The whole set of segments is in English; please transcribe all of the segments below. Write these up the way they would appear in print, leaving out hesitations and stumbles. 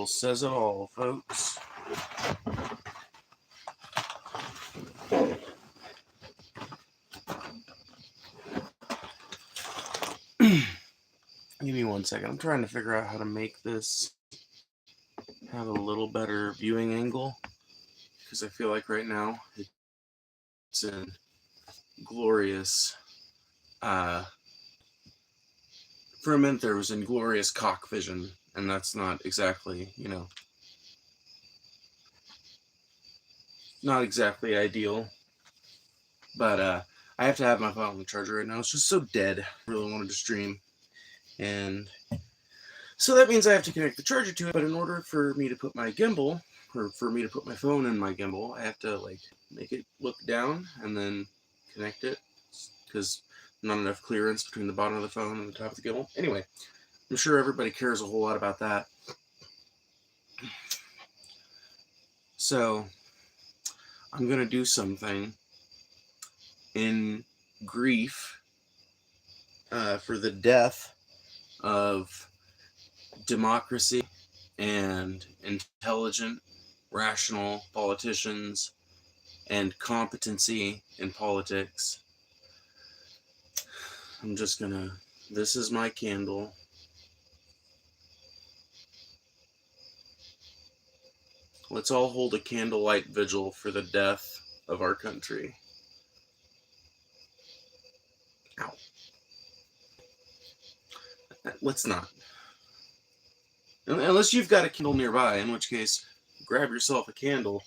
says it all, folks. Give me 1 second. I'm trying to figure out how to make this have a little better viewing angle, because I feel like right now it's in glorious, for a minute there was in glorious cock vision, and that's not exactly, not exactly ideal. But I have to have my phone on the charger right now. It's just so dead. I really wanted to stream. And so that means I have to connect the charger to it. But in order for me to put my gimbal, or for me to put my phone in my gimbal, I have to make it look down and then connect it, because not enough clearance between the bottom of the phone and the top of the gimbal. Anyway, I'm sure everybody cares a whole lot about that. So I'm going to do something in grief for the death of democracy and intelligent, rational politicians and competency in politics. I'm just gonna, this is my candle. Let's all hold a candlelight vigil for the death of our country. Ow. Let's not. Unless you've got a candle nearby, in which case, grab yourself a candle,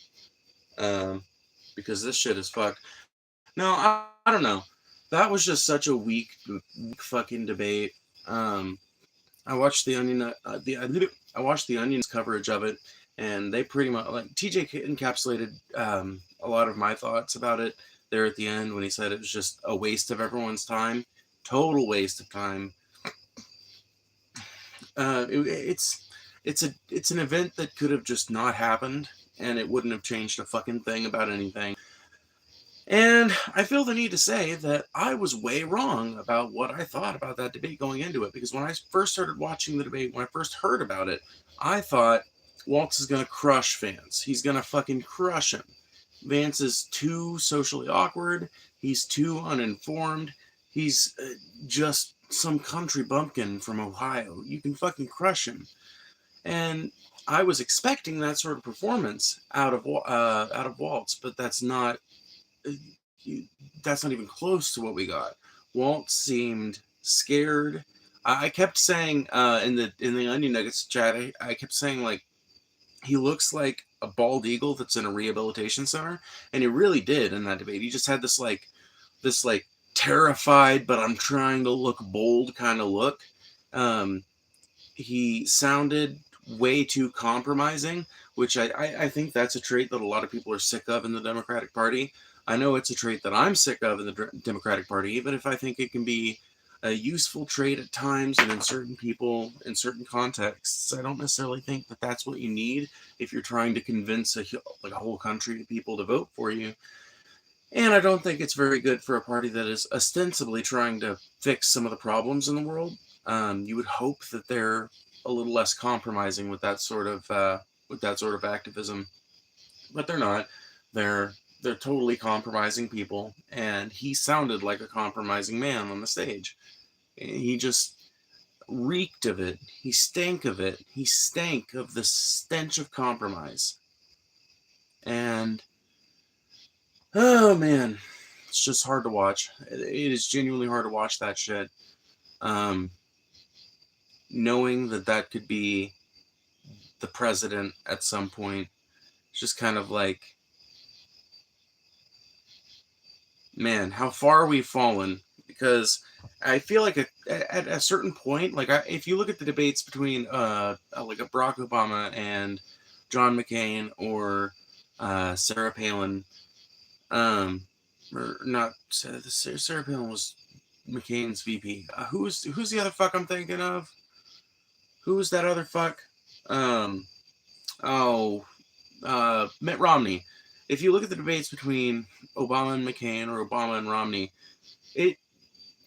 because this shit is fucked. No, I don't know. That was just such a weak fucking debate. I watched the Onion. I watched the Onion's coverage of it, and they pretty much, like, TJ encapsulated a lot of my thoughts about it there at the end when he said it was just a waste of everyone's time, total waste of time. It's an event that could have just not happened, and it wouldn't have changed a fucking thing about anything. And I feel the need to say that I was way wrong about what I thought about that debate going into it, because when I first started watching the debate, when I first heard about it, I thought Waltz is going to crush Vance. He's going to fucking crush him. Vance is too socially awkward. He's too uninformed. He's just some country bumpkin from Ohio. You can fucking crush him. And I was expecting that sort of performance out of Waltz, but that's not even close to what we got. Walt seemed scared. I kept saying in the Onion Nuggets chat, I kept saying, like, he looks like a bald eagle that's in a rehabilitation center, and he really did in that debate. He just had this terrified, but I'm trying to look bold kind of look. He sounded way too compromising, which I think that's a trait that a lot of people are sick of in the Democratic Party. I know it's a trait that I'm sick of in the Democratic Party, even if I think it can be a useful trait at times and in certain people, in certain contexts. I don't necessarily think that that's what you need if you're trying to convince a whole country of people to vote for you. And I don't think it's very good for a party that is ostensibly trying to fix some of the problems in the world. You would hope that they're a little less compromising with that sort of activism, but they're not. They're totally compromising people, and he sounded like a compromising man on the stage. He just reeked of it. He stank of it. He stank of the stench of compromise. And oh man, it's just hard to watch. It is genuinely hard to watch that shit. Knowing that could be the president at some point, it's just kind of like, man, how far we've fallen. Because I feel like at a certain point, if you look at the debates between a Barack Obama and John McCain or Sarah Palin, or not Sarah Palin was McCain's VP. Who's the other fuck I'm thinking of? Who's that other fuck? Mitt Romney. If you look at the debates between Obama and McCain or Obama and Romney,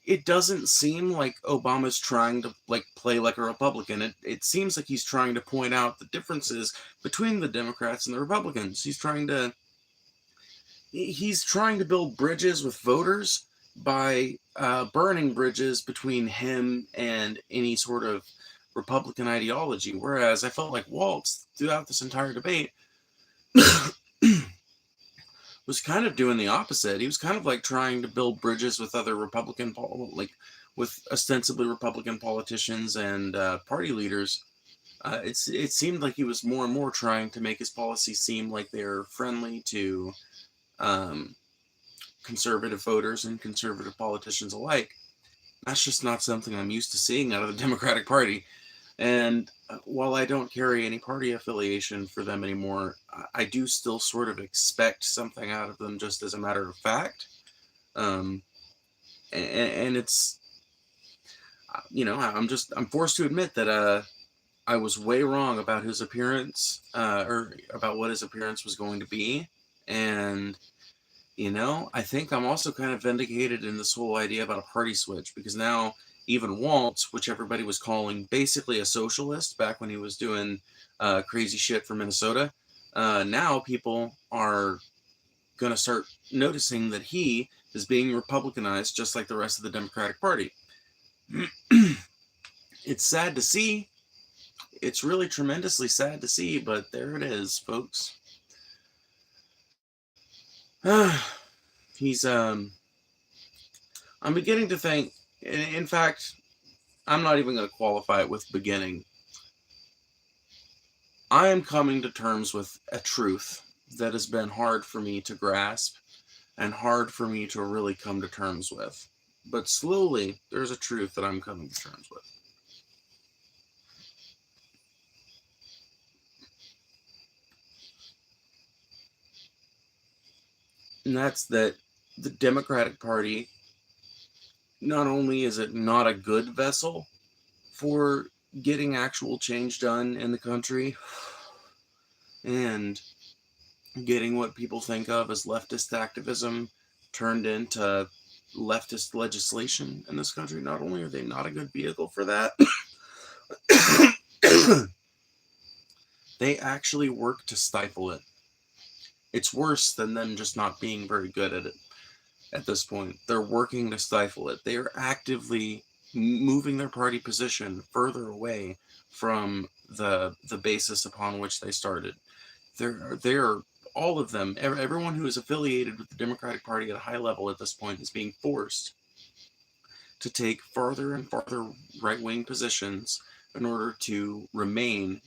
it doesn't seem like Obama's trying to like play like a Republican. It seems like he's trying to point out the differences between the Democrats and the Republicans. He's trying to build bridges with voters by burning bridges between him and any sort of Republican ideology. Whereas I felt like Waltz throughout this entire debate was kind of doing the opposite. He was kind of like trying to build bridges with other like with ostensibly Republican politicians and party leaders. It seemed like he was more and more trying to make his policies seem like they're friendly to um, conservative voters and conservative politicians alike. That's just not something I'm used to seeing out of the Democratic Party. And while I don't carry any party affiliation for them anymore, I do still sort of expect something out of them just as a matter of fact. Um, and it's, I'm forced to admit that I was way wrong about his appearance, or about what his appearance was going to be. And I think I'm also kind of vindicated in this whole idea about a party switch, because now even Waltz, which everybody was calling basically a socialist back when he was doing crazy shit for Minnesota, now people are going to start noticing that he is being Republicanized just like the rest of the Democratic Party. It's sad to see. It's really tremendously sad to see, but there it is, folks. He's I'm beginning to think, in fact, I'm not even going to qualify it with beginning. I am coming to terms with a truth that has been hard for me to grasp and hard for me to really come to terms with. But slowly, there's a truth that I'm coming to terms with. And that's that the Democratic Party, not only is it not a good vessel for getting actual change done in the country and getting what people think of as leftist activism turned into leftist legislation in this country, not only are they not a good vehicle for that, they actually work to stifle it. It's worse than them just not being very good at it at this point. They're working to stifle it. They are actively moving their party position further away from the basis upon which they started. They're all of them, everyone who is affiliated with the Democratic Party at a high level at this point is being forced to take farther and farther right-wing positions in order to remain,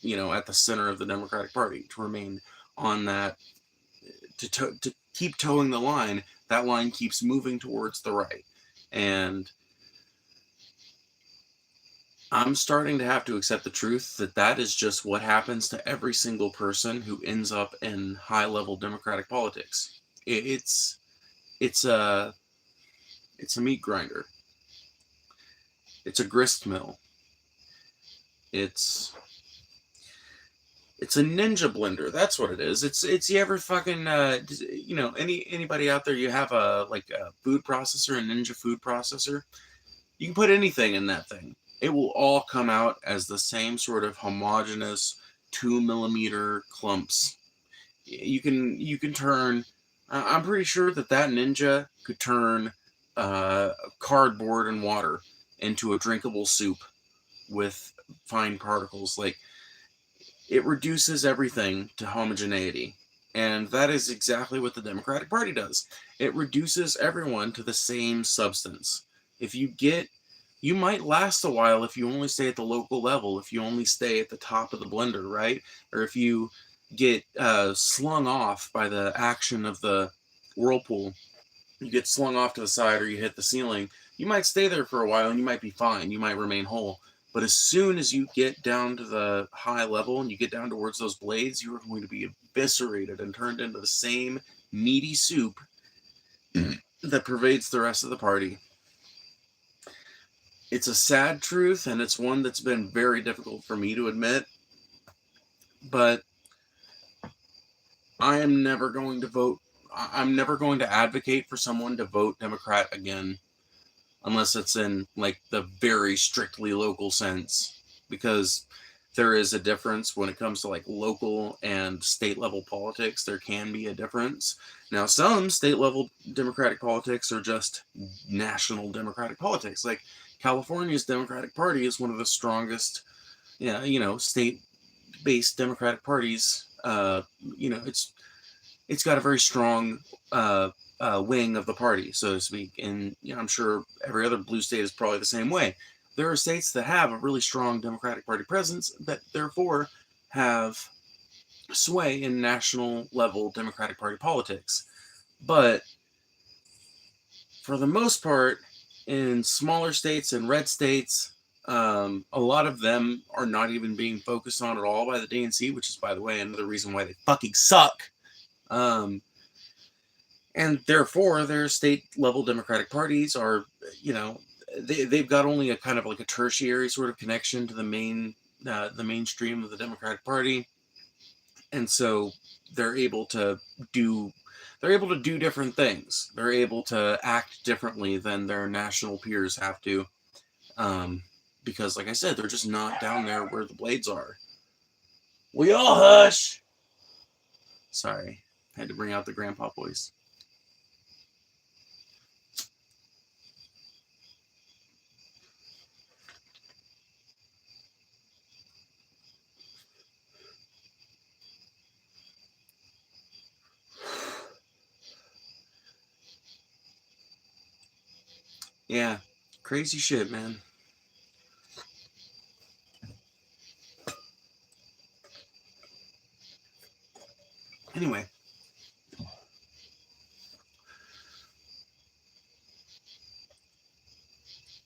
at the center of the Democratic Party, to remain on that, to keep towing the line. That line keeps moving towards the right. And I'm starting to have to accept the truth that that is just what happens to every single person who ends up in high-level Democratic politics. It's a meat grinder. It's a grist mill. It's a ninja blender. That's what it is. It's you ever fucking anybody out there, you have a food processor, a Ninja food processor. You can put anything in that thing. It will all come out as the same sort of homogeneous 2 millimeter clumps. You can turn. I'm pretty sure that Ninja could turn cardboard and water into a drinkable soup with fine particles. Like, it reduces everything to homogeneity. And that is exactly what the Democratic Party does. It reduces everyone to the same substance. You might last a while if you only stay at the local level, if you only stay at the top of the blender, right? Or if you get slung off by the action of the whirlpool, you get slung off to the side or you hit the ceiling, you might stay there for a while and you might be fine. You might remain whole. But as soon as you get down to the high level and you get down towards those blades, you are going to be eviscerated and turned into the same meaty soup that pervades the rest of the party. It's a sad truth, and it's one that's been very difficult for me to admit. But I am never going to vote. I'm never going to advocate for someone to vote Democrat again. unless it's in like the very strictly local sense, because there is a difference when it comes to like local and state level politics. There can be a difference. Now, some state level Democratic politics are just national Democratic politics. Like California's Democratic Party is one of the strongest, yeah, state based Democratic parties. It's got a very strong wing of the party, so to speak. And I'm sure every other blue state is probably the same way. There are states that have a really strong Democratic Party presence that therefore have sway in national level Democratic Party politics. But for the most part, in smaller states and red states, a lot of them are not even being focused on at all by the DNC, which is, by the way, another reason why they fucking suck. And therefore, their state level Democratic parties are, they've got only a kind of like a tertiary sort of connection to the mainstream of the Democratic Party, and so they're able to do different things. They're able to act differently than their national peers have to, because, like I said, they're just not down there where the blades are. We all hush. Sorry, had to bring out the grandpa voice. Yeah, crazy shit, man. Anyway,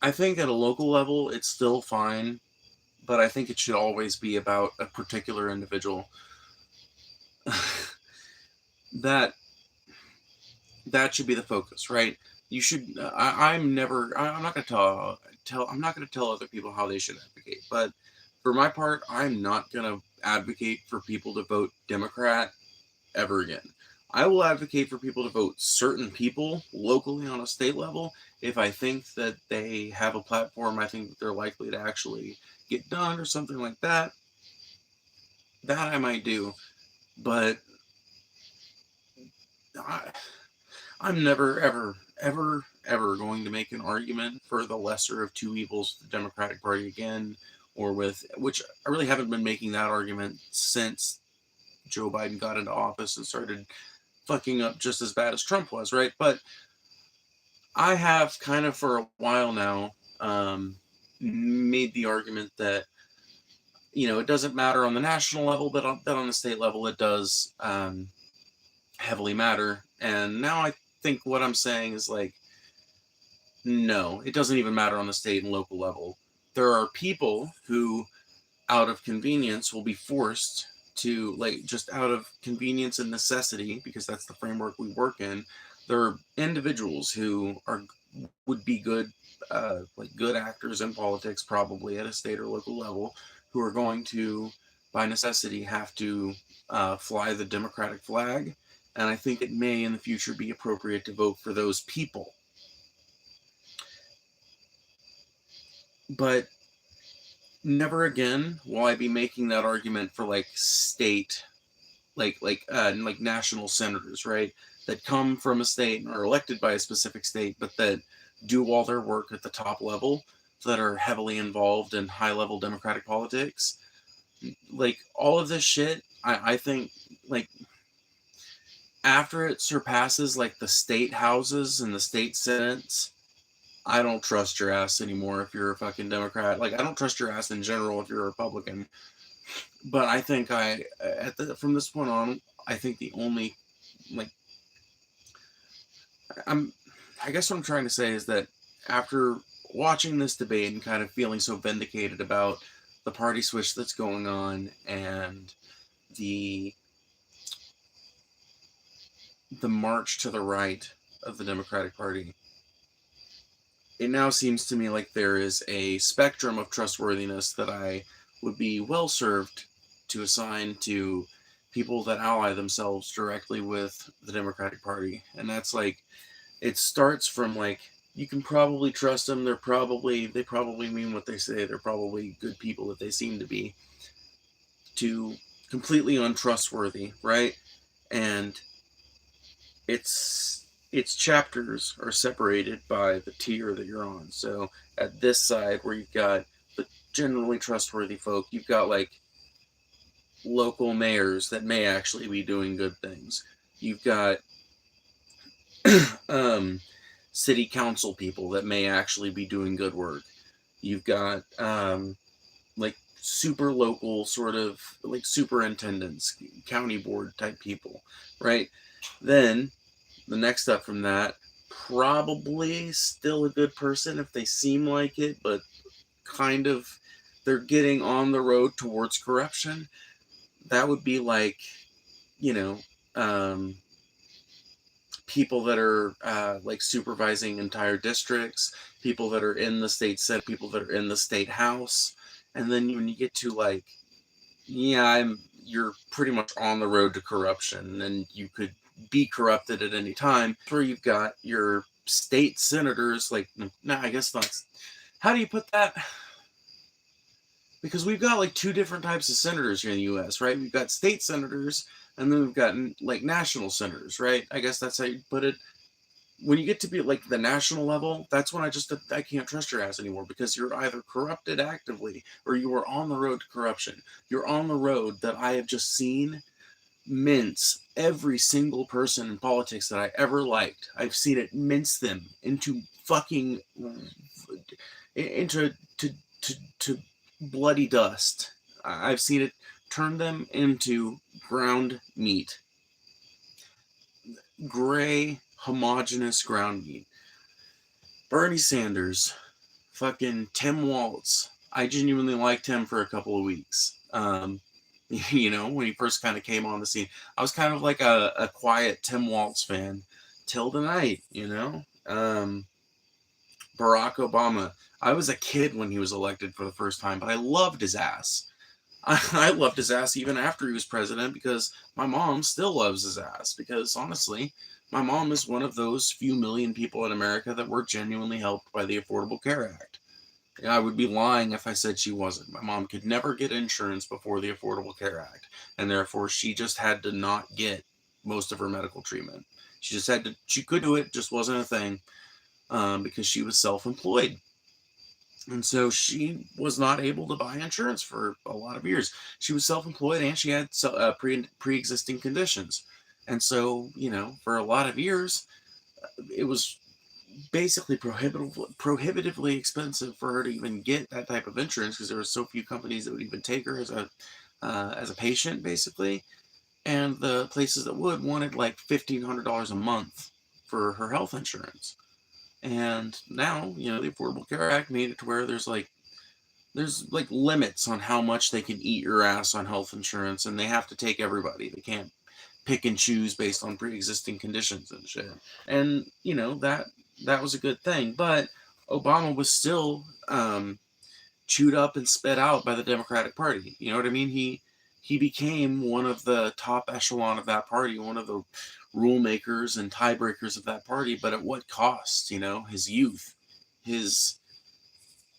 I think at a local level it's still fine, but I think it should always be about a particular individual. that that should be the focus, right? You should. I'm never. I'm not going to tell. I'm not going to tell other people how they should advocate. But for my part, I'm not going to advocate for people to vote Democrat ever again. I will advocate for people to vote certain people locally on a state level if I think that they have a platform. I think that they're likely to actually get done or something like that. That I might do, but I, I'm never, ever, ever, ever going to make an argument for the lesser of two evils, the Democratic Party again, or with which I really haven't been making that argument since Joe Biden got into office and started fucking up just as bad as Trump was, right? But I have kind of for a while now made the argument that it doesn't matter on the national level, but on the state level it does heavily matter. And now I think what I'm saying is like, no, it doesn't even matter on the state and local level. There are people who, out of convenience, will be forced to, like, just out of convenience and necessity, because that's the framework we work in. There are individuals who would be good, like good actors in politics, probably at a state or local level, who are going to, by necessity, have to fly the Democratic flag. And I think it may in the future be appropriate to vote for those people. But never again will I be making that argument for like state, like national senators, right? That come from a state and are elected by a specific state, but that do all their work at the top level, that are heavily involved in high level democratic politics. Like all of this shit, I think like after it surpasses like the state houses and the state senates, I don't trust your ass anymore if you're a fucking Democrat. Like, I don't trust your ass in general if you're a Republican. But I think from this point on, I think the only, like, I'm, I guess what I'm trying to say is that after watching this debate and kind of feeling so vindicated about the party switch that's going on and the march to the right of the Democratic Party, it now seems to me like there is a spectrum of trustworthiness that I would be well served to assign to people that ally themselves directly with the Democratic Party. And that's like, it starts from like you can probably trust them. They probably mean what they say. They're probably good people that they seem to be, to completely untrustworthy, right? And its chapters are separated by the tier that you're on. So at this side, where you've got the generally trustworthy folk, you've got like local mayors that may actually be doing good things. You've got um, city council people that may actually be doing good work. You've got like super local sort of like superintendents, county board type people, right? Then the next up from that, probably still a good person if they seem like it, but kind of they're getting on the road towards corruption. That would be like, you know, um, people that are like supervising entire districts, people that are in the state senate, people that are in the state house, and then when you get to like, yeah, you're pretty much on the road to corruption, and you could be corrupted at any time. Where you've got your state senators, like, no, I guess not. How do you put that? Because we've got like two different types of senators here in the U.S., right? We've got state senators, and then we've got like national senators, right? I guess that's how you put it. When you get to be like the national level, that's when I can't trust your ass anymore, because you're either corrupted actively or you are on the road to corruption. You're on the road that I have just seen mince every single person in politics that I ever liked. I've seen it mince them into fucking into to bloody dust. I've seen it turn them into ground meat, gray homogeneous ground meat. Bernie Sanders, fucking Tim Walz. I genuinely liked him for a couple of weeks. You know, when he first kind of came on the scene, I was kind of like a quiet Tim Walz fan till tonight, you know. Barack Obama. I was a kid when he was elected for the first time, but I loved his ass. I loved his ass even after he was president, because my mom still loves his ass. Because honestly, my mom is one of those few million people in America that were genuinely helped by the Affordable Care Act. I would be lying if I said she wasn't. My mom could never get insurance before the Affordable Care Act, and therefore she just had to not get most of her medical treatment. She just had to, she could do it, just wasn't a thing, because she was self-employed. And so she was not able to buy insurance for a lot of years. She was self-employed and she had pre-existing conditions. And so, you know, for a lot of years, it was basically prohibitively expensive for her to even get that type of insurance, because there were so few companies that would even take her as a patient, basically. And the places that would wanted like $1,500 a month for her health insurance. And now, you know, the Affordable Care Act made it to where there's like limits on how much they can eat your ass on health insurance, and they have to take everybody. They can't pick and choose based on pre-existing conditions and shit. And you know, that was a good thing, but Obama was still chewed up and spit out by the Democratic Party. You know what I mean? He became one of the top echelon of that party, one of the rule makers and tiebreakers of that party, but at what cost? You know, his youth, his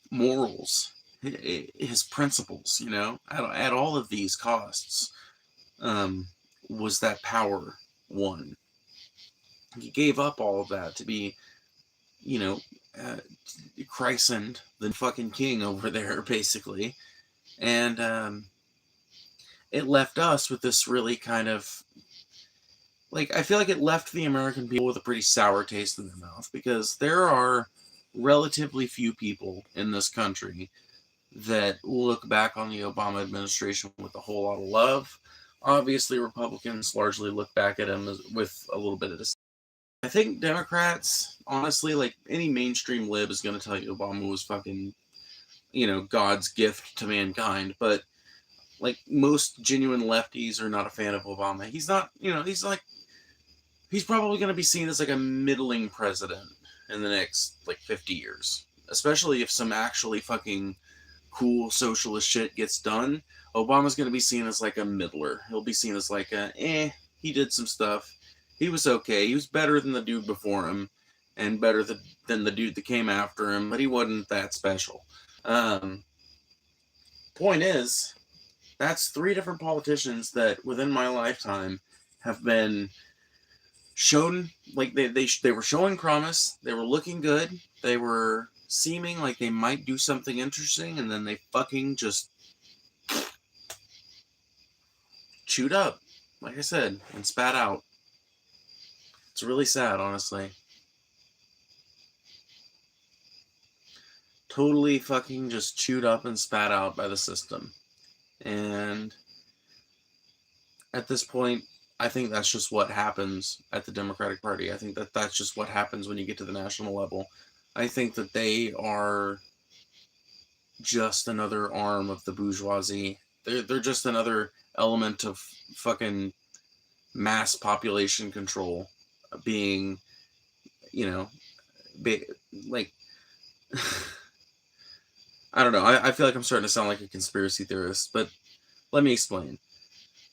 morals, his principles, you know, at all of these costs, was that power won. He gave up all of that to be, you know, christened the fucking king over there, basically. And it left us with this really kind of, like, I feel like it left the American people with a pretty sour taste in their mouth, because there are relatively few people in this country that look back on the Obama administration with a whole lot of love. Obviously, Republicans largely look back at him with a little bit of disdain. I think Democrats, honestly, like any mainstream lib is going to tell you Obama was fucking, you know, God's gift to mankind. But like most genuine lefties are not a fan of Obama. He's not, you know, he's probably going to be seen as like a middling president in the next like 50 years, especially if some actually fucking cool socialist shit gets done. Obama's going to be seen as like a middler. He'll be seen as like he did some stuff. He was okay. He was better than the dude before him. and better than the dude that came after him, but he wasn't that special. Um, Point is, that's three different politicians that within my lifetime have been shown like they were showing promise, they were looking good, they were seeming like they might do something interesting, and then they fucking just chewed up, like I said, and spat out. It's really sad, honestly. Totally fucking just chewed up and spat out by the system. And at this point, I think that's just what happens at the Democratic Party. I think that that's just what happens when you get to the national level. I think that they are just another arm of the bourgeoisie. They're just another element of fucking mass population control being, you know, be, like, I don't know. I feel like I'm starting to sound like a conspiracy theorist, but let me explain.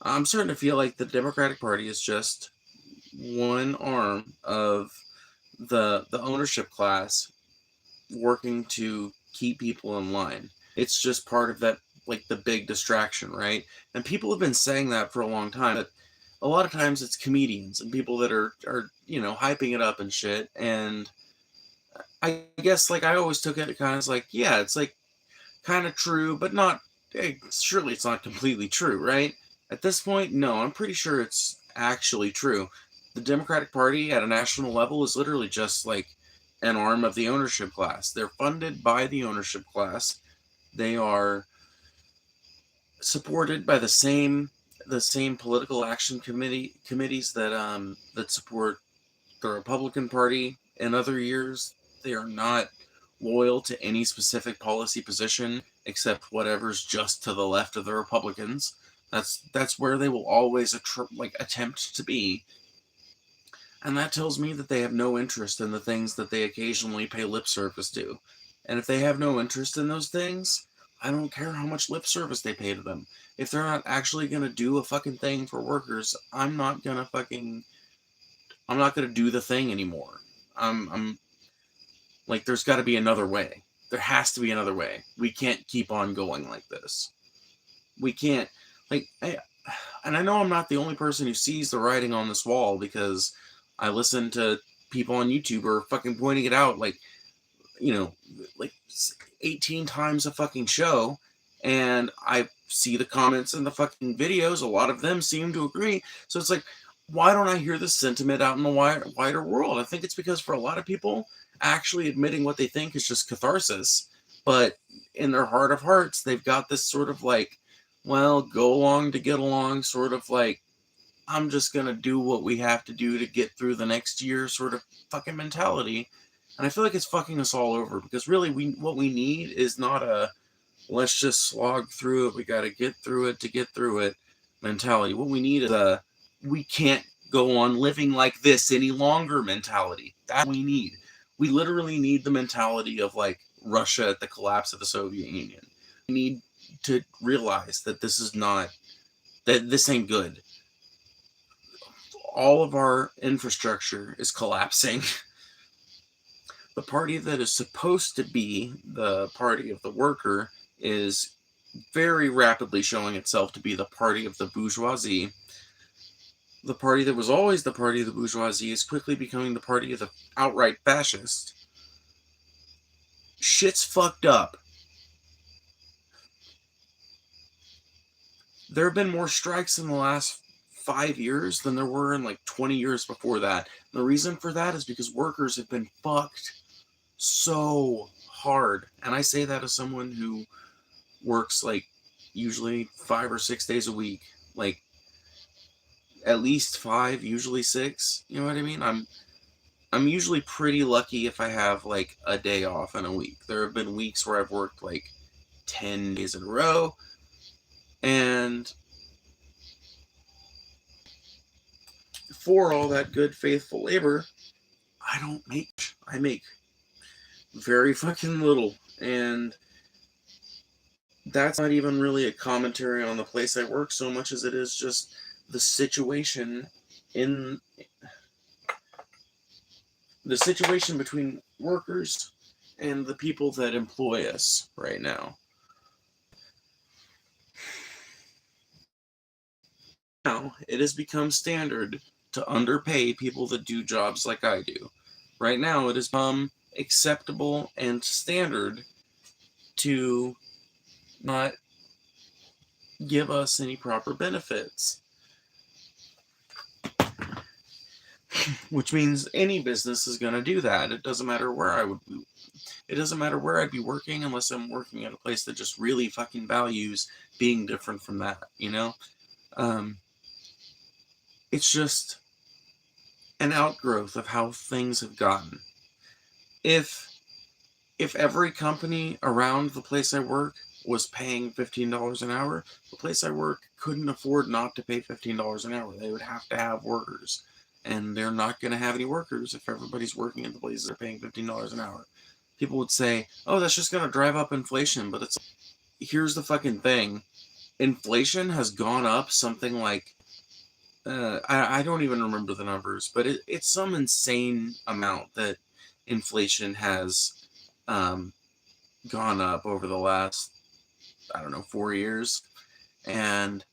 I'm starting to feel like the Democratic Party is just one arm of the ownership class working to keep people in line. It's just part of that, like, the big distraction, right? And people have been saying that for a long time. But a lot of times it's comedians and people that are hyping it up and shit. And I guess, like, I always took it kind of as like, yeah, it's like kind of true, but not. Surely it's not completely true, right? At this point, no, I'm pretty sure it's actually true. The Democratic Party at a national level is literally just like an arm of the ownership class. They're funded by the ownership class. They are supported by the same political action committees that support the Republican Party in other years. They are not loyal to any specific policy position except whatever's just to the left of the Republicans. That's where they will always attempt to be. And that tells me that they have no interest in the things that they occasionally pay lip service to. And if they have no interest in those things, I don't care how much lip service they pay to them. If they're not actually going to do a fucking thing for workers, I'm not going to do the thing anymore. I'm like, there's got to be another way. There has to be another way. We can't keep on going like this. We can't, and I know I'm not the only person who sees the writing on this wall, because I listen to people on YouTube who are fucking pointing it out, like, you know, like 18 times a fucking show, and I see the comments in the fucking videos. A lot of them seem to agree. So it's like, why don't I hear this sentiment out in the wider world? I think it's because for a lot of people, actually admitting what they think is just catharsis. But in their heart of hearts, they've got this sort of like, well, go along to get along, sort of like, I'm just going to do what we have to do to get through the next year sort of fucking mentality. And I feel like it's fucking us all over, because really what we need is not a let's just slog through it, we got to get through it to get through it mentality. What we need is a we can't go on living like this any longer mentality. That's what we need. We literally need the mentality of like Russia at the collapse of the Soviet Union. We need to realize that this ain't good. All of our infrastructure is collapsing. The party that is supposed to be the party of the worker is very rapidly showing itself to be the party of the bourgeoisie. The party that was always the party of the bourgeoisie is quickly becoming the party of the outright fascist. Shit's fucked up. There have been more strikes in the last 5 years than there were in like 20 years before that. The reason for that is because workers have been fucked so hard. And I say that as someone who works like usually 5 or 6 days a week. Like at least 5, usually 6. You know what I mean? I'm usually pretty lucky if I have like a day off in a week. There have been weeks where I've worked like 10 days in a row. And for all that good, faithful labor, I make very fucking little. And that's not even really a commentary on the place I work so much as it is just the situation in the situation between workers and the people that employ us right now. Now, it has become standard to underpay people that do jobs like I do. Right now, it has become acceptable and standard to not give us any proper benefits. Which means any business is going to do that. It doesn't matter where I'd be working unless I'm working at a place that just really fucking values being different from that, you know? It's just an outgrowth of how things have gotten. If every company around the place I work was paying $15 an hour, the place I work couldn't afford not to pay $15 an hour. They would have to have workers. And they're not going to have any workers if everybody's working at the places that are paying $15 an hour. People would say, oh, that's just going to drive up inflation. But here's the fucking thing. Inflation has gone up something like, I don't even remember the numbers, but it's some insane amount that inflation has gone up over the last, 4 years. And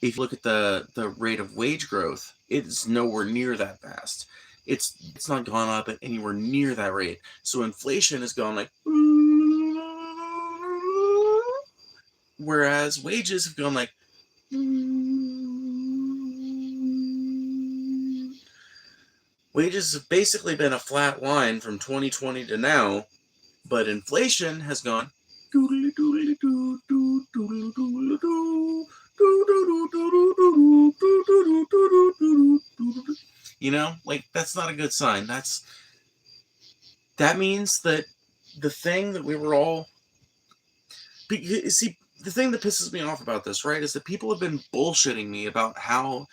if you look at the rate of wage growth, it's nowhere near that fast. It's not gone up at anywhere near that rate. So inflation has gone like, whereas wages have gone like, wages have basically been a flat line from 2020 to now, but inflation has gone like that's not a good sign. That means that the thing that we were all see, the thing that pisses me off about this, right, is that people have been bullshitting me about how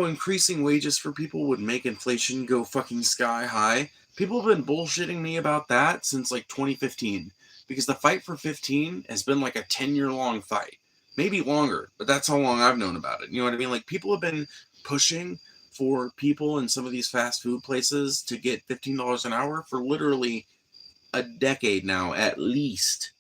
increasing wages for people would make inflation go fucking sky high. People have been bullshitting me about that since like 2015, because the fight for 15 has been like a 10-year long fight, maybe longer, but that's how long I've known about it. You know what I mean? Like, people have been pushing for people in some of these fast food places to get $15 an hour for literally a decade now, at least.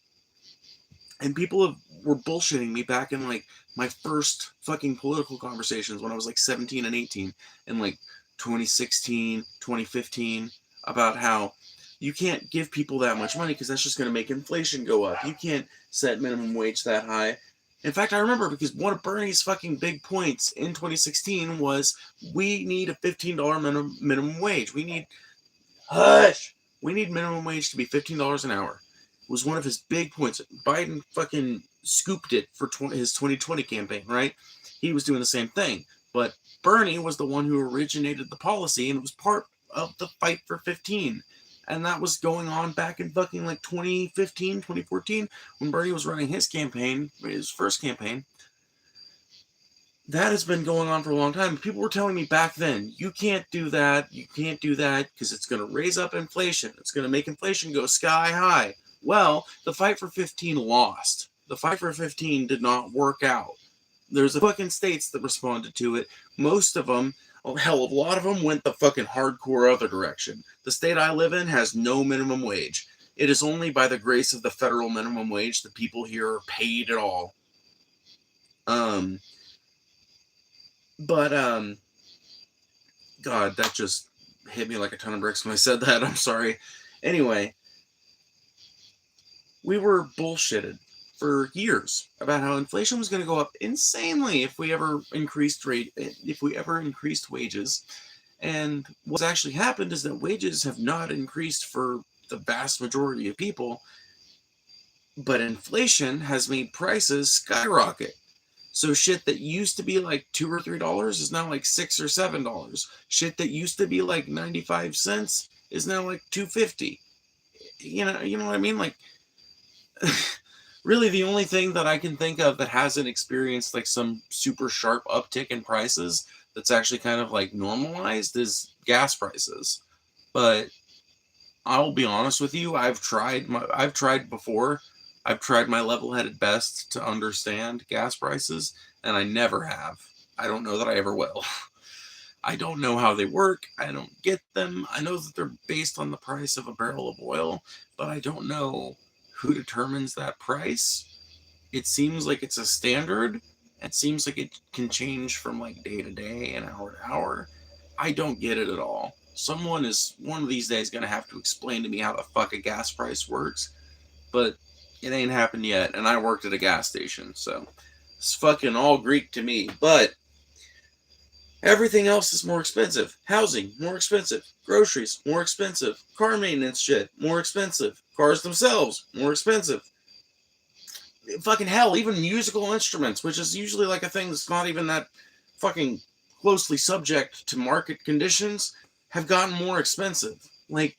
And people were bullshitting me back in like my first fucking political conversations when I was like 17 and 18 in like 2016, 2015, about how you can't give people that much money because that's just going to make inflation go up. You can't set minimum wage that high. In fact, I remember because one of Bernie's fucking big points in 2016 was we need a $15 minimum wage. We need minimum wage to be $15 an hour. It was one of his big points. Biden fucking scooped it for his 2020 campaign, right? He was doing the same thing. But Bernie was the one who originated the policy, and it was part of the fight for 15. And that was going on back in fucking like 2015, 2014, when Bernie was running his campaign, his first campaign. That has been going on for a long time. People were telling me back then, you can't do that because it's going to raise up inflation. It's going to make inflation go sky high. Well, the fight for 15 lost. The fight for 15 did not work out. There's a fucking states that responded to it. Most of them, hell, a lot of them went the fucking hardcore other direction. The state I live in has no minimum wage. It is only by the grace of the federal minimum wage that people here are paid at all. God, that just hit me like a ton of bricks when I said that. I'm sorry. Anyway, we were bullshitted for years about how inflation was going to go up insanely if we ever increased wages. And what's actually happened is that wages have not increased for the vast majority of people, but inflation has made prices skyrocket. So shit that used to be like $2 or $3 is now like $6 or $7. Shit that used to be like 95 cents is now like $2.50. You know what I mean? Like, really, the only thing that I can think of that hasn't experienced like some super sharp uptick in prices that's actually kind of like normalized is gas prices. But I'll be honest with you, I've tried before. I've tried my level-headed best to understand gas prices, and I never have. I don't know that I ever will. I don't know how they work. I don't get them. I know that they're based on the price of a barrel of oil, but I don't know who determines that price. It seems like it's a standard. It seems like it can change from like day to day and hour to hour. I don't get it at all. Someone is one of these days going to have to explain to me how the fuck a gas price works, but it ain't happened yet. And I worked at a gas station, so it's fucking all Greek to me. But everything else is more expensive. Housing, more expensive. Groceries, more expensive. Car maintenance shit, more expensive. Cars themselves, more expensive. Fucking hell, even musical instruments, which is usually like a thing that's not even that fucking closely subject to market conditions, have gotten more expensive. Like,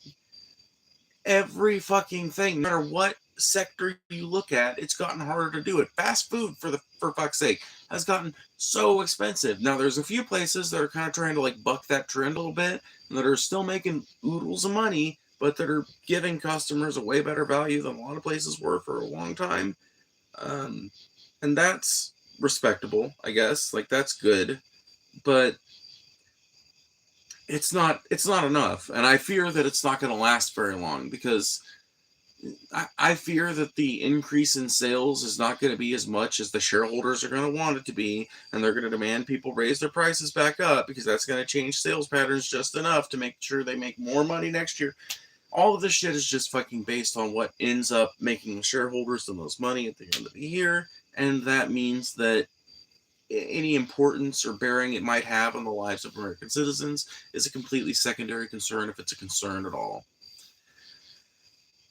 every fucking thing, no matter what sector you look at, it's gotten harder to do it. Fast food, for fuck's sake, has gotten so expensive. Now, there's a few places that are kind of trying to like buck that trend a little bit, and that are still making oodles of money, but that are giving customers a way better value than a lot of places were for a long time. Um, and that's respectable, I guess. Like, that's good, but it's not enough, and I fear that it's not going to last very long, because I fear that the increase in sales is not going to be as much as the shareholders are going to want it to be, and they're going to demand people raise their prices back up, because that's going to change sales patterns just enough to make sure they make more money next year. All of this shit is just fucking based on what ends up making the shareholders the most money at the end of the year, and that means that any importance or bearing it might have on the lives of American citizens is a completely secondary concern, if it's a concern at all.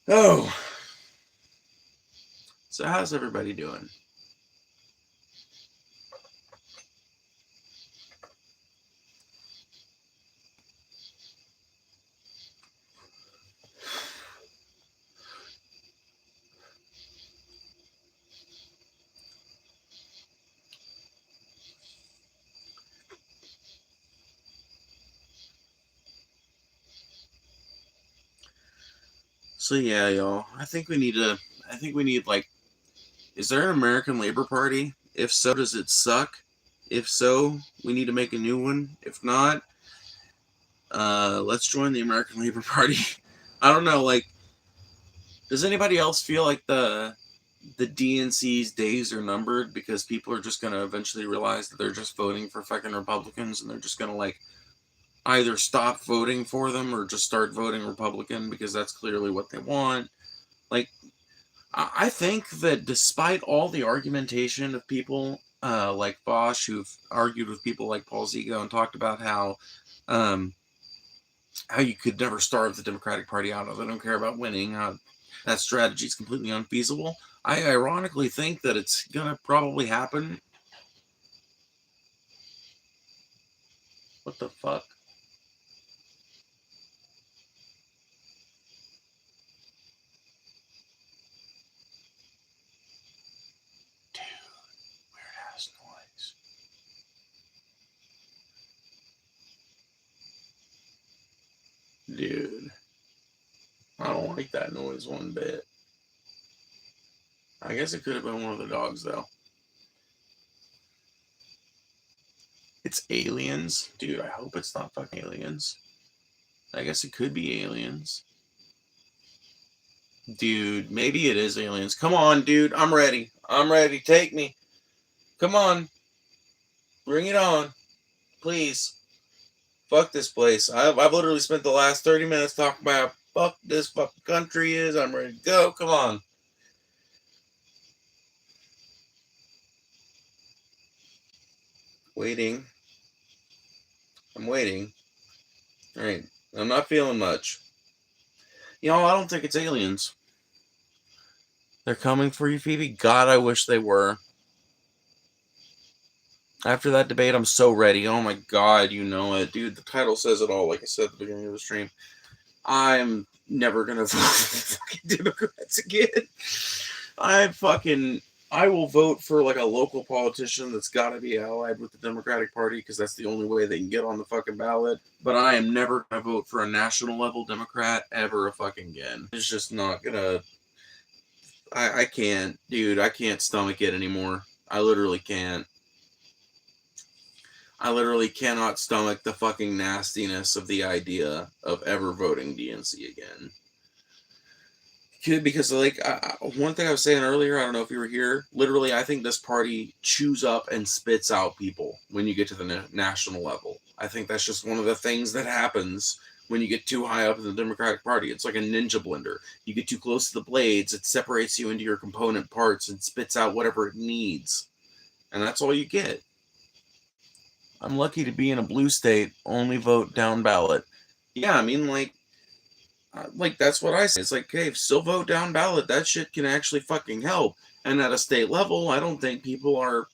Oh, so how's everybody doing? So yeah, y'all. I think we need like, is there an American Labor Party? If so, does it suck? If so, we need to make a new one. If not, let's join the American Labor Party. I don't know, like, does anybody else feel like the DNC's days are numbered, because people are just gonna eventually realize that they're just voting for fucking Republicans, and they're just gonna like either stop voting for them or just start voting Republican because that's clearly what they want? Like, I think that despite all the argumentation of people like Bosch, who've argued with people like Paul Zigo and talked about um, how you could never starve the Democratic Party out of, they don't care about winning, that strategy is completely unfeasible. I ironically think that it's gonna probably happen. What the fuck? Dude, weird ass noise. Dude, I don't like that noise one bit. I guess it could have been one of the dogs, though. It's aliens? Dude, I hope it's not fucking aliens. I guess it could be aliens. Dude, maybe it is aliens. Come on, dude. I'm ready. I'm ready. Take me. Come on. Bring it on. Please. Fuck this place. I've literally spent the last 30 minutes talking about how fuck this fucking country is. I'm ready to go. Come on. Waiting. I'm waiting. Alright. I'm not feeling much. I don't think it's aliens. They're coming for you, Phoebe? God, I wish they were. After that debate, I'm so ready. Oh my god, you know it. Dude, the title says it all, like I said at the beginning of the stream. I'm never gonna vote for the fucking Democrats again. I will vote for like a local politician that's gotta be allied with the Democratic Party, because that's the only way they can get on the fucking ballot. But I am never gonna vote for a national level Democrat ever a fucking again. It's just not gonna. I can't, dude. I can't stomach it anymore. I literally can't. I literally cannot stomach the fucking nastiness of the idea of ever voting DNC again. Because, like, one thing I was saying earlier, I don't know if you were here, literally, I think this party chews up and spits out people when you get to the national level. I think that's just one of the things that happens when you get too high up in the Democratic Party. It's like a ninja blender. You get too close to the blades, it separates you into your component parts and spits out whatever it needs. And that's all you get. I'm lucky to be in a blue state, only vote down ballot. Yeah, I mean, like, that's what I say. It's like, hey, still vote down ballot. That shit can actually fucking help. And at a state level, I don't think people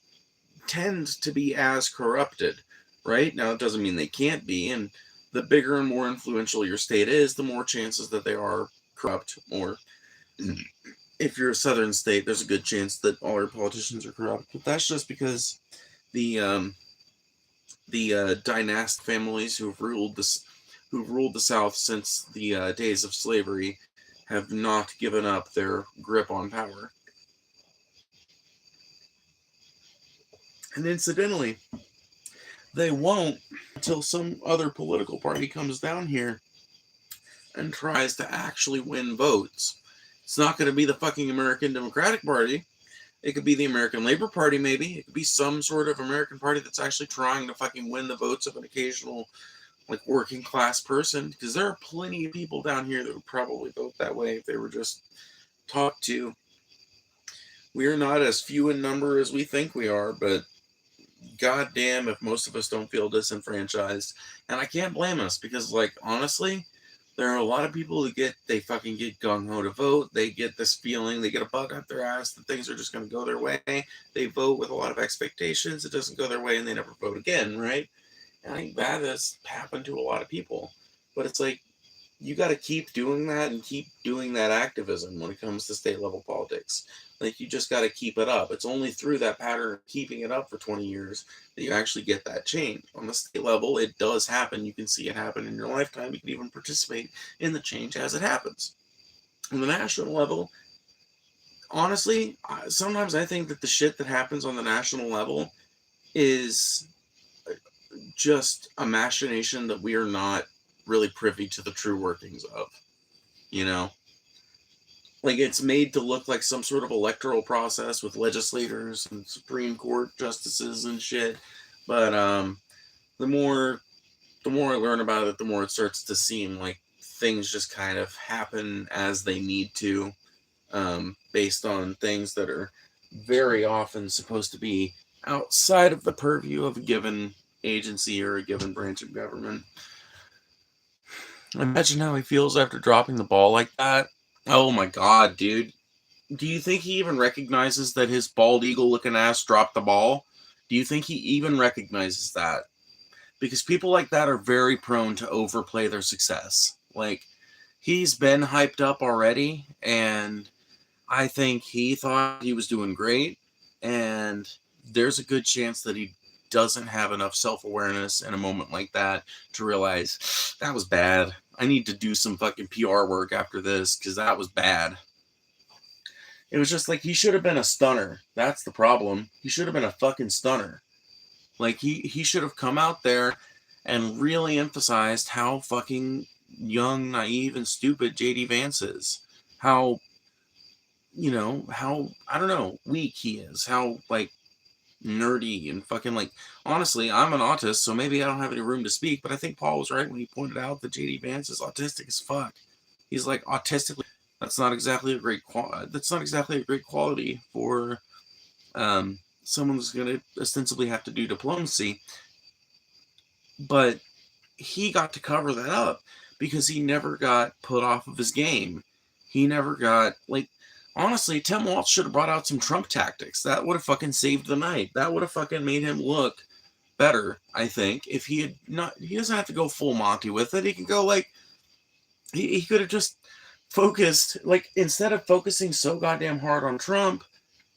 tend to be as corrupted, right? Now, it doesn't mean they can't be. And the bigger and more influential your state is, the more chances that they are corrupt. Or if you're a southern state, there's a good chance that all your politicians are corrupt. But that's just because the dynastic families who've ruled the South since the days of slavery have not given up their grip on power. And incidentally, they won't until some other political party comes down here and tries to actually win votes. It's not going to be the fucking American Democratic Party. It could be the American Labor Party, maybe. It could be some sort of American party that's actually trying to fucking win the votes of an occasional, like, working class person. Because there are plenty of people down here that would probably vote that way if they were just talked to. We are not as few in number as we think we are, but goddamn if most of us don't feel disenfranchised. And I can't blame us, because, like, honestly, there are a lot of people who they fucking get gung-ho to vote. They get this feeling, they get a bug up their ass that things are just going to go their way. They vote with a lot of expectations. It doesn't go their way, and they never vote again, right? And I think that has happened to a lot of people. But it's like, you got to keep doing that and keep doing that activism when it comes to state-level politics. Like, you just got to keep it up. It's only through that pattern of keeping it up for 20 years that you actually get that change. On the state level, it does happen. You can see it happen in your lifetime. You can even participate in the change as it happens. On the national level, honestly, sometimes I think that the shit that happens on the national level is just a machination that we are not really privy to the true workings of, you know? Like, it's made to look like some sort of electoral process with legislators and Supreme Court justices and shit. But the more I learn about it, the more it starts to seem like things just kind of happen as they need to, based on things that are very often supposed to be outside of the purview of a given agency or a given branch of government. Imagine how he feels after dropping the ball like that. Oh my god, dude. Do you think he even recognizes that his bald eagle looking ass dropped the ball? Do you think he even recognizes that? Because people like that are very prone to overplay their success. Like, he's been hyped up already, and I think he thought he was doing great, and there's a good chance that he doesn't have enough self-awareness in a moment like that to realize that was bad. I need to do some fucking PR work after this because that was bad. It was just like, he should have been a stunner. That's the problem. He should have been a fucking stunner. Like, he should have come out there and really emphasized how fucking young, naive, and stupid JD Vance is. How, how, I don't know, weak he is. How, like, nerdy and fucking, like, honestly, I'm an autist, so maybe I don't have any room to speak, but I think Paul was right when he pointed out that JD Vance is autistic as fuck. He's, like, autistically. That's not exactly a great quality for someone who's going to ostensibly have to do diplomacy. But he got to cover that up because he never got put off of his game. He never got, like, honestly, Tim Walz should have brought out some Trump tactics. That would have fucking saved the night. That would have fucking made him look better, I think. If he had not, he doesn't have to go full Monty with it. He can go, like, he could have just focused, like, instead of focusing so goddamn hard on Trump,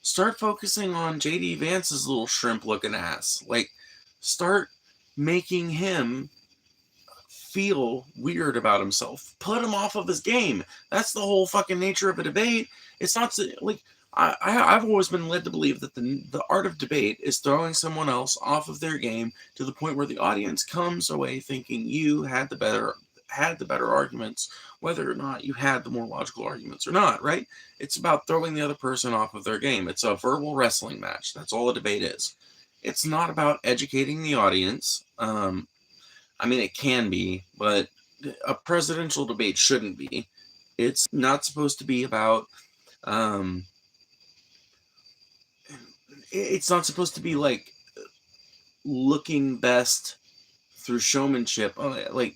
start focusing on JD Vance's little shrimp looking ass. Like, start making him feel weird about himself. Put him off of his game. That's the whole fucking nature of a debate. It's not like, I've always been led to believe that the art of debate is throwing someone else off of their game to the point where the audience comes away thinking you had the better arguments, whether or not you had the more logical arguments or not, right? It's about throwing the other person off of their game. It's a verbal wrestling match. That's all a debate is. It's not about educating the audience. I mean, it can be, but a presidential debate shouldn't be. It's not supposed to be about. Um, it's not supposed to be like looking best through showmanship. Like,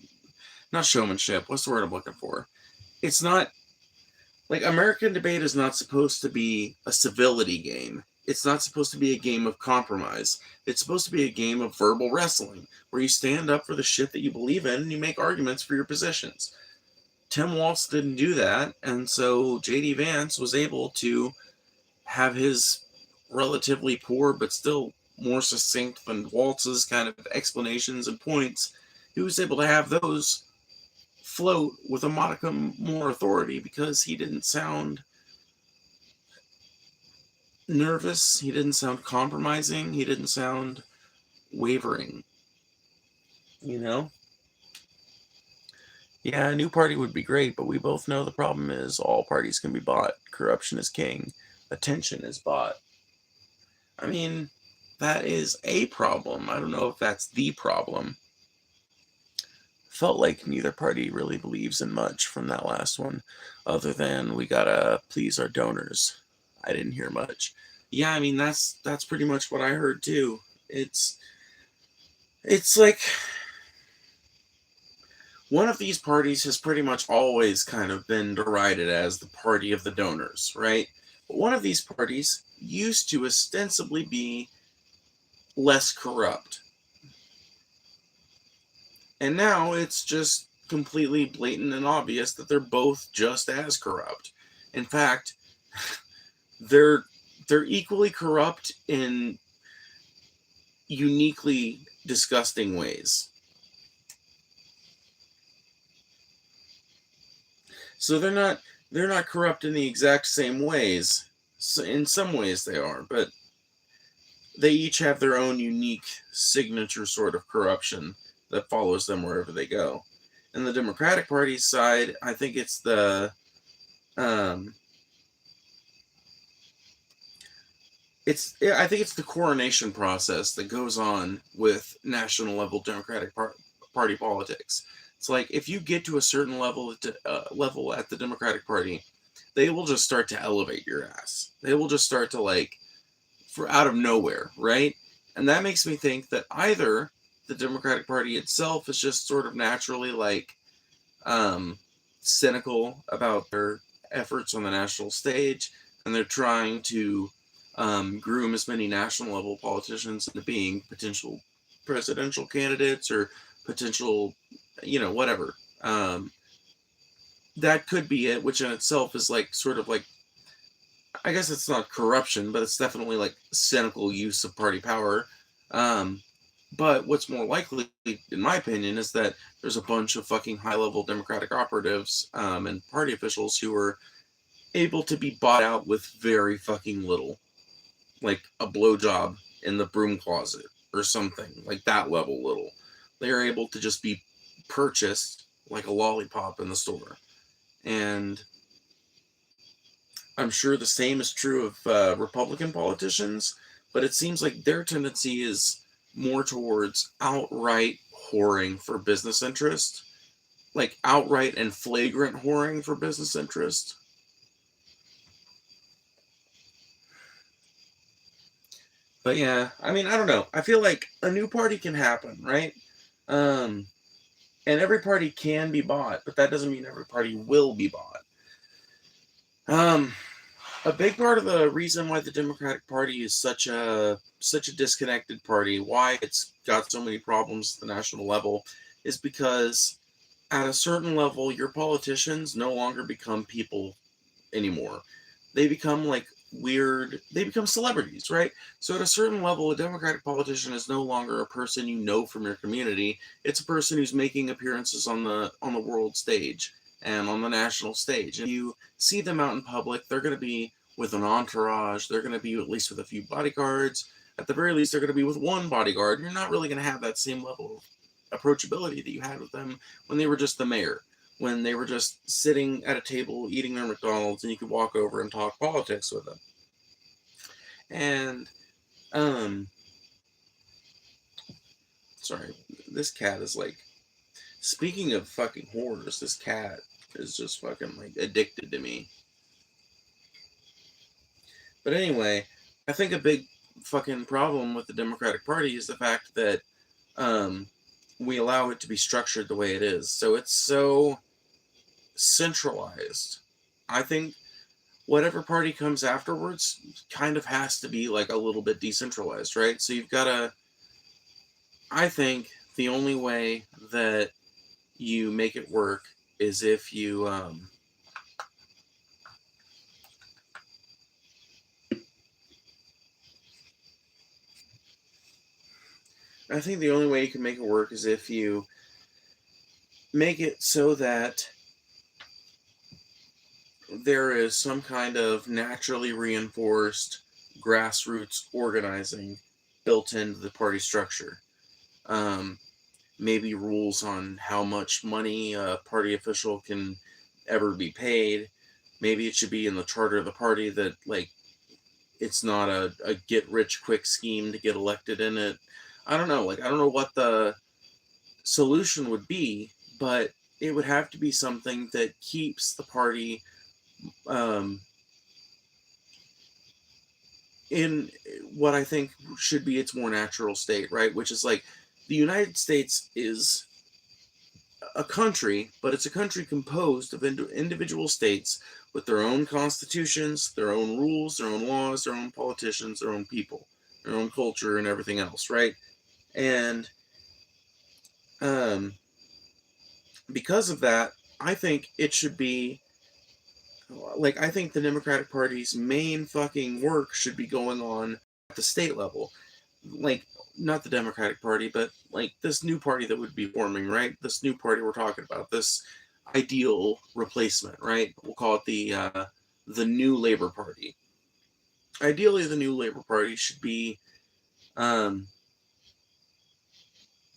not showmanship. What's the word I'm looking for? It's not like American debate is not supposed to be a civility game. It's not supposed to be a game of compromise. It's supposed to be a game of verbal wrestling where you stand up for the shit that you believe in and you make arguments for your positions. Tim Walz didn't do that, and so J.D. Vance was able to have his relatively poor but still more succinct than Waltz's kind of explanations and points. He was able to have those float with a modicum more authority because he didn't sound nervous, he didn't sound compromising, he didn't sound wavering, you know? Yeah, a new party would be great, but we both know the problem is all parties can be bought. Corruption is king. Attention is bought. I mean, that is a problem. I don't know if that's the problem. Felt like neither party really believes in much from that last one, other than we gotta please our donors. I didn't hear much. Yeah, I mean that's pretty much what I heard too. It's like one of these parties has pretty much always kind of been derided as the party of the donors, right? But one of these parties used to ostensibly be less corrupt. And now it's just completely blatant and obvious that they're both just as corrupt. In fact, they're equally corrupt in uniquely disgusting ways. So they're not corrupt in the exact same ways. So in some ways they are, but they each have their own unique signature sort of corruption that follows them wherever they go. And the Democratic Party's side, I think it's um, I think it's the coronation process that goes on with national level Democratic Party politics. It's like if you get to a certain level at the Democratic Party, they will just start to elevate your ass. They will just start to like for out of nowhere, right? And that makes me think that either the Democratic Party itself is just sort of naturally like cynical about their efforts on the national stage, and they're trying to groom as many national level politicians into being potential presidential candidates or potential, whatever. That could be it, which in itself is like sort of like, I guess it's not corruption, but it's definitely like cynical use of party power. Um, but what's more likely, in my opinion, is that there's a bunch of fucking high level Democratic operatives and party officials who are able to be bought out with very fucking little, like a blowjob in the broom closet or something, like that level little. They're able to just be purchased like a lollipop in the store. And I'm sure the same is true of Republican politicians, but it seems like their tendency is more towards outright whoring for business interest, like outright and flagrant whoring for business interest. But yeah, I mean, I don't know. I feel like a new party can happen, right? Um, and every party can be bought, but that doesn't mean every party will be bought. Um, a big part of the reason why the Democratic Party is such a disconnected party, why it's got so many problems at the national level, is because at a certain level, your politicians no longer become people anymore. They become like they become celebrities, right? So at a certain level, a Democratic politician is no longer a person you know from your community. It's a person who's making appearances on the world stage and on the national stage. And you see them out in public, they're going to be with an entourage. They're going to be at least with a few bodyguards. At the very least, they're going to be with one bodyguard. You're not really going to have that same level of approachability that you had with them when they were just the mayor, when they were just sitting at a table eating their McDonald's, and you could walk over and talk politics with them. And, sorry, this cat is like, speaking of fucking horrors, this cat is just fucking like addicted to me. But anyway, I think a big fucking problem with the Democratic Party is the fact that we allow it to be structured the way it is. So it's so centralized. I think whatever party comes afterwards kind of has to be like a little bit decentralized, right? So you've got to, I think the only way that you make it work is if you, I think the only way you can make it work is if you make it so that there is some kind of naturally reinforced grassroots organizing built into the party structure. Maybe rules on how much money a party official can ever be paid. Maybe it should be in the charter of the party that, like, it's not a get rich quick scheme to get elected in it. I don't know. Like, I don't know what the solution would be, but it would have to be something that keeps the party in what I think should be its more natural state, right? Which is like the United States is a country, but it's a country composed of individual states with their own constitutions, their own rules, their own laws, their own politicians, their own people, their own culture, and everything else, right? And because of that, I think it should be like, I think the Democratic Party's main fucking work should be going on at the state level. Like, not the Democratic Party, but like this new party that would be forming, right? This new party we're talking about, this ideal replacement, right? We'll call it the new Labor Party. Ideally, the new Labor Party should be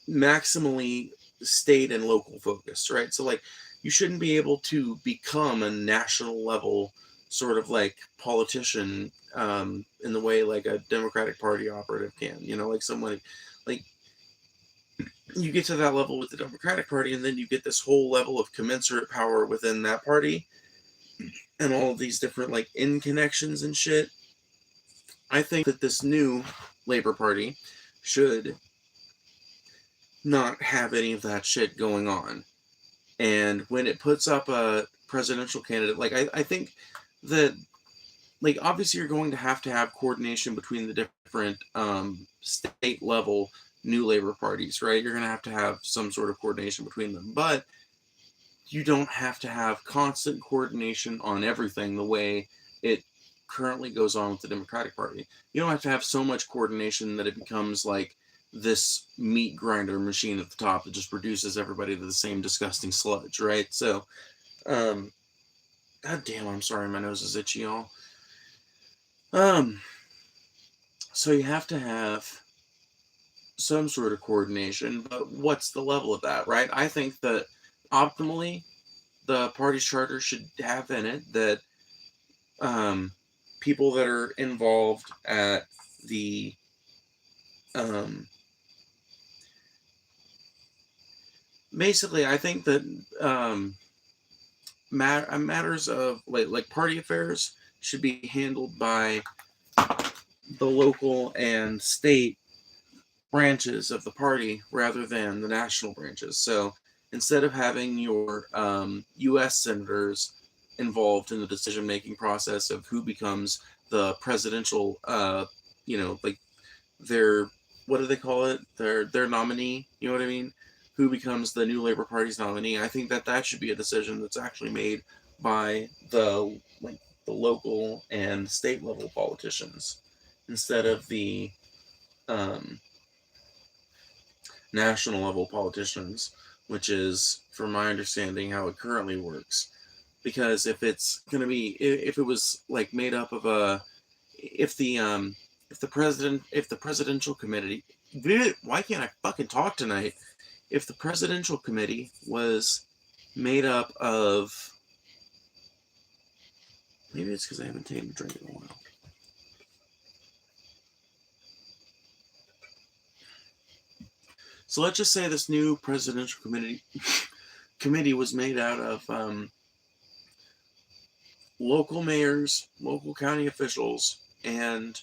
maximally state and local focused, right? So, like, you shouldn't be able to become a national level sort of like politician in the way like a Democratic Party operative can. You know, like someone like you get to that level with the Democratic Party, and then you get this whole level of commensurate power within that party, and all of these different like in connections and shit. I think that this new Labor Party should not have any of that shit going on. And when it puts up a presidential candidate, like I think that, like, obviously you're going to have coordination between the different state level new Labor parties, right? You're going to have some sort of coordination between them, but you don't have to have constant coordination on everything the way it currently goes on with the Democratic Party. You don't have to have so much coordination that it becomes like this meat grinder machine at the top that just reduces everybody to the same disgusting sludge, right? So, god damn, I'm sorry, my nose is itchy, y'all. So you have to have some sort of coordination, but what's the level of that, right? I think that optimally, the party's charter should have in it that people that are involved at the basically, I think that matters of like party affairs should be handled by the local and state branches of the party rather than the national branches. So instead of having your U.S. senators involved in the decision-making process of who becomes the presidential, like their, what do they call it? Their nominee. You know what I mean? Who becomes the new Labor Party's nominee? I think that should be a decision that's actually made by the local and state level politicians instead of the national level politicians, which is, from my understanding, how it currently works. because if it's gonna be, if it was like made up of a, if the if the presidential committee, why can't I fucking talk tonight? If the presidential committee was made up of, maybe it's because I haven't taken a drink in a while. So let's just say this new presidential committee was made out of local mayors, local county officials, and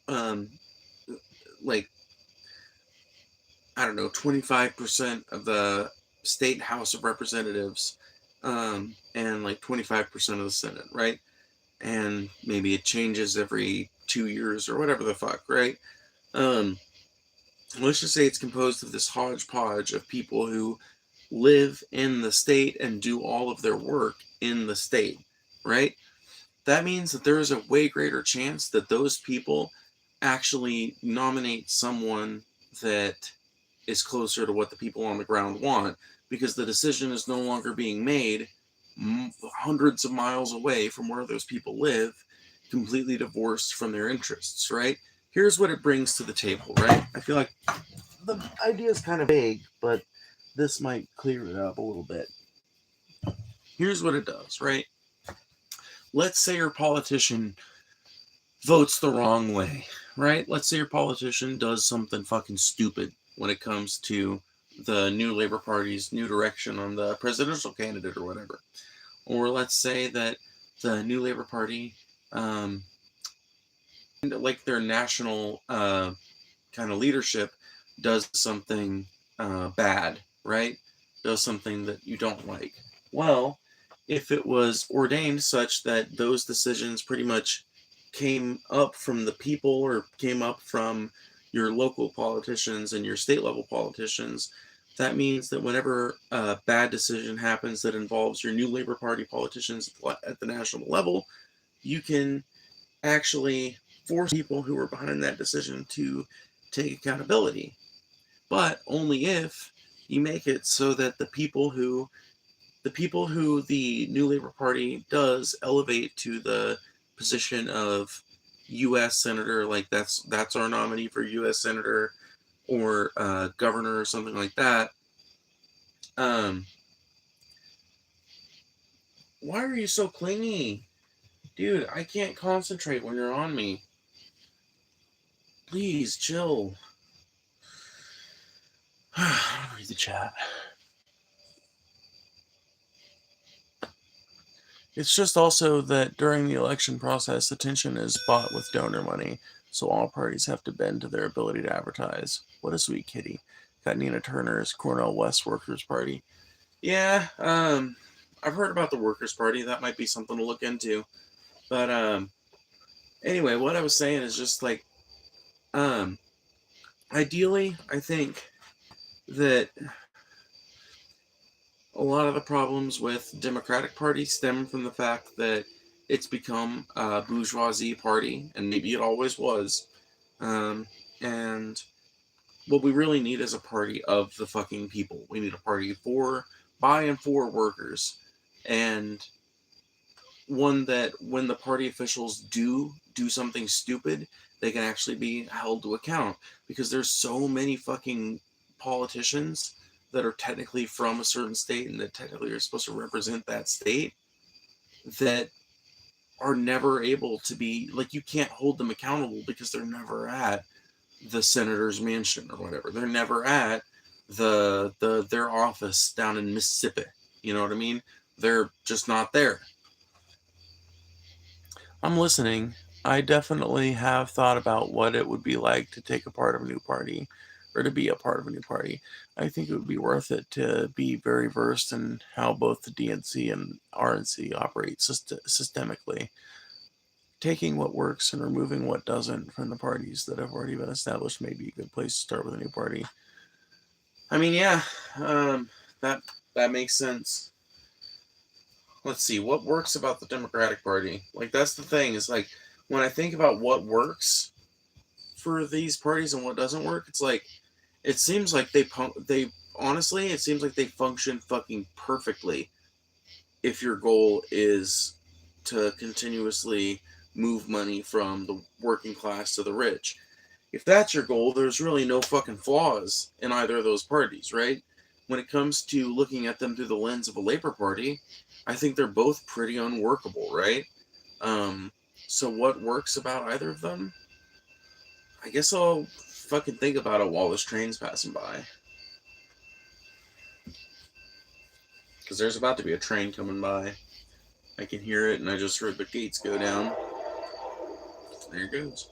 um, like, I don't know, 25% of the state House of Representatives, and like 25% of the Senate, right? And maybe it changes every 2 years or whatever the fuck, right? Um, let's just say it's composed of this hodgepodge of people who live in the state and do all of their work in the state, right? That means that there is a way greater chance that those people actually nominate someone that is closer to what the people on the ground want, because the decision is no longer being made hundreds of miles away from where those people live, completely divorced from their interests, right? Here's what it brings to the table, right? I feel like the idea is kind of vague, but this might clear it up a little bit. Here's what it does, right? Let's say your politician votes the wrong way, right? Let's say your politician does something fucking stupid when it comes to the New Labor Party's new direction on the presidential candidate or whatever. Or let's say that the New Labor Party, like their national kind of leadership, does something bad, right? Does something that you don't like. Well, if it was ordained such that those decisions pretty much came up from the people or came up from your local politicians and your state level politicians, that means that whenever a bad decision happens that involves your New Labor Party politicians at the national level, you can actually force people who are behind that decision to take accountability. But only if you make it so that the New Labor Party does elevate to the position of U.S. senator, like that's our nominee for U.S. senator or governor or something like that. Why are you so clingy, dude? I can't concentrate when you're on me. Please chill. Read the chat. It's just also that during the election process, attention is bought with donor money, so all parties have to bend to their ability to advertise. What a sweet kitty. Got Nina Turner's Cornell West Workers' Party. Yeah, I've heard about the Workers' Party. That might be something to look into. But anyway, what I was saying is just like, ideally, I think that a lot of the problems with Democratic Party stem from the fact that it's become a bourgeoisie party, and maybe it always was. And what we really need is a party of the fucking people. We need a party by and for workers, and one that when the party officials do something stupid, they can actually be held to account, because there's so many fucking politicians that are technically from a certain state and that technically are supposed to represent that state that are never able to be, like, you can't hold them accountable because they're never at the senator's mansion or whatever. They're never at their office down in Mississippi. You know what I mean? They're just not there. I'm listening. I definitely have thought about what it would be like to take a part of a new party or to be a part of a new party. I think it would be worth it to be very versed in how both the DNC and RNC operate systemically. Taking what works and removing what doesn't from the parties that have already been established may be a good place to start with a new party. I mean, yeah, that makes sense. Let's see, what works about the Democratic Party? Like, that's the thing, is like, when I think about what works for these parties and what doesn't work, it's like, it seems like they honestly, it seems like they function fucking perfectly if your goal is to continuously move money from the working class to the rich. If that's your goal, there's really no fucking flaws in either of those parties, right? When it comes to looking at them through the lens of a Labor Party, I think they're both pretty unworkable, right? Um, so what works about either of them? I guess I'll fucking think about it while this train's passing by. Because there's about to be a train coming by. I can hear it, and I just heard the gates go down. There it goes.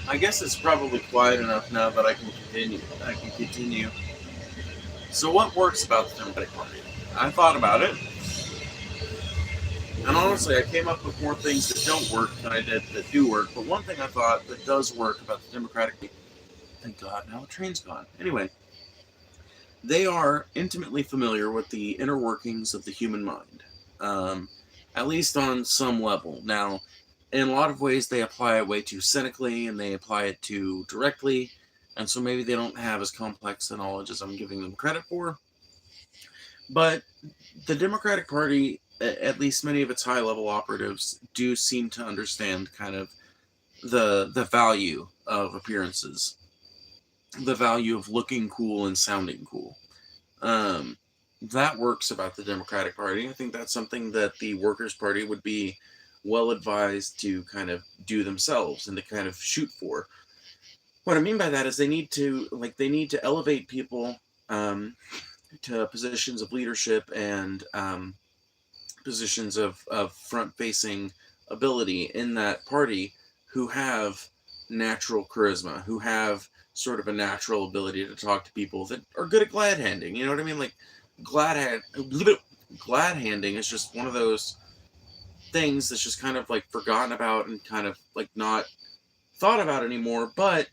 I guess it's probably quiet enough now that I can continue. So, what works about the Democratic Party? I thought about it, and honestly, I came up with more things that don't work than I did that do work. But one thing I thought that does work about the Democratic Party, thank God, now the train's gone. Anyway, they are intimately familiar with the inner workings of the human mind, um, at least on some level. Now, in a lot of ways, they apply it way too cynically and they apply it too directly, and so maybe they don't have as complex a knowledge as I'm giving them credit for. But the Democratic Party, at least many of its high level operatives, do seem to understand kind of the value of appearances, the value of looking cool and sounding cool. Um, that works about the Democratic Party. I think that's something that the Workers' Party would be well advised to kind of do themselves and to kind of shoot for. What I mean by that is they need to elevate people um, to positions of leadership and positions of front facing ability in that party who have natural charisma, who have sort of a natural ability to talk to people that are good at glad handing. You know what I mean? Like glad hand, glad handing is just one of those things that's just kind of like forgotten about and kind of like not thought about anymore. But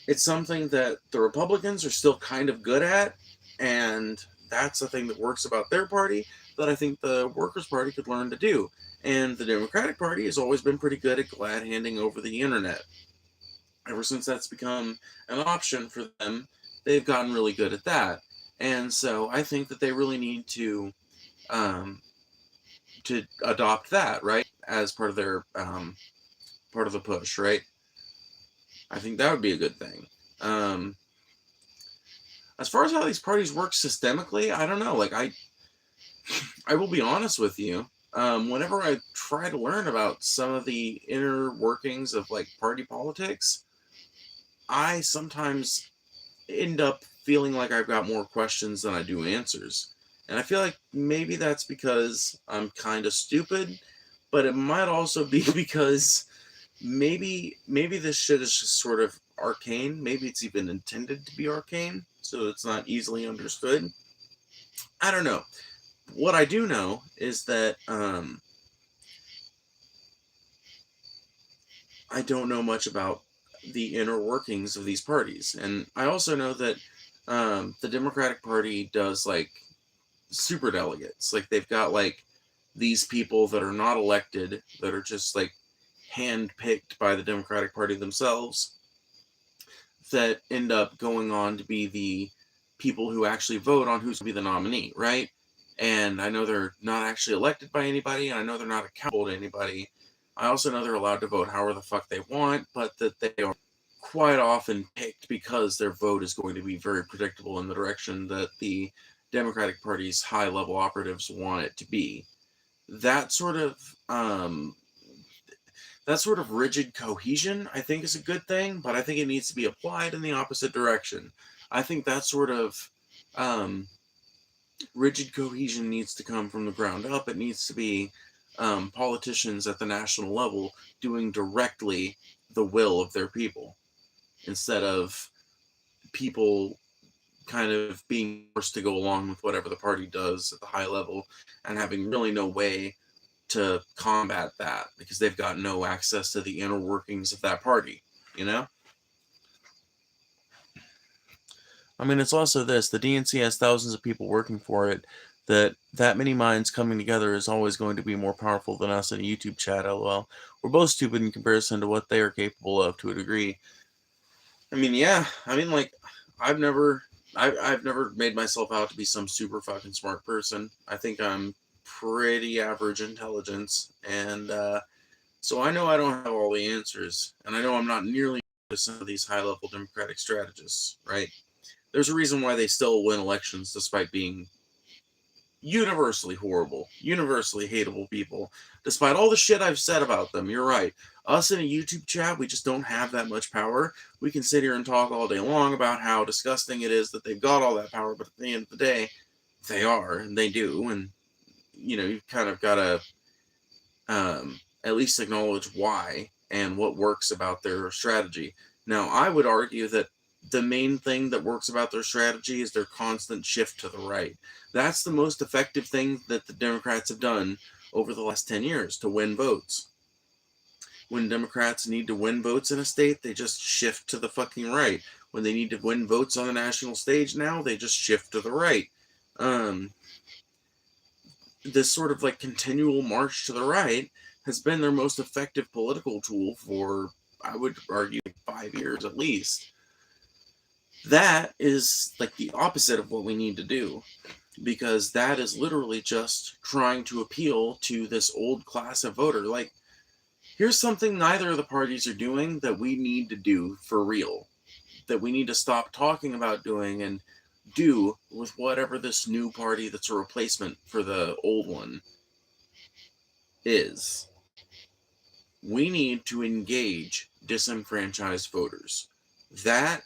it's something that the Republicans are still kind of good at, and that's the thing that works about their party that I think the Workers' Party could learn to do. And the Democratic Party has always been pretty good at glad handing over the internet. Ever since that's become an option for them, they've gotten really good at that. And so I think that they really need um, to adopt that, right, as part of their part of the push, right? I think that would be a good thing. Um, as far as how these parties work systemically, I don't know. Like I will be honest with you. Whenever I try to learn about some of the inner workings of like party politics, I sometimes end up feeling like I've got more questions than I do answers. And I feel like maybe that's because I'm kind of stupid, but it might also be because maybe this shit is just sort of arcane. Maybe it's even intended to be arcane, so it's not easily understood. I don't know. What I do know is that I don't know much about the inner workings of these parties, and I also know that the Democratic Party does like super delegates. Like they've got like these people that are not elected, that are just like handpicked by the Democratic Party themselves, that end up going on to be the people who actually vote on who's going to be the nominee, right? And I know they're not actually elected by anybody, and I know they're not accountable to anybody. I also know they're allowed to vote however the fuck they want, but that they are quite often picked because their vote is going to be very predictable in the direction that the Democratic Party's high-level operatives want it to be. That sort of rigid cohesion, I think, is a good thing, but I think it needs to be applied in the opposite direction. I think that sort of rigid cohesion needs to come from the ground up. It needs to be politicians at the national level doing directly the will of their people, instead of people kind of being forced to go along with whatever the party does at the high level and having really no way to combat that because they've got no access to the inner workings of that party, you know? I mean, it's also this, the DNC has thousands of people working for it, that many minds coming together is always going to be more powerful than us in a YouTube chat, lol. We're both stupid in comparison to what they are capable of to a degree. I mean, yeah, I mean, like, I've never made myself out to be some super fucking smart person. I think I'm pretty average intelligence, and so I know I don't have all the answers, and I know I'm not nearly as some of these high-level Democratic strategists, right? There's a reason why they still win elections despite being universally horrible, universally hateable people. Despite all the shit I've said about them, you're right. Us in a YouTube chat, we just don't have that much power. We can sit here and talk all day long about how disgusting it is that they've got all that power, but at the end of the day, they are, and they do, and, you know, you've kind of got to at least acknowledge why and what works about their strategy. Now, I would argue that the main thing that works about their strategy is their constant shift to the right. That's the most effective thing that the Democrats have done over the last 10 years to win votes. When Democrats need to win votes in a state, they just shift to the fucking right. When they need to win votes on the national stage now, they just shift to the right. This sort of like continual march to the right has been their most effective political tool for, I would argue, 5 years at least. That is like the opposite of what we need to do, because that is literally just trying to appeal to this old class of voter. Like, here's something neither of the parties are doing that we need to do for real, that we need to stop talking about doing and do with whatever this new party that's a replacement for the old one is. We need to engage disenfranchised voters. That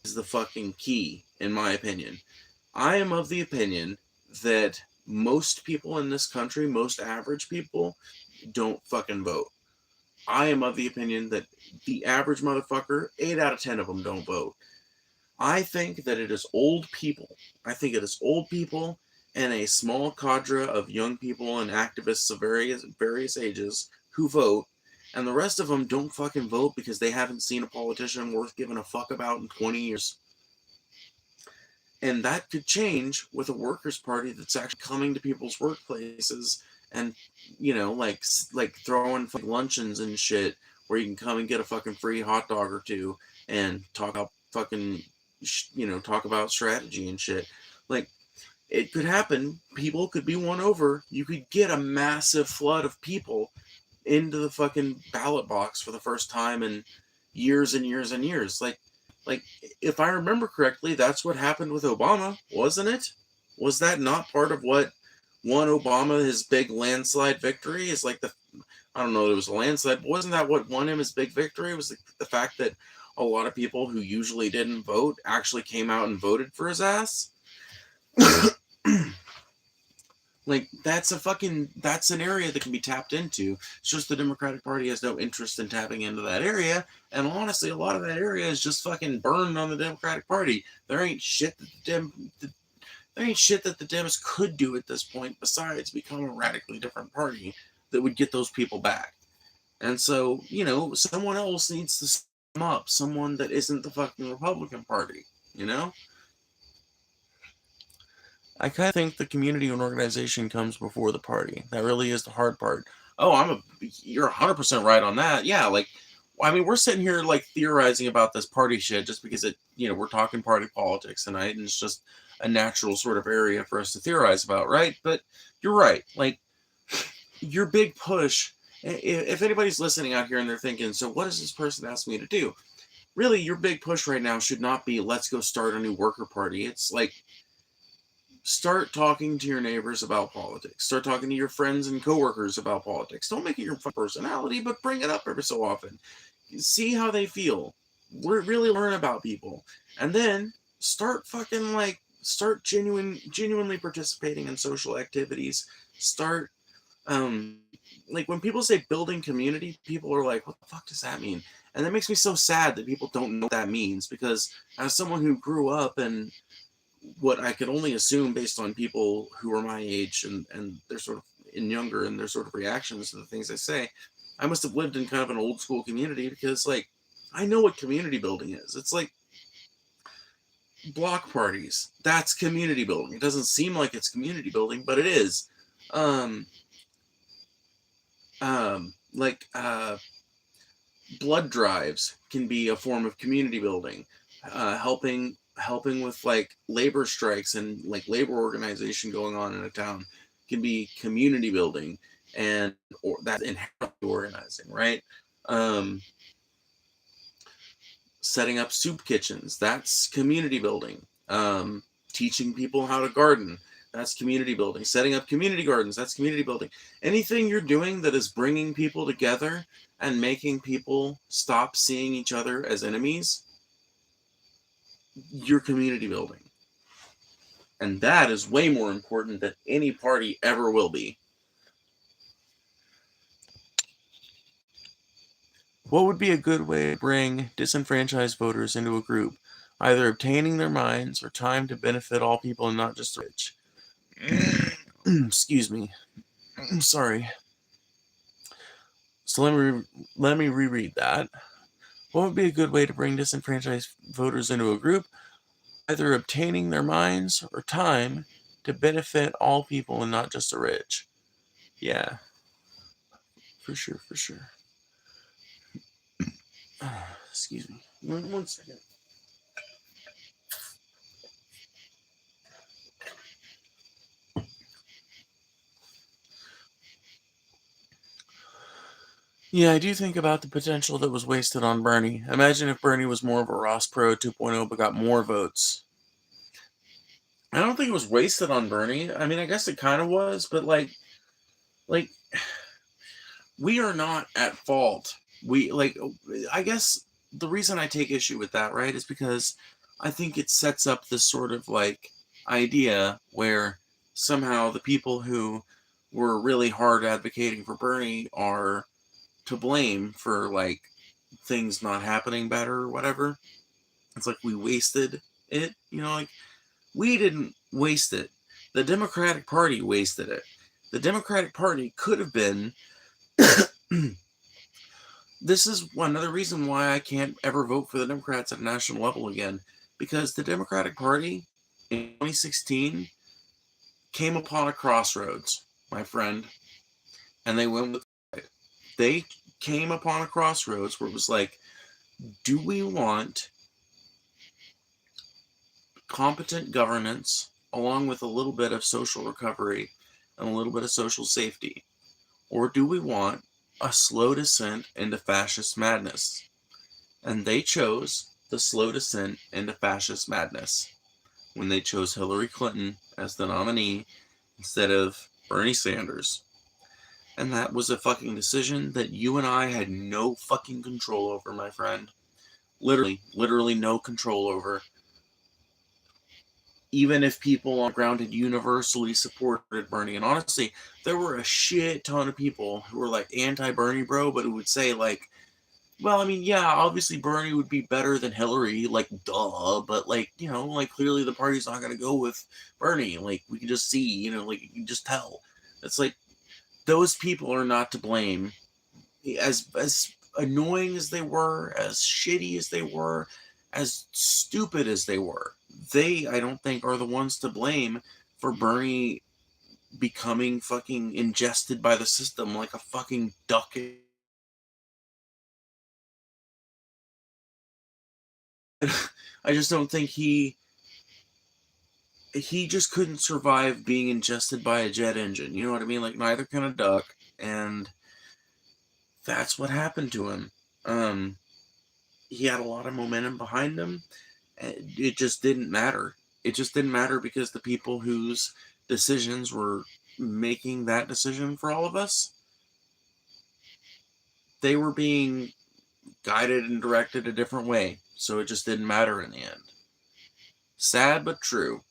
is the fucking key, in my opinion. I am of the opinion that most people in this country, most average people, don't fucking vote. I am of the opinion that the average motherfucker, 8 out of 10 of them don't vote. I think that it is old people. I think it is old people and a small cadre of young people and activists of various ages who vote, and the rest of them don't fucking vote because they haven't seen a politician worth giving a fuck about in 20 years. And that could change with a workers' party that's actually coming to people's workplaces and, you know, like throwing luncheons and shit where you can come and get a fucking free hot dog or two and talk about fucking, you know, talk about strategy and shit. Like, it could happen. People could be won over. You could get a massive flood of people into the fucking ballot box for the first time in years and years and years. Like, if I remember correctly, that's what happened with Obama, wasn't it? Was that not part of what won Obama his big landslide victory? Is like I don't know, it was a landslide, but wasn't that what won him his big victory? It was the fact that a lot of people who usually didn't vote actually came out and voted for his ass? Like, that's an area that can be tapped into. It's just the Democratic Party has no interest in tapping into that area, and honestly, a lot of that area is just fucking burned on the Democratic Party. There ain't shit that the Dems could do at this point besides become a radically different party that would get those people back. And so, you know, someone else needs to sum up, someone that isn't the fucking Republican Party, you know? I kind of think the community and organization comes before the party. That really is the hard part. Oh, you're 100% right on that. Yeah, like, I mean, we're sitting here like theorizing about this party shit just because we're talking party politics tonight, and it's just a natural sort of area for us to theorize about, right? But you're right. Like, your big push, if anybody's listening out here and they're thinking, so what does this person ask me to do? Really, your big push right now should not be, let's go start a new worker party. It's like, start talking to your neighbors about politics. Start talking to your friends and coworkers about politics. Don't make it your personality, but bring it up every so often. See how they feel. Really learn about people, and then start genuinely participating in social activities. Start um like when people say building community, people are like, what the fuck does that mean? And that makes me so sad that people don't know what that means, because as someone who grew up and what I could only assume based on people who are my age and they're sort of in younger and their sort of reactions to the things I say, I must have lived in kind of an old school community, because like I know what community building is. It's like block parties. That's community building. It doesn't seem like it's community building, but it is. Um, like blood drives can be a form of community building. Helping with like labor strikes and like labor organization going on in a town can be community building, and or that's inherently organizing, right? Um, Setting up soup kitchens, that's community building. Teaching people how to garden, that's community building. Setting up community gardens, that's community building. Anything you're doing that is bringing people together and making people stop seeing each other as enemies, you're community building. And that is way more important than any party ever will be. What would be a good way to bring disenfranchised voters into a group, either obtaining their minds or time to benefit all people and not just the rich? Excuse me. I'm sorry. So let me reread that. What would be a good way to bring disenfranchised voters into a group, either obtaining their minds or time to benefit all people and not just the rich? Yeah, for sure, for sure. Excuse me. One second. Yeah, I do think about the potential that was wasted on Bernie. Imagine if Bernie was more of a Ross Perot 2.0 but got more votes. I don't think it was wasted on Bernie. I mean, I guess it kind of was, but like we are not at fault. I guess the reason I take issue with that, right, is because I think it sets up this sort of like idea where somehow the people who were really hard advocating for Bernie are to blame for like things not happening better or whatever. It's like we wasted it, like we didn't waste it. The Democratic Party wasted it. The Democratic Party could have been this is another reason why I can't ever vote for the Democrats at a national level again, because the Democratic Party in 2016 came upon a crossroads, my friend, and they went with it. They came upon a crossroads where it was like, do we want competent governance along with a little bit of social recovery and a little bit of social safety? Or do we want a slow descent into fascist madness? And they chose the slow descent into fascist madness when they chose Hillary Clinton as the nominee instead of Bernie Sanders. And that was a fucking decision that you and I had no fucking control over, my friend. Literally no control over. Even if people on the ground had universally supported Bernie. And honestly, there were a shit ton of people who were like anti-Bernie, bro, but who would say like, well, I mean, yeah, obviously Bernie would be better than Hillary, like, duh, but like, like clearly the party's not going to go with Bernie. Like, we can just see, like, you can just tell. It's like, those people are not to blame. As annoying as they were, as shitty as they were, as stupid as they were, they, I don't think, are the ones to blame for Bernie becoming fucking ingested by the system like a fucking duck. I just don't think he just couldn't survive being ingested by a jet engine. You know what I mean? Like neither can a duck, and that's what happened to him. Um, he had a lot of momentum behind him. And it just didn't matter. It just didn't matter because the people whose decisions were making that decision for all of us, they were being guided and directed a different way. So it just didn't matter in the end. Sad but true.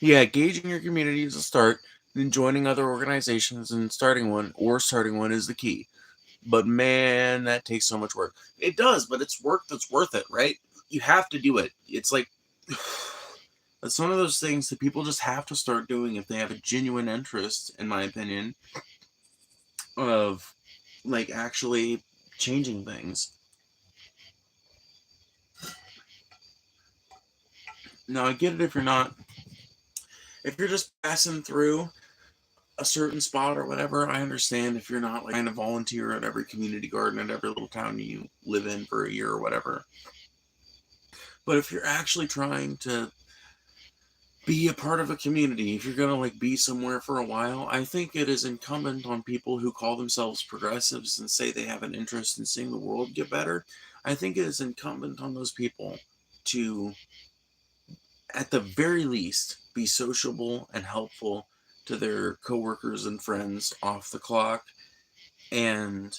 Yeah, gauging your community is a start, then joining other organizations and starting one is the key. But man, that takes so much work. It does, but it's work that's worth it, right? You have to do it. It's like it's one of those things that people just have to start doing if they have a genuine interest, in my opinion, of like actually changing things. Now I get it if you're just passing through a certain spot or whatever. I understand if you're not like trying to volunteer at every community garden at every little town you live in for a year or whatever. But if you're actually trying to be a part of a community, if you're going to like be somewhere for a while, I think it is incumbent on people who call themselves progressives and say they have an interest in seeing the world get better. I think it is incumbent on those people to, at the very least, be sociable and helpful to their coworkers and friends off the clock. And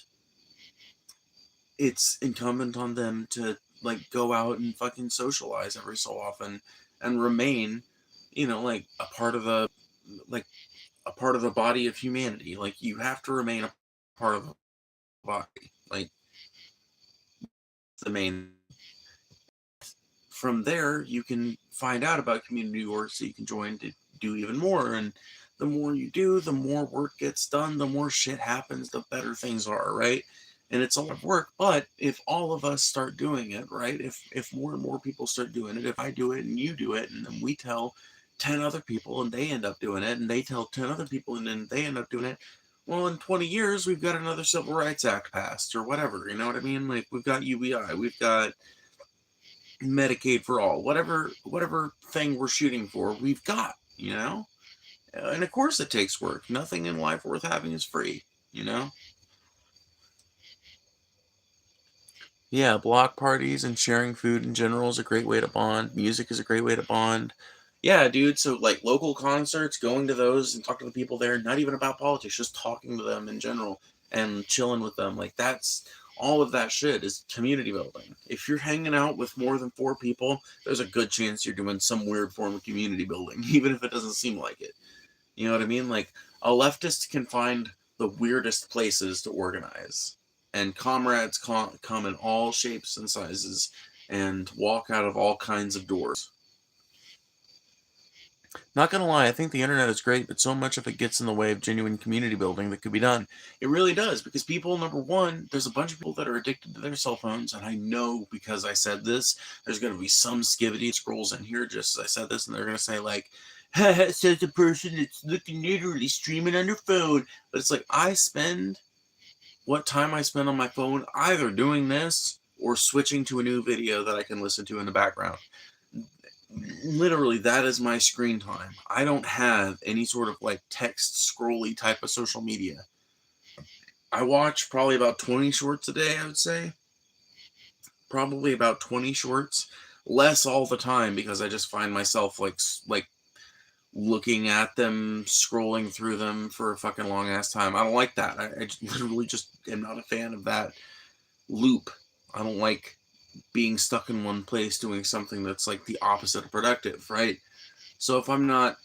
it's incumbent on them to like go out and fucking socialize every so often and remain, like like a part of the body of humanity. Like you have to remain a part of the body. Like the main. From there, you can find out about community work so you can join to do even more. And the more you do, the more work gets done, the more shit happens, the better things are, right? And it's a lot of work. But if all of us start doing it, right? If more and more people start doing it, if I do it and you do it, and then we tell 10 other people and they end up doing it, and they tell 10 other people and then they end up doing it. Well, in 20 years, we've got another Civil Rights Act passed or whatever. You know what I mean? Like we've got UBI, we've got Medicaid for all, whatever thing we're shooting for, we've got. And of course it takes work. Nothing in life worth having is free. Yeah, block parties and sharing food in general is a great way to bond. Music is a great way to bond. Yeah, dude. So like local concerts, going to those and talking to the people there, not even about politics, just talking to them in general and chilling with them. Like that's all of that shit is community building. If you're hanging out with more than 4 people, there's a good chance you're doing some weird form of community building, even if it doesn't seem like it. You know what I mean? Like a leftist can find the weirdest places to organize, and comrades come in all shapes and sizes and walk out of all kinds of doors. Not gonna lie, I think the internet is great, but so much of it gets in the way of genuine community building that could be done. It really does, because people, number one, there's a bunch of people that are addicted to their cell phones, and I know because I said this, there's gonna be some skivvy scrolls in here just as I said this, and they're gonna say like, says the person that's looking literally streaming on their phone. But it's like I spend what time I spend on my phone either doing this or switching to a new video that I can listen to in the background. Literally, that is my screen time. I don't have any sort of like text scrolly type of social media. I watch probably about 20 shorts a day, I would say. Probably about 20 shorts. Less all the time because I just find myself like looking at them, scrolling through them for a fucking long ass time. I don't like that. I literally just am not a fan of that loop. I don't like being stuck in one place doing something that's like the opposite of productive, right? So if I'm not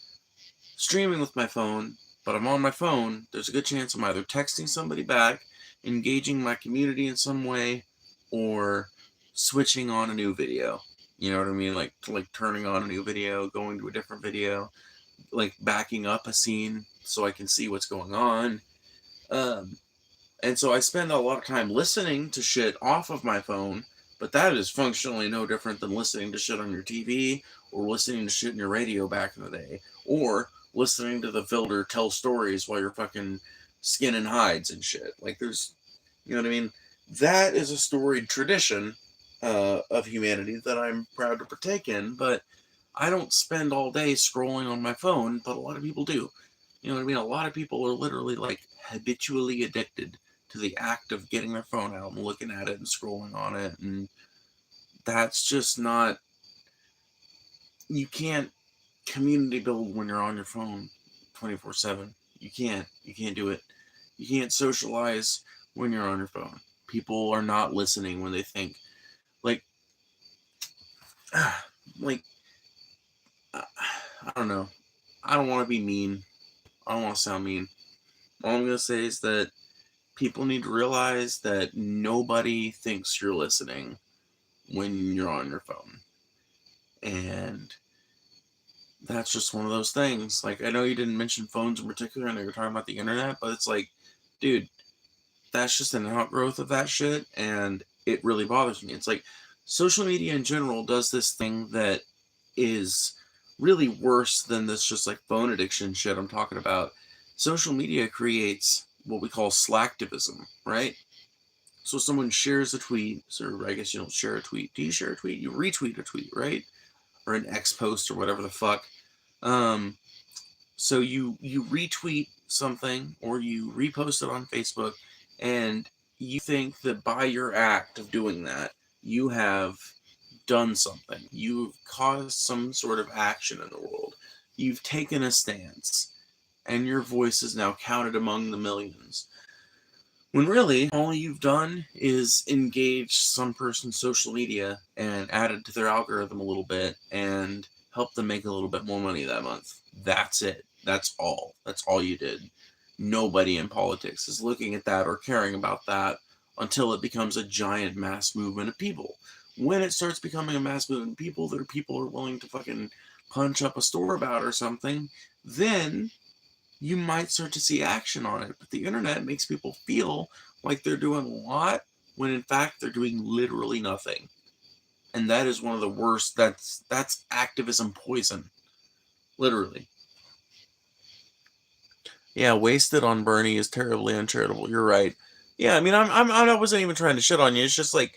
streaming with my phone, but I'm on my phone, there's a good chance I'm either texting somebody back, engaging my community in some way, or switching on a new video. You know what I mean? Like turning on a new video, going to a different video, like backing up a scene so I can see what's going on. Um, And so I spend a lot of time listening to shit off of my phone, but that is functionally no different than listening to shit on your TV or listening to shit in your radio back in the day, or listening to the Vilder tell stories while you're fucking skinning hides and shit. Like, there's, you know what I mean? That is a storied tradition of humanity that I'm proud to partake in, but I don't spend all day scrolling on my phone, but a lot of people do. You know what I mean? A lot of people are literally like habitually addicted to the act of getting their phone out and looking at it and scrolling on it. And that's just not, you can't community build when you're on your phone 24/7. You can't. You can't do it. You can't socialize when you're on your phone. People are not listening when they think. Like, like, I don't know. I don't want to be mean. I don't want to sound mean. All I'm going to say is that people need to realize that nobody thinks you're listening when you're on your phone. And that's just one of those things. Like, I know you didn't mention phones in particular, and you were talking about the internet, but it's like, dude, that's just an outgrowth of that shit, and it really bothers me. It's like, social media in general does this thing that is really worse than this just like phone addiction shit I'm talking about. Social media creates what we call slacktivism, right? So someone shares a tweet, or I guess you don't share a tweet. Do you share a tweet? You retweet a tweet, right? Or an X post or whatever the fuck. Um, so you retweet something or you repost it on Facebook, and you think that by your act of doing that, you have done something. You've caused some sort of action in the world. You've taken a stance, and your voice is now counted among the millions. When really, all you've done is engage some person's social media and added to their algorithm a little bit and help them make a little bit more money that month. That's it. That's all. That's all you did. Nobody in politics is looking at that or caring about that until it becomes a giant mass movement of people. When it starts becoming a mass movement of people that people are willing to fucking punch up a store about or something, then you might start to see action on it. But the internet makes people feel like they're doing a lot when in fact they're doing literally nothing. And that is one of the worst. That's activism poison. Literally. Yeah, wasted on Bernie is terribly uncharitable. You're right. Yeah, I mean, I wasn't even trying to shit on you. It's just like,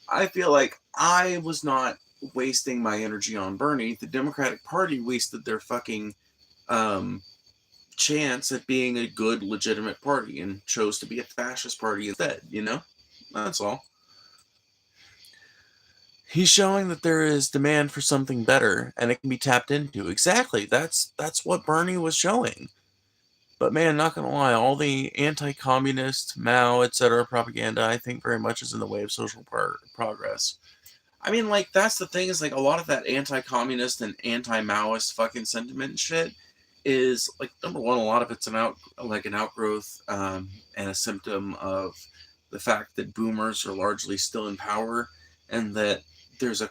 I feel like I was not wasting my energy on Bernie. The Democratic Party wasted their fucking chance at being a good, legitimate party and chose to be a fascist party instead, you know? That's all. He's showing that there is demand for something better and it can be tapped into. Exactly. That's what Bernie was showing. But man, not gonna lie, all the anti-communist, Mao, etc. propaganda, I think very much is in the way of social progress. I mean, like, that's the thing, is like a lot of that anti-communist and anti-Maoist fucking sentiment and shit is like, number one, a lot of it's an outgrowth and a symptom of the fact that boomers are largely still in power, and that there's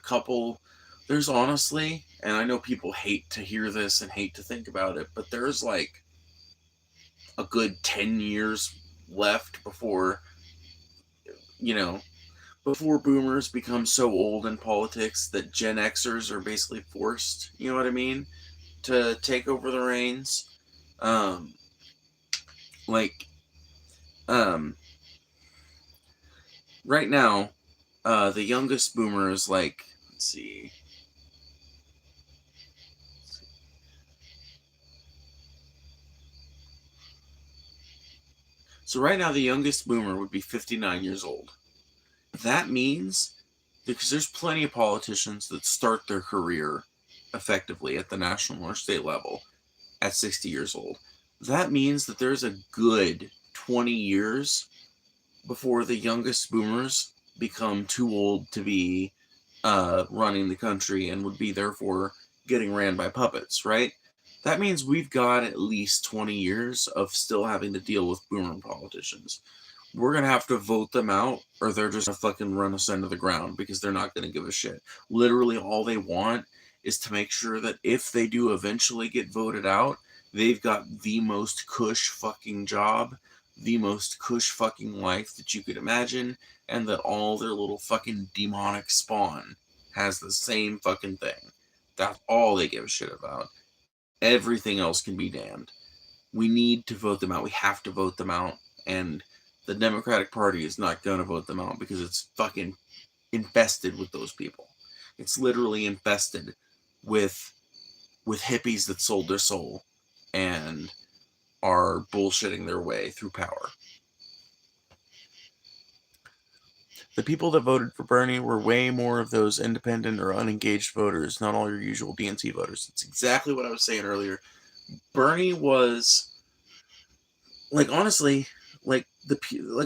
honestly, and I know people hate to hear this and hate to think about it, but there's like a good 10 years left before, you know, before boomers become so old in politics that Gen Xers are basically forced, you know what I mean, to take over the reins. Um, like, right now, the youngest boomer is like, let's see. So right now, the youngest boomer would be 59 years old. That means, because there's plenty of politicians that start their career effectively at the national or state level at 60 years old. That means that there's a good 20 years before the youngest boomers become too old to be running the country and would be therefore getting ran by puppets, right? That means we've got at least 20 years of still having to deal with boomer politicians. We're going to have to vote them out, or they're just going to fucking run us into the ground because they're not going to give a shit. Literally, all they want is to make sure that if they do eventually get voted out, they've got the most cush fucking job the most cush fucking life that you could imagine, and that all their little fucking demonic spawn has the same fucking thing. That's all they give a shit about. Everything else can be damned. We need to vote them out. We have to vote them out. And the Democratic Party is not going to vote them out because it's fucking infested with those people. It's literally infested with hippies that sold their soul and are bullshitting their way through power. The people that voted for Bernie were way more of those independent or unengaged voters, not all your usual DNC voters. It's exactly what I was saying earlier. Bernie was, like, honestly, like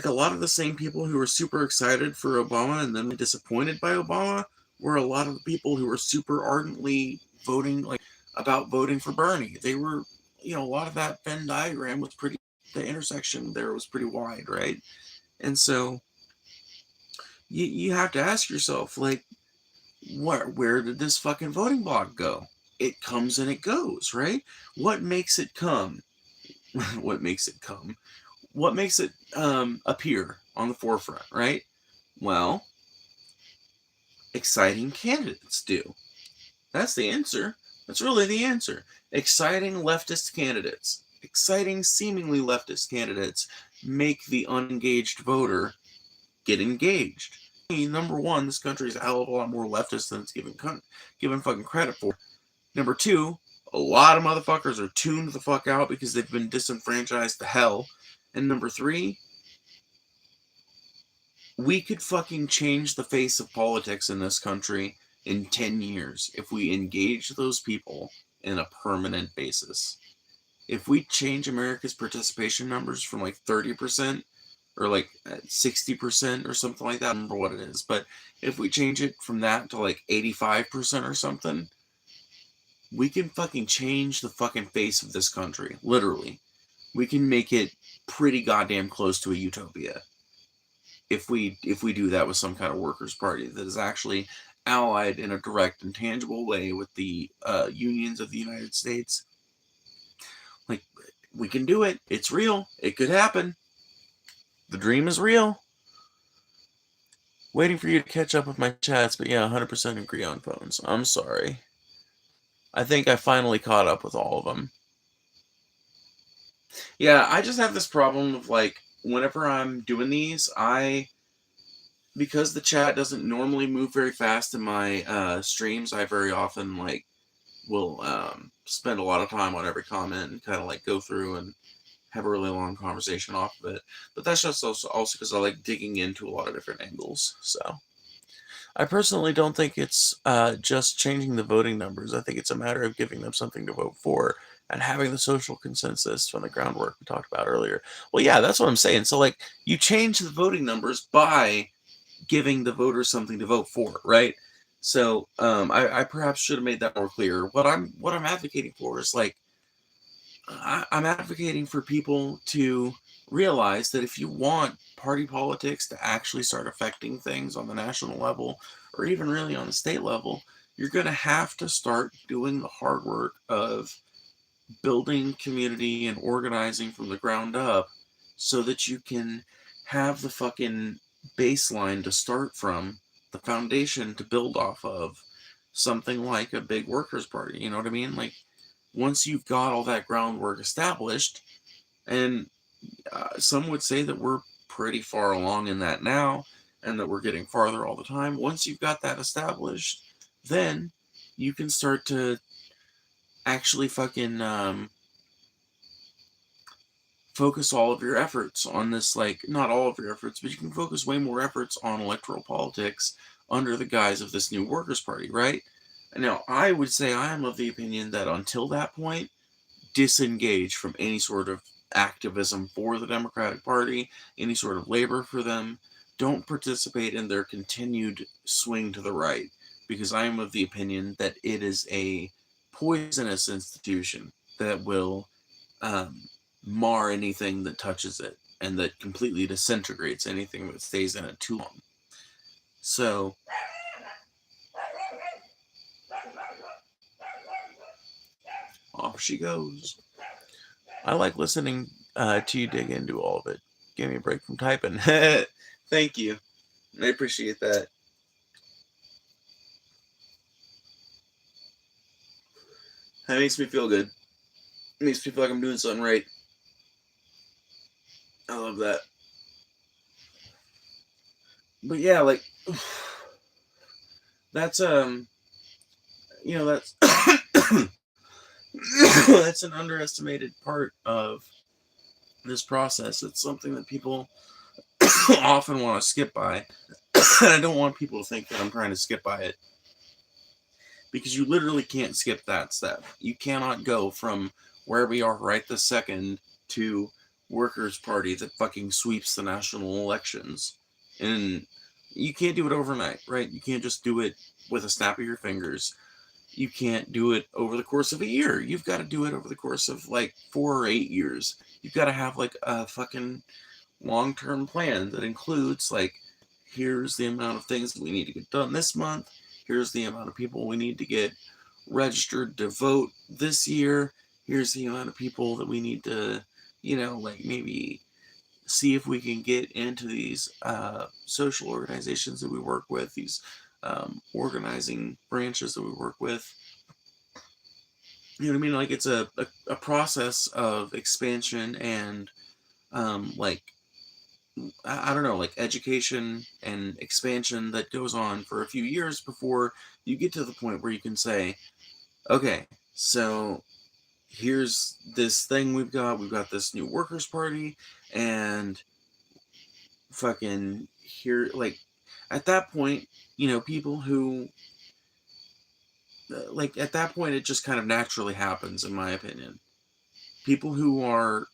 a lot of the same people who were super excited for Obama and then disappointed by Obama were a lot of the people who were super ardently voting, like, about voting for Bernie. They were, a lot of that Venn diagram was pretty, the intersection there was pretty wide, right? And so you have to ask yourself, like, where did this fucking voting block go? It comes and it goes, right? What makes it come? What makes it come? What makes it appear on the forefront, right? Well, exciting candidates do. That's the answer. That's really the answer. Exciting leftist candidates, exciting seemingly leftist candidates make the unengaged voter get engaged. Number one, this country is a hell of a lot more leftist than it's given fucking credit for. Number two, a lot of motherfuckers are tuned the fuck out because they've been disenfranchised to hell. And number three, we could fucking change the face of politics in this country in 10 years if we engage those people in a permanent basis. If we change America's participation numbers from like 30% or like 60% or something like that, I don't remember what it is, but if we change it from that to like 85% or something, we can fucking change the fucking face of this country, literally. We can make it pretty goddamn close to a utopia if we do that with some kind of workers' party that is actually allied in a direct and tangible way with the unions of the United States. Like, we can do it. It's real. It could happen. The dream is real. Waiting for you to catch up with my chats, but yeah, 100% agree on phones. I'm sorry. I think I finally caught up with all of them. Yeah, I just have this problem of, like, whenever I'm doing these, because the chat doesn't normally move very fast in my streams, I very often, like, will spend a lot of time on every comment and kind of, like, go through and have a really long conversation off of it. But that's just also because I like digging into a lot of different angles. So I personally don't think it's just changing the voting numbers. I think it's a matter of giving them something to vote for and having the social consensus from the groundwork we talked about earlier. Well, yeah, that's what I'm saying. So, like, you change the voting numbers by giving the voters something to vote for, right? So I perhaps should have made that more clear. What I'm advocating for is, like, I'm advocating for people to realize that if you want party politics to actually start affecting things on the national level, or even really on the state level, you're going to have to start doing the hard work of building community and organizing from the ground up so that you can have the fucking baseline to start from, the foundation to build off of, something like a big workers' party. You know what I mean? Like, once you've got all that groundwork established, and some would say that we're pretty far along in that now, and that we're getting farther all the time. Once you've got that established, then you can start to actually fucking focus all of your efforts on this, like, not all of your efforts, but you can focus way more efforts on electoral politics under the guise of this new workers' party, right? Now, I would say I am of the opinion that until that point, disengage from any sort of activism for the Democratic Party, any sort of labor for them. Don't participate in their continued swing to the right, because I am of the opinion that it is a poisonous institution that will mar anything that touches it, and that completely disintegrates anything that stays in it too long. So, off she goes. I like listening to dig into all of it. Give me a break from typing. Thank you. I appreciate that. That makes me feel good. It makes me feel like I'm doing something right. I love that. But yeah, like that's that's that's an underestimated part of this process. It's something that people often want to skip by. And I don't want people to think that I'm trying to skip by it, because you literally can't skip that step. You cannot go from where we are right this second to Workers' Party that fucking sweeps the national elections. And you can't do it overnight, right? You can't just do it with a snap of your fingers. You can't do it over the course of a year. You've got to do it over the course of like 4 or 8 years. You've got to have like a fucking long-term plan that includes like, here's the amount of things that we need to get done this month. Here's the amount of people we need to get registered to vote this year. Here's the amount of people that we need to, like maybe see if we can get into these social organizations that we work with, these organizing branches that we work with. You know what I mean? Like it's a process of expansion and like I don't know, like education and expansion that goes on for a few years before you get to the point where you can say, okay, so here's this thing we've got this new Workers' Party, and fucking here, like, at that point, people who, like, at that point, it just kind of naturally happens, in my opinion. People who are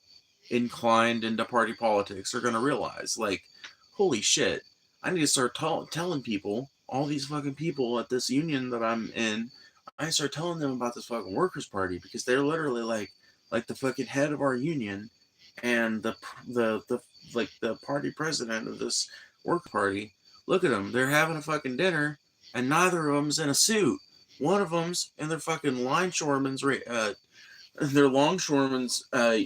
inclined into party politics are going to realize, like, holy shit, I need to start telling people, all these fucking people at this union that I'm in, I start telling them about this fucking Workers' Party, because they're literally like the fucking head of our union, and the like the party president of this work party. Look at them, they're having a fucking dinner, and neither of them's in a suit. One of them's in their fucking their longshoreman's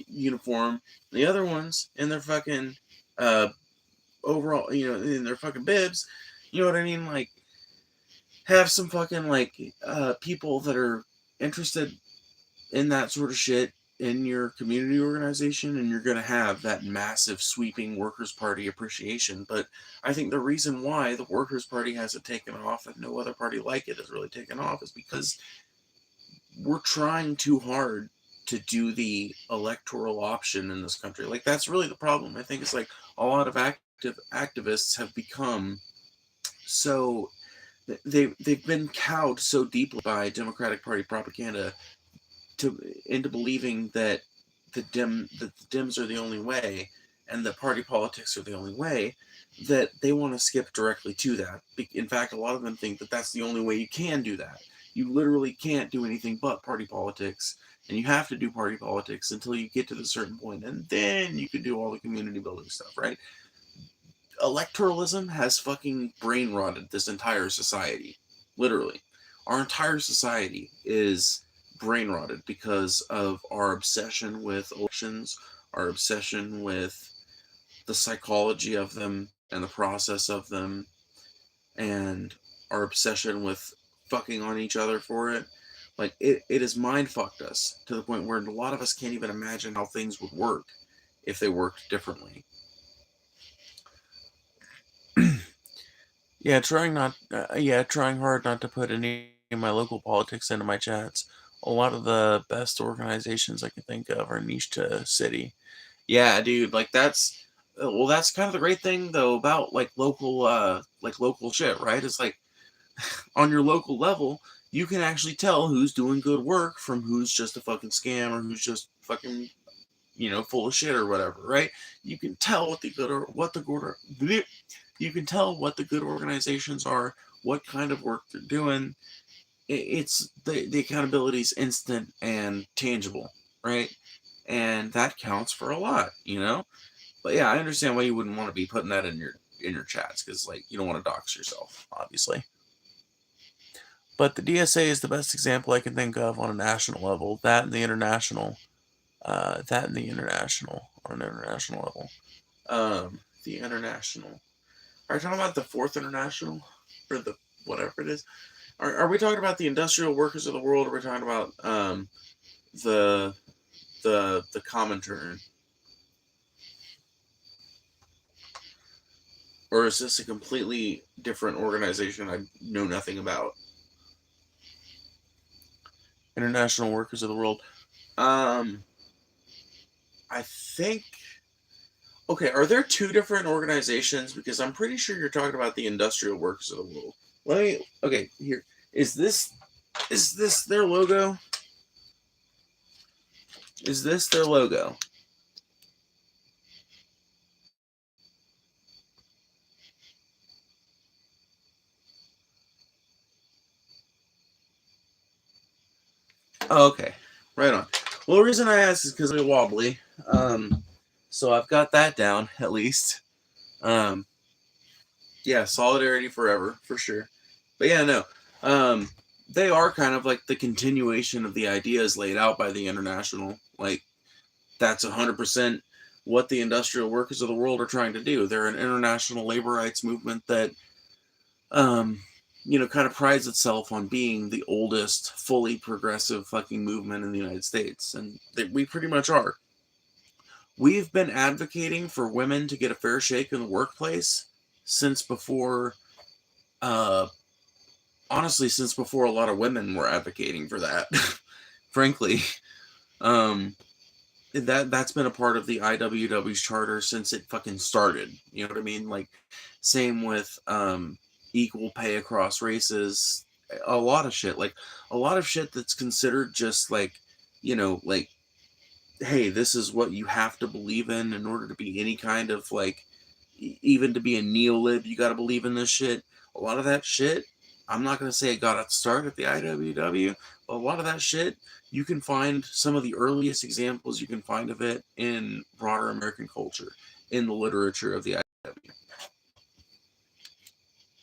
uniform. The other one's in their fucking uh, overall, in their fucking bibs. You know what I mean? Like, have some fucking like people that are interested in that sort of shit in your community organization, and you're going to have that massive sweeping Workers' Party appreciation. But I think the reason why the Workers' Party hasn't taken off and no other party like it has really taken off is because we're trying too hard to do the electoral option in this country. Like, that's really the problem. I think it's like a lot of activists have become so they've been cowed so deeply by Democratic Party propaganda into believing that the Dems are the only way, and that party politics are the only way, that they want to skip directly to that. In fact, a lot of them think that that's the only way you can do that. You literally can't do anything but party politics, and you have to do party politics until you get to the certain point, and then you can do all the community building stuff, right? Electoralism has fucking brain rotted this entire society. Literally. Our entire society is brain rotted because of our obsession with elections, our obsession with the psychology of them and the process of them, and our obsession with fucking on each other for it. Like, it has mind fucked us to the point where a lot of us can't even imagine how things would work if they worked differently. Trying hard not to put any of my local politics into my chats. A lot of the best organizations I can think of are niche to city. Yeah, dude, like that's kind of the great thing though about like local shit, right? It's like on your local level, you can actually tell who's doing good work from who's just a fucking scam or who's just fucking full of shit or whatever, right? You can tell you can tell what the good organizations are, what kind of work they're doing. It's the accountability is instant and tangible, right? And that counts for a lot, But yeah, I understand why you wouldn't want to be putting that in your chats, because like you don't want to dox yourself, obviously. But the DSA is the best example I can think of on a national level. That and the international. on an international level. The international. Are you talking about the fourth international? Or the whatever it is? Are we talking about the industrial workers of the world, or are we talking about the the Comintern? Or is this a completely different organization I know nothing about? International Workers of the World. Um, I think. Okay, are there two different organizations? Because I'm pretty sure you're talking about the Industrial Workers of the World. Let me. Okay, here. Is this their logo? Is this their logo? Oh, okay, right on. Well, the reason I asked is because it's wobbly. So I've got that down at least. Um, yeah, solidarity forever for sure. But yeah, no. They are kind of like the continuation of the ideas laid out by the international. Like that's 100% what the industrial workers of the world are trying to do. They're an international labor rights movement that, um, kind of prides itself on being the oldest fully progressive fucking movement in the United States, and we pretty much are. We've been advocating for women to get a fair shake in the workplace since before, uh, honestly, since before a lot of women were advocating for that. Frankly, um, that's been a part of the IWW's charter since it fucking started. You know what I mean? Like, same with equal pay across races. A lot of shit, like a lot of shit that's considered just like, like, hey, this is what you have to believe in order to be any kind of like, even to be a neolib, you got to believe in this shit. A lot of that shit, I'm not going to say it got its start at the IWW, but a lot of that shit, you can find some of the earliest examples you can find of it in broader American culture, in the literature of the IWW.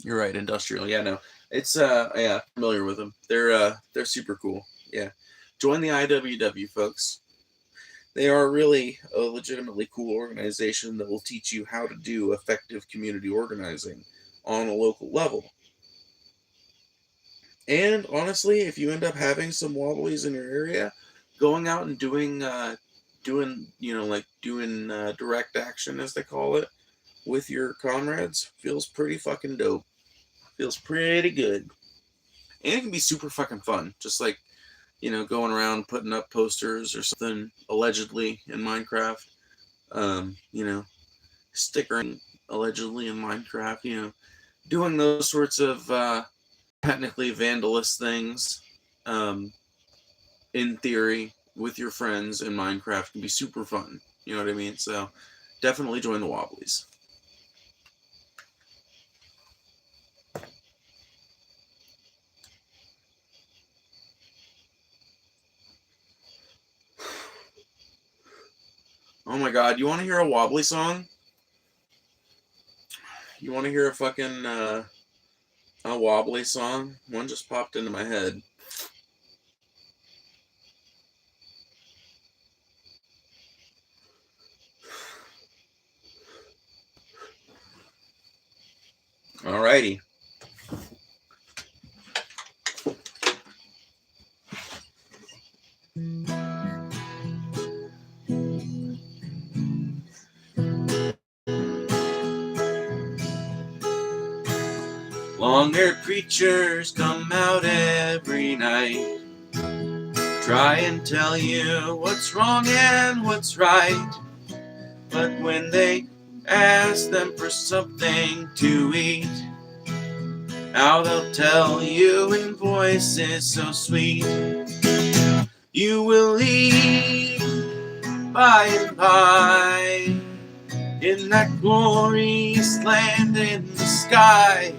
You're right, industrial. Yeah, no, it's yeah, familiar with them. They're super cool. Yeah, join the IWW, folks. They are really a legitimately cool organization that will teach you how to do effective community organizing on a local level. And honestly, if you end up having some wobblies in your area, going out and doing direct action as they call it with your comrades feels pretty fucking dope. Feels pretty good, and it can be super fucking fun. Just like going around putting up posters or something allegedly in Minecraft. Stickering allegedly in Minecraft. Doing those sorts of technically vandalous things, in theory, with your friends in Minecraft can be super fun. You know what I mean? So definitely join the Wobblies. Oh my god, you want to hear a Wobbly song? You want to hear a fucking a Wobbly song? One just popped into my head. Alrighty. Long-haired preachers come out every night, try and tell you what's wrong and what's right. But when they ask them for something to eat, now they'll tell you in voices so sweet, you will eat by and by in that glorious land in the sky.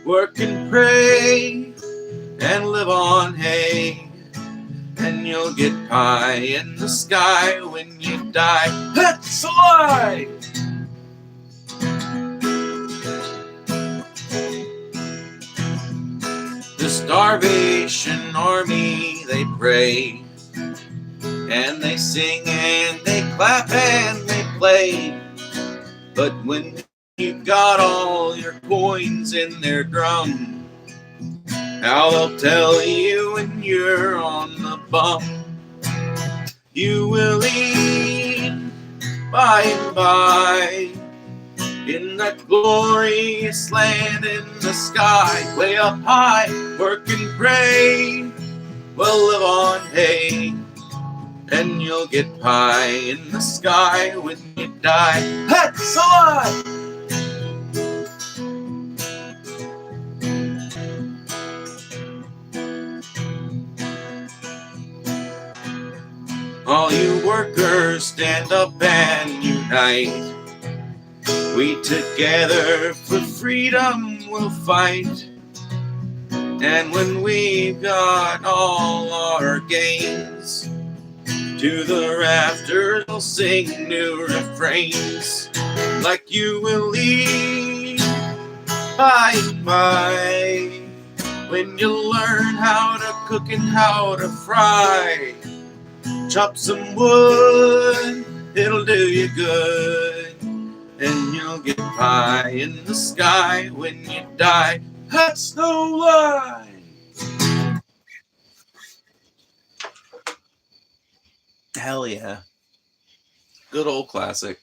Work and pray and live on hay, and you'll get pie in the sky when you die. That's a lie! The Starvation Army, they pray And they sing and they clap and they play. But when you've got all your coins in their drum, how they'll tell you when you're on the bump. You will eat by and by in that glorious land in the sky, way up high, work and pray. We'll live on hay, and you'll get pie in the sky when you die. That's a lie! All you workers, stand up and unite. We together for freedom will fight. And when we've got all our gains, to the rafters we'll sing new refrains. Like you will leave by and by, when you learn how to cook and how to fry. Chop some wood, it'll do you good, and you'll get pie in the sky when you die. That's no lie. Hell yeah. Good old classic.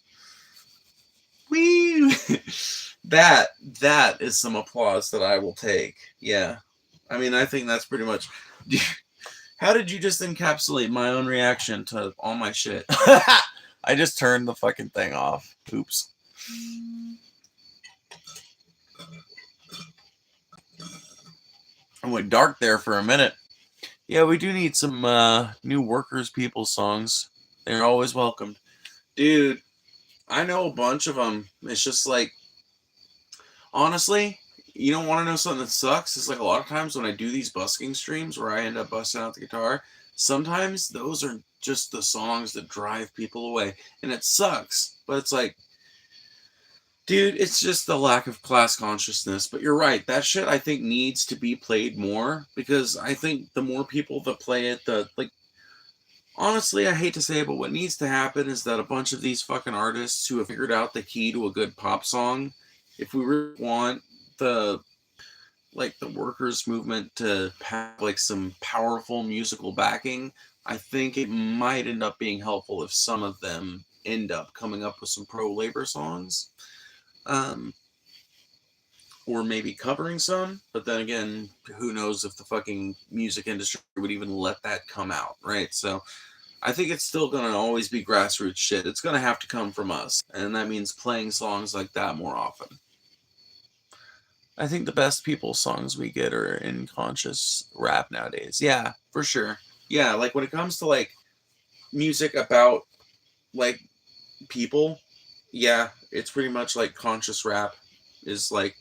Wee! That is some applause that I will take. Yeah. I mean, I think that's pretty much... How did you just encapsulate my own reaction to all my shit? I just turned the fucking thing off. Oops. I went dark there for a minute. Yeah, we do need some new Workers' People songs. They're always welcomed. Dude, I know a bunch of them. It's just like, honestly, you don't want to know something that sucks? It's like a lot of times when I do these busking streams where I end up busting out the guitar, sometimes those are just the songs that drive people away. And it sucks. But it's like, dude, it's just the lack of class consciousness. But you're right. That shit, I think, needs to be played more. Because I think the more people that play it, honestly, I hate to say it, but what needs to happen is that a bunch of these fucking artists who have figured out the key to a good pop song, if we really want the workers movement to have like some powerful musical backing, I think it might end up being helpful if some of them end up coming up with some pro-labor songs. Or maybe covering some, but then again, who knows if the fucking music industry would even let that come out, right? So I think it's still going to always be grassroots shit. It's going to have to come from us, and that means playing songs like that more often. I think the best people songs we get are in conscious rap nowadays. Yeah, for sure. Yeah, like when it comes to like music about like people, yeah, it's pretty much like conscious rap is like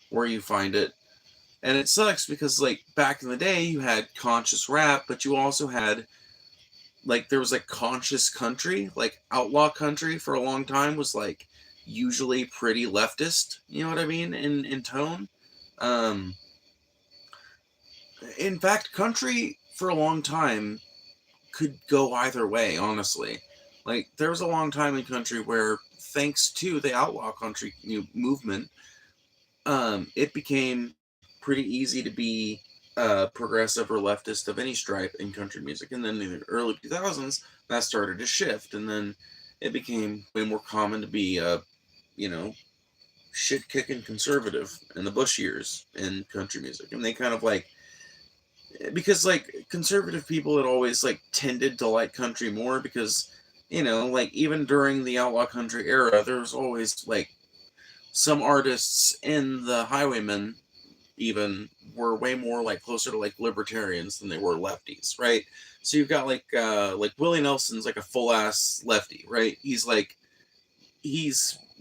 where you find it. And it sucks because like back in the day you had conscious rap, but you also had like there was like conscious country, like outlaw country for a long time was like usually pretty leftist, you know what I mean, in tone. In fact, country for a long time could go either way, honestly. Like there was a long time in country where thanks to the outlaw country movement, it became pretty easy to be progressive or leftist of any stripe in country music. And then in the early 2000s, that started to shift. And then it became way more common to be, shit-kicking conservative in the Bush years in country music. And they kind of like, because like conservative people had always like tended to like country more because, like even during the outlaw country era, there was always like some artists in the Highwaymen even were way more like closer to like libertarians than they were lefties, right? So you've got like Willie Nelson's like a full ass lefty, right? He's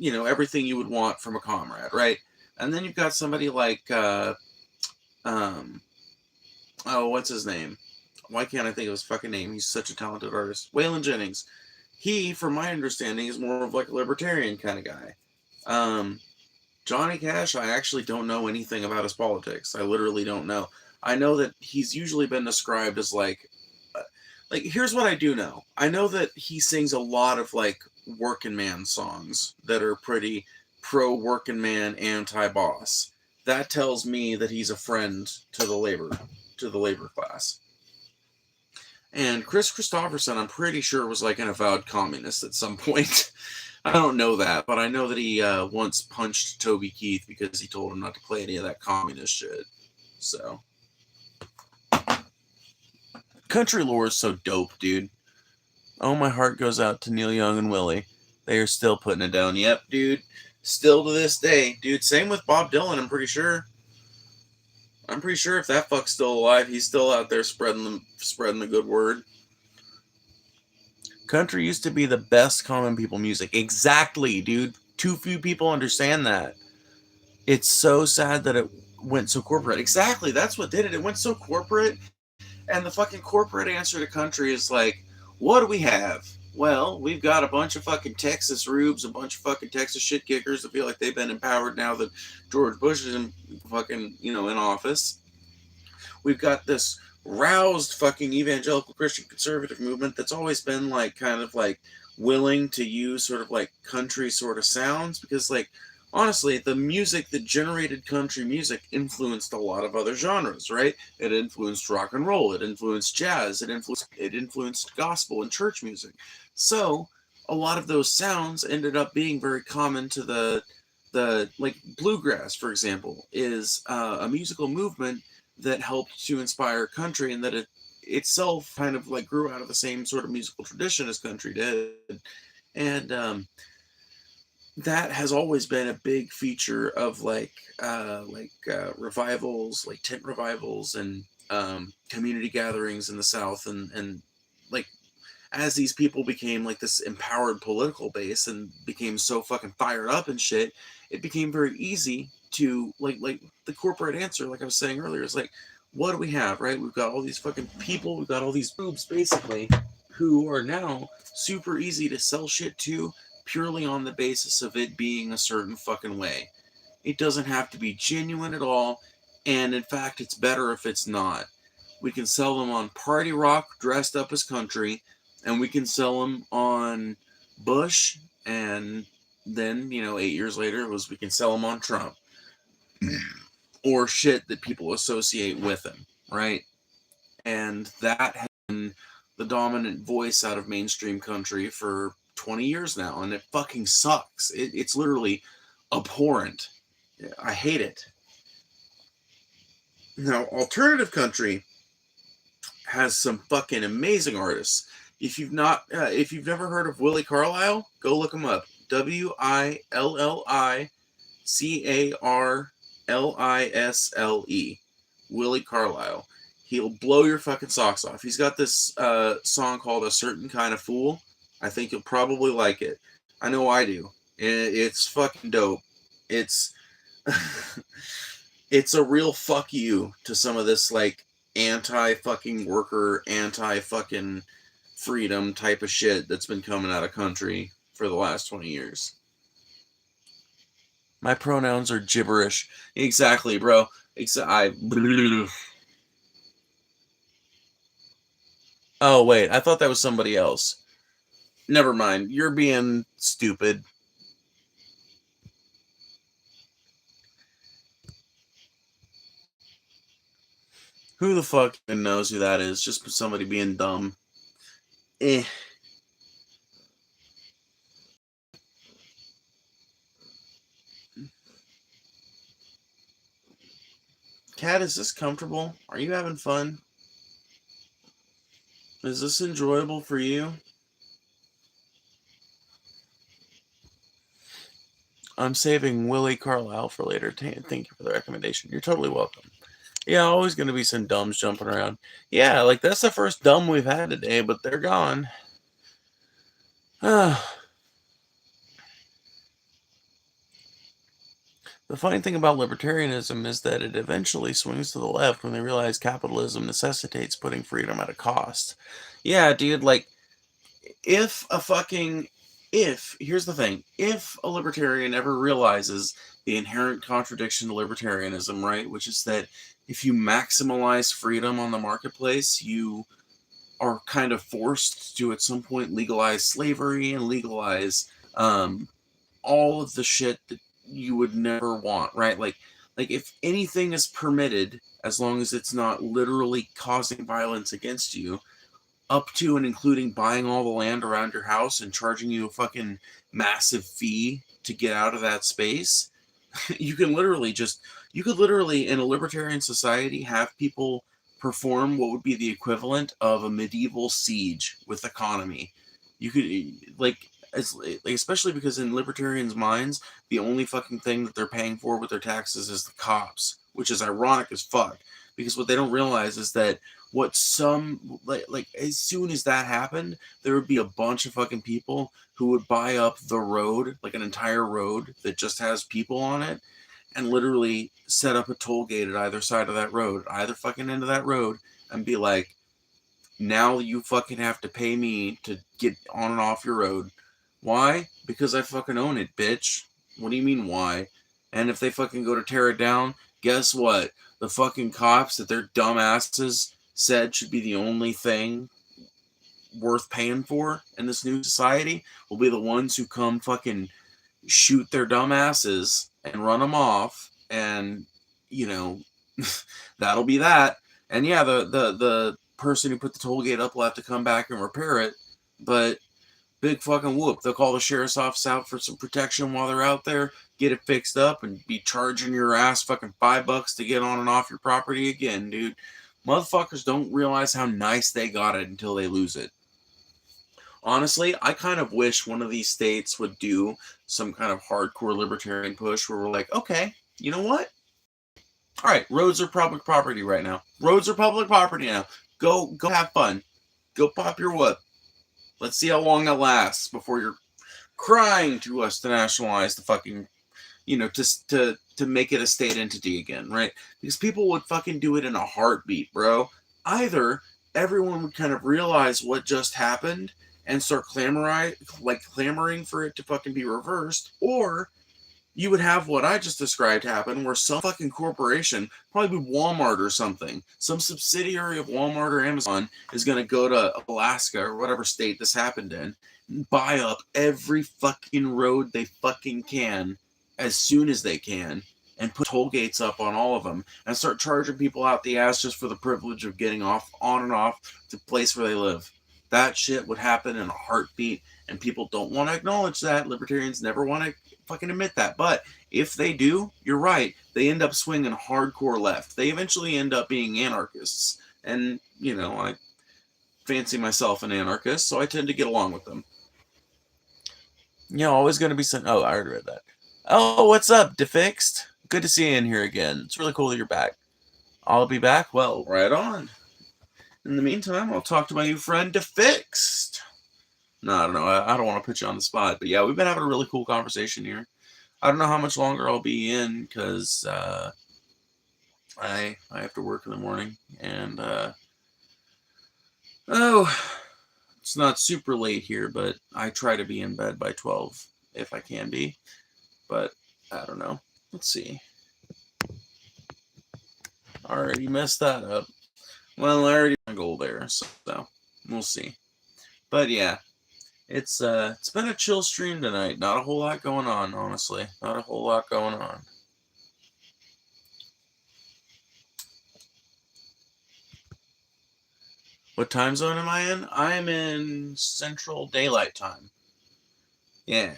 everything you would want from a comrade, right? And then you've got somebody like what's his name? Why can't I think of his fucking name? He's such a talented artist. Waylon Jennings. He, from my understanding, is more of like a libertarian kind of guy. Johnny Cash, I actually don't know anything about his politics. I literally don't know. I know that he's usually been described as like like, here's what I do know. I know that he sings a lot of like working man songs that are pretty pro working man, anti boss. That tells me that he's a friend to the labor class. And Chris Christopherson, I'm pretty sure, was like an avowed communist at some point. I don't know that, but I know that he once punched Toby Keith because he told him not to play any of that communist shit. So, country lore is so dope, dude. Oh, my heart goes out to Neil Young and Willie. They are still putting it down. Yep, dude. Still to this day, dude. Same with Bob Dylan. I'm pretty sure. I'm pretty sure if that fuck's still alive, he's still out there spreading the good word. Country used to be the best common people music. Exactly, dude. Too few people understand that. It's so sad that it went so corporate. Exactly, that's what did it. It went so corporate, and the fucking corporate answer to country is like, what do we have? Well, we've got a bunch of fucking Texas rubes, a bunch of fucking Texas shit kickers that feel like they've been empowered now that George Bush is in fucking, in office. We've got this roused fucking evangelical Christian conservative movement that's always been like kind of like willing to use sort of like country sort of sounds because like honestly the music that generated country music influenced a lot of other genres, right? It influenced rock and roll, it influenced jazz, it influenced gospel and church music. So a lot of those sounds ended up being very common to the like bluegrass, for example, is a musical movement that helped to inspire country, and that it itself kind of like grew out of the same sort of musical tradition as country did. And that has always been a big feature of revivals, like tent revivals and community gatherings in the South, and like as these people became like this empowered political base and became so fucking fired up and shit, it became very easy to like the corporate answer, like I was saying earlier, is like, what do we have, right? We've got all these fucking people, we've got all these boobs basically, who are now super easy to sell shit to purely on the basis of it being a certain fucking way. It doesn't have to be genuine at all, and in fact, it's better if it's not. We can sell them on party rock dressed up as country, and we can sell them on Bush, and then 8 years later we can sell them on Trump or shit that people associate with him, right? And that has been the dominant voice out of mainstream country for 20 years now, and it fucking sucks. It's literally abhorrent. I hate it. Now, alternative country has some fucking amazing artists. If you've never heard of Willie Carlisle, go look him up. WILLICARLISLE. Willie Carlisle. He'll blow your fucking socks off. He's got this song called "A Certain Kind of Fool." I think you'll probably like it. I know I do. It's fucking dope. It's it's a real fuck you to some of this like anti-fucking worker, anti-fucking freedom type of shit that's been coming out of country for the last 20 years. My pronouns are gibberish. Exactly, bro. Oh, wait. I thought that was somebody else. Never mind. You're being stupid. Who the fuck even knows who that is? Just somebody being dumb. Eh. Kat, is this comfortable? Are you having fun? Is this enjoyable for you? I'm saving Willie Carlisle for later. Thank you for the recommendation. You're totally welcome. Yeah, always going to be some dumbs jumping around. Yeah, like that's the first dumb we've had today, but they're gone. The funny thing about libertarianism is that it eventually swings to the left when they realize capitalism necessitates putting freedom at a cost. Yeah, dude, like, here's the thing, if a libertarian ever realizes the inherent contradiction to libertarianism, right, which is that if you maximize freedom on the marketplace, you are kind of forced to at some point legalize slavery and legalize all of the shit that you would never want, right? Like if anything is permitted, as long as it's not literally causing violence against you, up to and including buying all the land around your house and charging you a fucking massive fee to get out of that space, you can literally just you could literally in a libertarian society have people perform what would be the equivalent of a medieval siege with economy. You could like especially because in libertarians' minds, the only fucking thing that they're paying for with their taxes is the cops, which is ironic as fuck. Because what they don't realize is that what some like as soon as that happened, there would be a bunch of fucking people who would buy up the road, like an entire road that just has people on it, and literally set up a toll gate at either side of that road, either fucking end of that road, and be like, now you fucking have to pay me to get on and off your road. Why? Because I fucking own it, bitch. What do you mean why? And if they fucking go to tear it down, guess what? The fucking cops that their dumbasses said should be the only thing worth paying for in this new society will be the ones who come fucking shoot their dumbasses and run them off, and you know that'll be that. And yeah, the person who put the toll gate up will have to come back and repair it, but big fucking whoop, they'll call the sheriff's office out for some protection while they're out there, get it fixed up, and be charging your ass fucking $5 to get on and off your property again, dude. Motherfuckers don't realize how nice they got it until they lose it. Honestly, I kind of wish one of these states would do some kind of hardcore libertarian push where we're like, okay, you know what? All right, roads are public property right now. Roads are public property now. Go have fun. Go pop your whoop. Let's see how long it lasts before you're crying to us to nationalize the fucking, to make it a state entity again, right? Because people would fucking do it in a heartbeat, bro. Either everyone would kind of realize what just happened and start clamoring for it to fucking be reversed, or you would have what I just described happen, where some fucking corporation, probably Walmart or something, some subsidiary of Walmart or Amazon, is going to go to Alaska or whatever state this happened in, and buy up every fucking road they fucking can as soon as they can, and put toll gates up on all of them, and start charging people out the ass just for the privilege of getting off, on and off the place where they live. That shit would happen in a heartbeat, and people don't want to acknowledge that. Libertarians never want to fucking admit that. But if they do, you're right. They end up swinging hardcore left. They eventually end up being anarchists. And, I fancy myself an anarchist, so I tend to get along with them. Always going to be some... Oh, I already read that. Oh, what's up, Defixed? Good to see you in here again. It's really cool that you're back. I'll be back? Well, right on. In the meantime, I'll talk to my new friend, Defixed. No, I don't know. I don't want to put you on the spot. But yeah, we've been having a really cool conversation here. I don't know how much longer I'll be in because I have to work in the morning. And, it's not super late here, but I try to be in bed by 12 if I can be. But I don't know. Let's see. Already messed that up. Well, I already have a goal there, so we'll see. But yeah, it's been a chill stream tonight. Not a whole lot going on, honestly. Not a whole lot going on. What time zone am I in? I'm in Central Daylight Time. Yeah.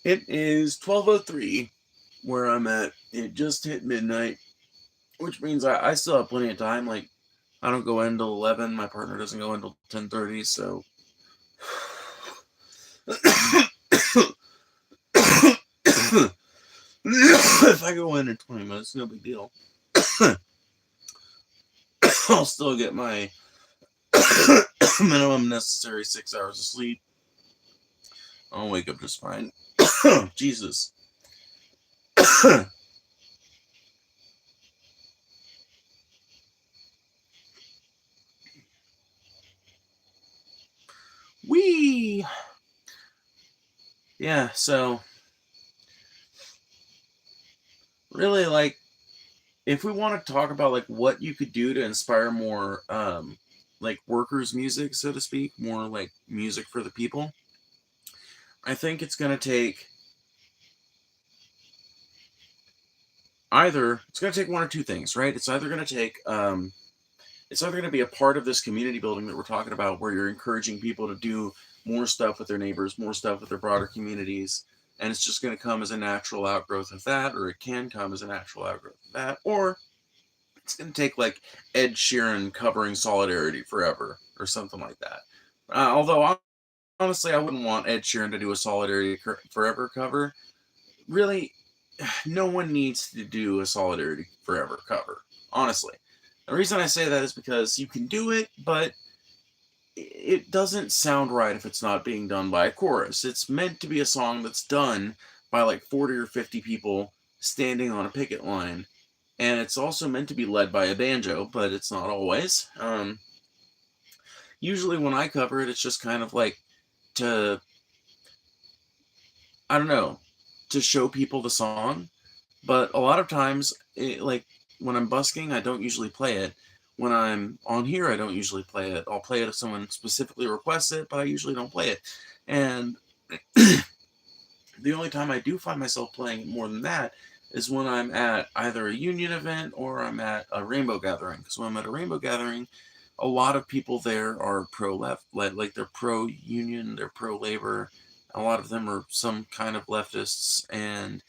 It is 12:03 where I'm at. It just hit midnight, which means I still have plenty of time. Like, I don't go in until 11. My partner doesn't go in until 10:30, so... if I go in 20 minutes, no big deal. I'll still get my minimum necessary 6 hours of sleep. I'll wake up just fine. Jesus. Wee! Yeah, so really, like, if we want to talk about like what you could do to inspire more like workers music, so to speak, more like music for the people, I think it's going to take one or two things, right? It's either going to be a part of this community building that we're talking about, where you're encouraging people to do more stuff with their neighbors, more stuff with their broader communities, and it's just going to come as a natural outgrowth of that, or it can come as a natural outgrowth of that, or it's going to take like Ed Sheeran covering Solidarity Forever or something like that. Although honestly, I wouldn't want Ed Sheeran to do a Solidarity Forever cover. Really, no one needs to do a Solidarity Forever cover. Honestly, the reason I say that is because you can do it, but it doesn't sound right if it's not being done by a chorus. It's meant to be a song that's done by like 40 or 50 people standing on a picket line. And it's also meant to be led by a banjo, but it's not always. Usually when I cover it, it's just kind of like to, I don't know, to show people the song. But a lot of times, like when I'm busking, I don't usually play it. When I'm on here, I don't usually play it. I'll play it if someone specifically requests it, but I usually don't play it. And the only time I do find myself playing it more than that is when I'm at either a union event or I'm at a rainbow gathering. Because when I'm at a rainbow gathering, a lot of people there are pro-left, like they're pro-union, they're pro-labor. A lot of them are some kind of leftists, and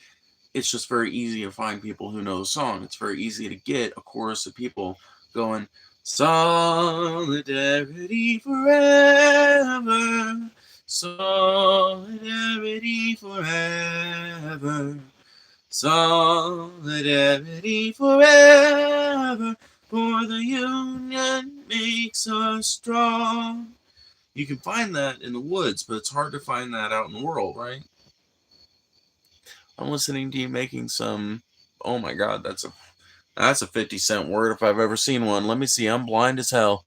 it's just very easy to find people who know the song. It's very easy to get a chorus of people going, "Solidarity forever, solidarity forever, solidarity forever, for the union makes us strong." You can find that in the woods, but it's hard to find that out in the world, right? I'm listening to you making some. Oh my god, that's a 50-cent word if I've ever seen one. Let me see. I'm blind as hell.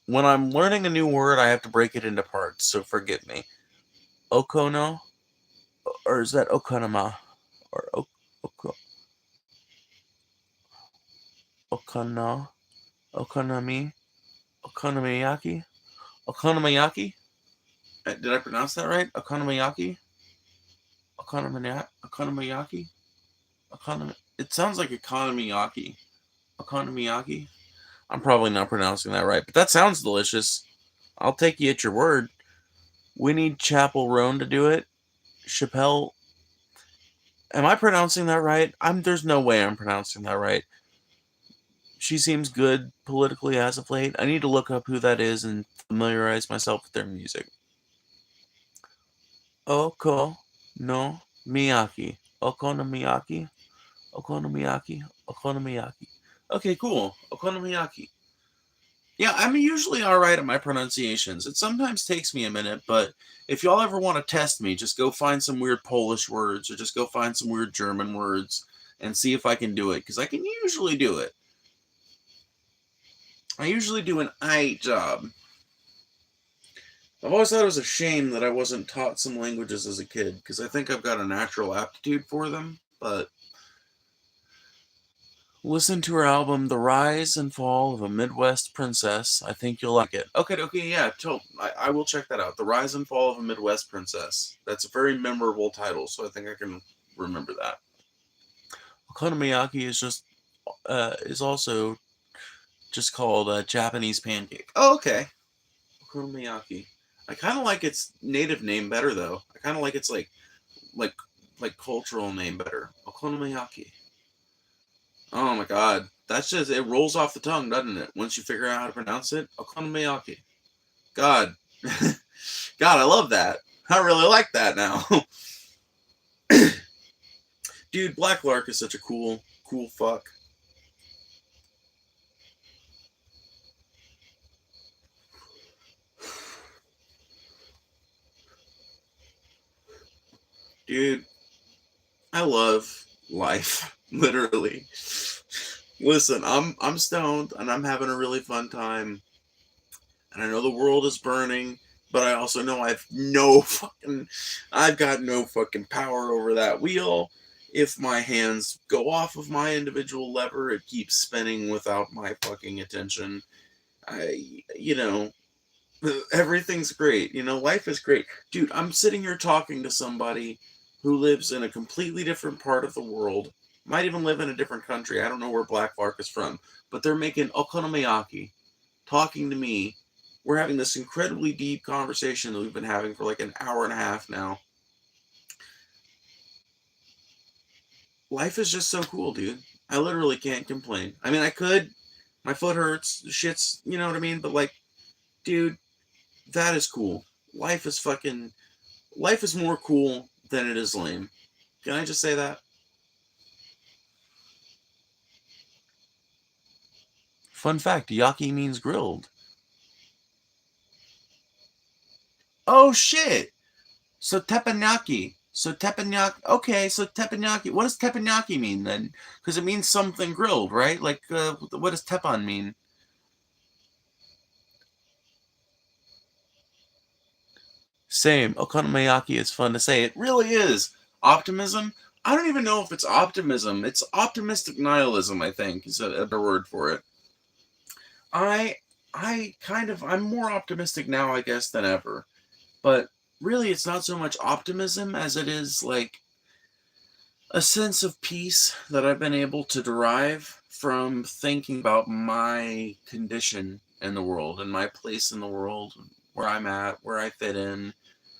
When I'm learning a new word, I have to break it into parts, so forgive me. Okono, or is that okonoma, or okano, okonomi, okonomiyaki, okonomiyaki? Did I pronounce that right? Okonomiyaki, okonomiyaki, okonomi. It sounds like economiyaki. Okonomiyaki. I'm probably not pronouncing that right, but that sounds delicious. I'll take you at your word. We need Chapel Roan to do it. Chappelle. Am I pronouncing that right? There's no way I'm pronouncing that right. She seems good politically as of late. I need to look up who that is and familiarize myself with their music. Oko no Miyaki. Okonomiyaki. Okonomiyaki. Okonomiyaki. Okay, cool. Okonomiyaki. Yeah, I'm usually alright at my pronunciations. It sometimes takes me a minute, but if y'all ever want to test me, just go find some weird Polish words or just go find some weird German words and see if I can do it, because I can usually do it. I usually do an aight job. I've always thought it was a shame that I wasn't taught some languages as a kid, because I think I've got a natural aptitude for them, but listen to her album, The Rise and Fall of a Midwest Princess. I think you'll like it. Okay, yeah, I will check that out. The Rise and Fall of a Midwest Princess. That's a very memorable title, so I think I can remember that. Okonomiyaki is also just called a Japanese pancake. Oh, okay. Okonomiyaki. I kind of like its native name better, though. I kind of like its like like cultural name better. Okonomiyaki. Oh my god. That's just, it rolls off the tongue, doesn't it? Once you figure out how to pronounce it. Okonomiyaki. God. God, I love that. I really like that now. Dude, Black Lark is such a cool fuck. Dude, I love life. Literally. Listen, I'm stoned and I'm having a really fun time. And I know the world is burning, but I also know I've got no fucking power over that wheel. if my hands go off of my individual lever, it keeps spinning without my fucking attention. You know, everything's great. You know, life is great. Dude, I'm sitting here talking to somebody who lives in a completely different part of the world, might even live in a different country. I don't know where Black Lark is from, but they're making okonomiyaki, talking to me. We're having this incredibly deep conversation that we've been having for like an hour and a half now. Life is just so cool, dude. I literally can't complain. I mean, I could. My foot hurts. Shit's, you know what I mean? But like, dude, that is cool. Life is fucking. Life is more cool than it is lame. Can I just say that? Fun fact: yaki means grilled. Oh shit! So teppanyaki. So teppanyaki. Okay, so teppanyaki. What does teppanyaki mean then? Because it means something grilled, right? Like, what does teppan mean? Same. Okonomiyaki is fun to say. It really is. Optimism? I don't even know if it's optimism. It's optimistic nihilism, I think, is a better word for it. I I'm more optimistic now, I guess, than ever. But really, it's not so much optimism as it is like a sense of peace that I've been able to derive from thinking about my condition in the world and my place in the world, where I'm at, where I fit in.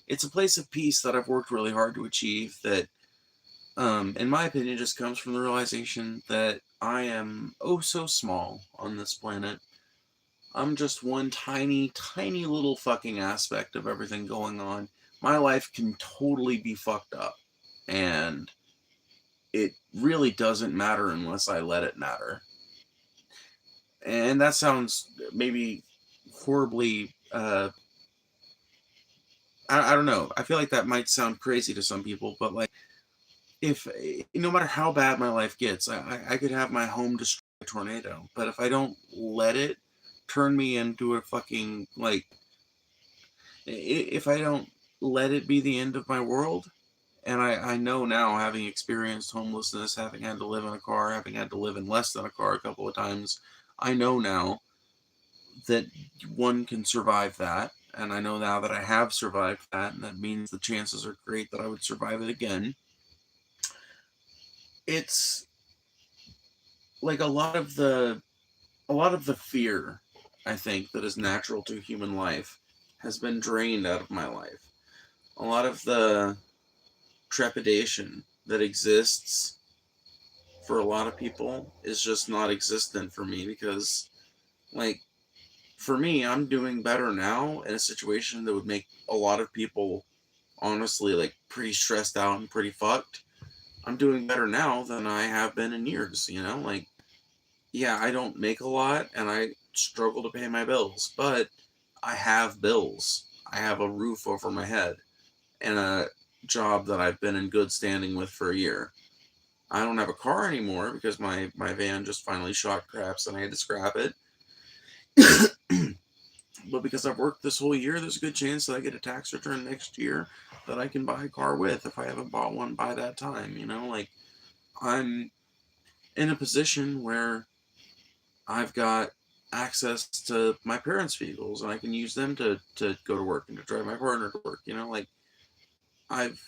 It's a place of peace that I've worked really hard to achieve that, in my opinion, just comes from the realization that I am oh so small on this planet. I'm just one tiny, tiny little fucking aspect of everything going on. My life can totally be fucked up. And it really doesn't matter unless I let it matter. And that sounds maybe horribly, I don't know. I feel like that might sound crazy to some people, but like, if no matter how bad my life gets, I could have my home destroyed by a tornado, but if I don't let it turn me into a fucking like, if I don't let it be the end of my world, and I know now, having experienced homelessness, having had to live in a car, having had to live in less than a car a couple of times, I know now that one can survive that, and I know now that I have survived that, and that means the chances are great that I would survive it again. It's like a lot of the fear, I think, that is natural to human life has been drained out of my life. A lot of the trepidation that exists for a lot of people is just not existent for me because, like, for me, I'm doing better now in a situation that would make a lot of people honestly, like, pretty stressed out and pretty fucked. I'm doing better now than I have been in years, you know? Like, yeah, I don't make a lot and I struggle to pay my bills, but I have bills. I have a roof over my head and a job that I've been in good standing with for a year. I don't have a car anymore because my van just finally shot craps and I had to scrap it. But because I've worked this whole year, there's a good chance that I get a tax return next year that I can buy a car with if I haven't bought one by that time. You know, like, I'm in a position where I've got access to my parents' vehicles and I can use them to go to work and to drive my partner to work. You know, like, I've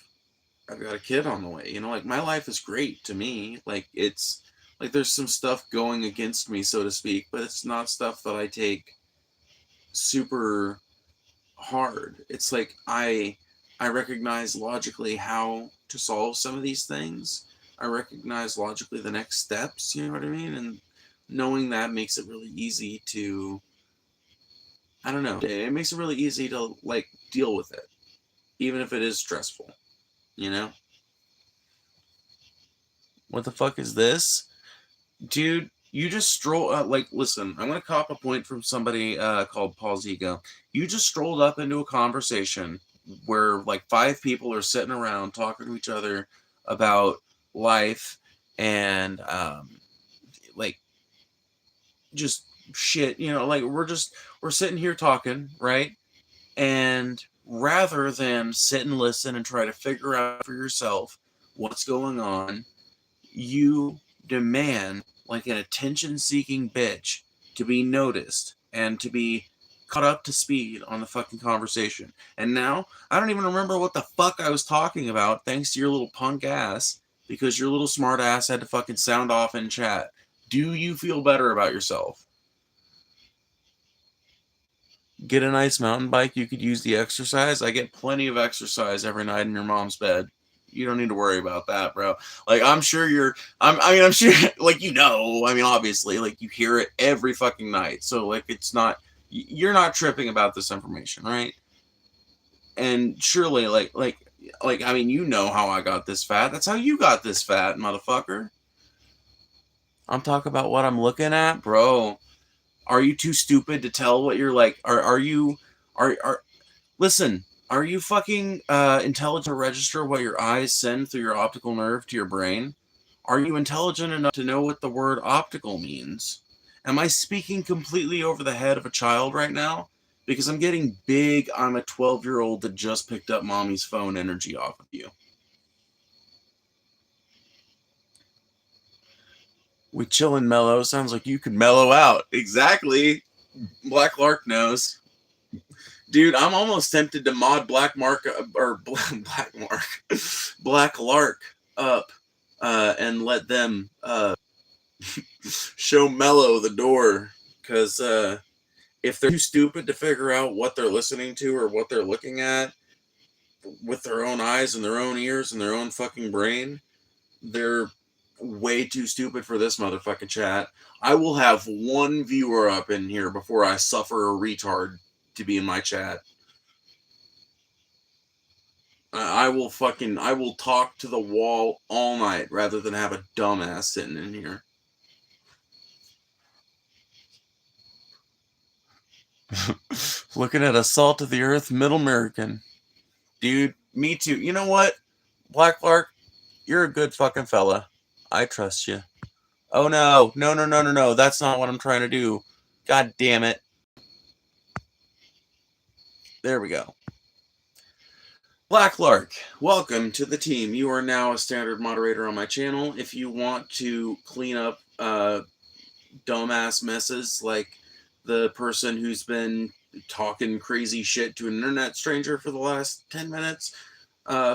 I've got a kid on the way. You know, like, my life is great to me. Like, it's like there's some stuff going against me, so to speak, but it's not stuff that I take super hard. It's like I recognize logically how to solve some of these things. I recognize logically the next steps, you know what I mean? And knowing that makes it really easy to, I don't know, it makes it really easy to like deal with it, even if it is stressful, you know? What the fuck is this? Dude, you just stroll like, listen, I'm gonna cop a point from somebody called Paul's Ego. You just strolled up into a conversation where like five people are sitting around talking to each other about life and like just shit, you know, like we're sitting here talking, right? And rather than sit and listen and try to figure out for yourself what's going on, you demand, like an attention-seeking bitch, to be noticed and to be caught up to speed on the fucking conversation. And now, I don't even remember what the fuck I was talking about, thanks to your little punk ass, because your little smart ass had to fucking sound off in chat. Do you feel better about yourself? Get a nice mountain bike, you could use the exercise. I get plenty of exercise every night in your mom's bed. You don't need to worry about that, bro. Like, I'm sure I'm sure, like, I mean, obviously, like, you hear it every fucking night. So, like, you're not tripping about this information, right? And surely, I mean, you know how I got this fat. That's how you got this fat, motherfucker. I'm talking about what I'm looking at, bro. Are you too stupid to tell what you're like? Listen, are you fucking intelligent to register what your eyes send through your optical nerve to your brain? Are you intelligent enough to know what the word optical means? Am I speaking completely over the head of a child right now? Because I'm getting big, I'm a 12-year-old that just picked up mommy's phone energy off of you. We chill and mellow. Sounds like you could mellow out. Exactly. Black Lark knows. Dude, I'm almost tempted to mod Black Lark up and let them show Mellow the door, because if they're too stupid to figure out what they're listening to or what they're looking at with their own eyes and their own ears and their own fucking brain, they're way too stupid for this motherfucking chat. I will have one viewer up in here before I suffer a retard to be in my chat. I will talk to the wall all night rather than have a dumbass sitting in here. Looking at a salt of the earth middle American. Dude, me too. You know what? Black Lark, you're a good fucking fella. I trust you. Oh no. No. That's not what I'm trying to do. God damn it. There we go. Black Lark, welcome to the team. You are now a standard moderator on my channel. If you want to clean up dumbass messes like the person who's been talking crazy shit to an internet stranger for the last 10 minutes,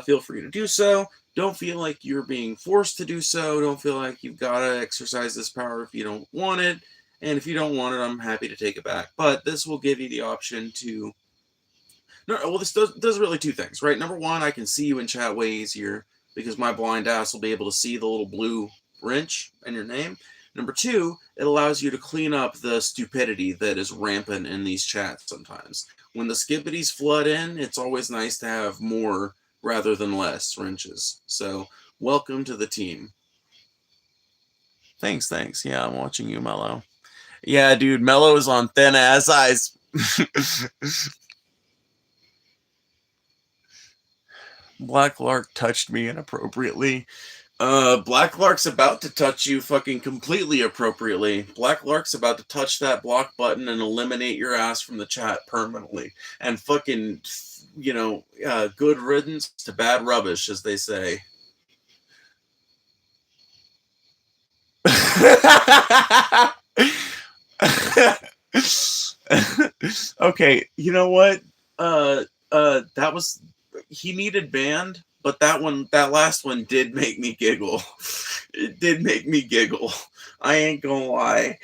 feel free to do so. Don't feel like you're being forced to do so. Don't feel like you've got to exercise this power if you don't want it. And if you don't want it, I'm happy to take it back. But this will give you the option to... No, well, this does really two things, right? Number one, I can see you in chat way easier because my blind ass will be able to see the little blue wrench in your name. Number two, it allows you to clean up the stupidity that is rampant in these chats sometimes. When the skippities flood in, it's always nice to have more rather than less wrenches. So, welcome to the team. Thanks. Yeah, I'm watching you, Mellow. Yeah, dude, Mellow is on thin ass ice. Black Lark touched me inappropriately. Black Lark's about to touch you fucking completely appropriately. Black Lark's about to touch that block button and eliminate your ass from the chat permanently. And fucking, good riddance to bad rubbish, as they say. Okay, you know what? He needed banned, but that last one did make me giggle. It did make me giggle. I ain't gonna lie.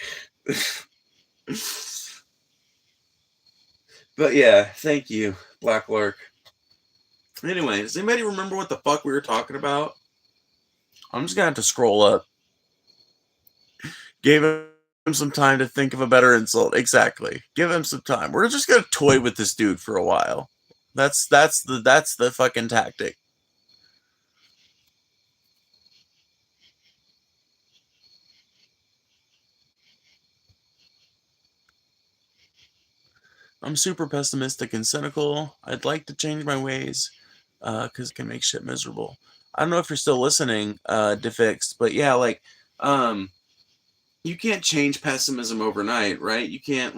But yeah, thank you, Black Lark. Anyway, does anybody remember what the fuck we were talking about? I'm just gonna have to scroll up. Gave him some time to think of a better insult. Exactly. Give him some time. We're just gonna toy with this dude for a while. That's the fucking tactic. I'm super pessimistic and cynical. I'd like to change my ways because it can make shit miserable. I don't know if you're still listening, Defixed, but yeah, you can't change pessimism overnight, right? You can't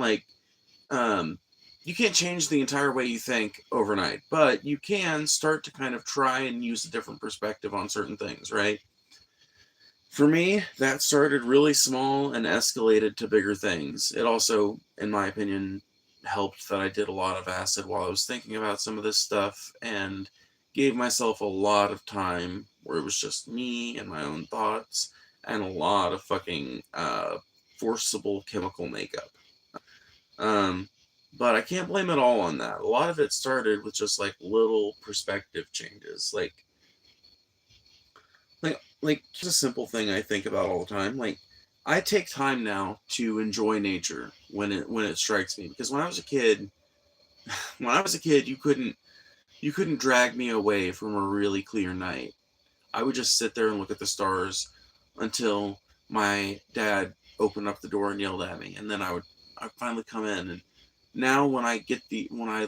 you can't change the entire way you think overnight, but you can start to kind of try and use a different perspective on certain things, right? For me, that started really small and escalated to bigger things. It also, in my opinion, helped that I did a lot of acid while I was thinking about some of this stuff and gave myself a lot of time where it was just me and my own thoughts and a lot of fucking forcible chemical makeup. Um, but I can't blame it all on that. A lot of it started with just like little perspective changes, like just a simple thing I think about all the time. Like I take time now to enjoy nature when it strikes me, because when I was a kid, you couldn't drag me away from a really clear night. I would just sit there and look at the stars until my dad opened up the door and yelled at me, and then I'd finally come in. And now when I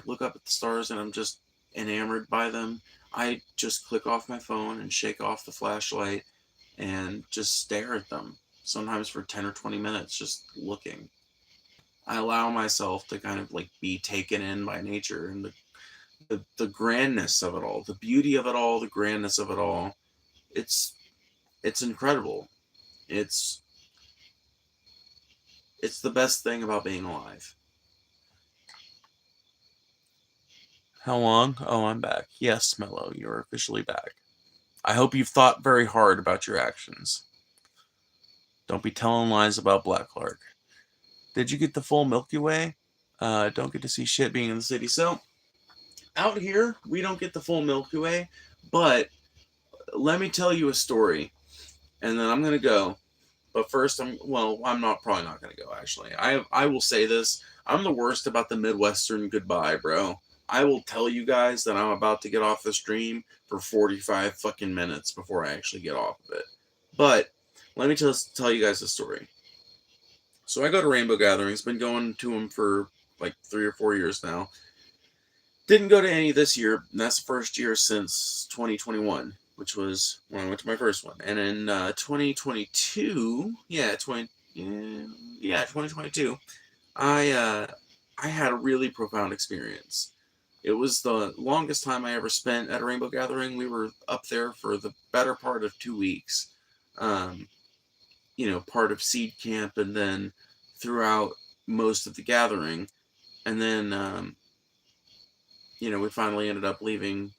look up at the stars and I'm just enamored by them, I just click off my phone and shake off the flashlight and just stare at them. Sometimes for 10 or 20 minutes, just looking. I allow myself to kind of like be taken in by nature and the grandness of it all, the beauty of it all, the grandness of it all. It's it's incredible. It's it's the best thing about being alive. How long? Oh, I'm back. Yes, Mello, you're officially back. I hope you've thought very hard about your actions. Don't be telling lies about Black Clark. Did you get the full Milky Way? Don't get to see shit being in the city. So, out here, we don't get the full Milky Way, but let me tell you a story, and then I'm going to go. But first, I'm not probably not going to go, actually. I will say this. I'm the worst about the Midwestern goodbye, bro. I will tell you guys that I'm about to get off the stream for 45 fucking minutes before I actually get off of it. But let me tell you guys a story. So I go to Rainbow Gatherings, been going to them for like 3 or 4 years now. Didn't go to any this year, and that's the first year since 2021, which was when I went to my first one. And in 2022, yeah, 2022, I had a really profound experience. It was the longest time I ever spent at a Rainbow Gathering. We were up there for the better part of 2 weeks. Um, part of seed camp, and then throughout most of the gathering, and then we finally ended up leaving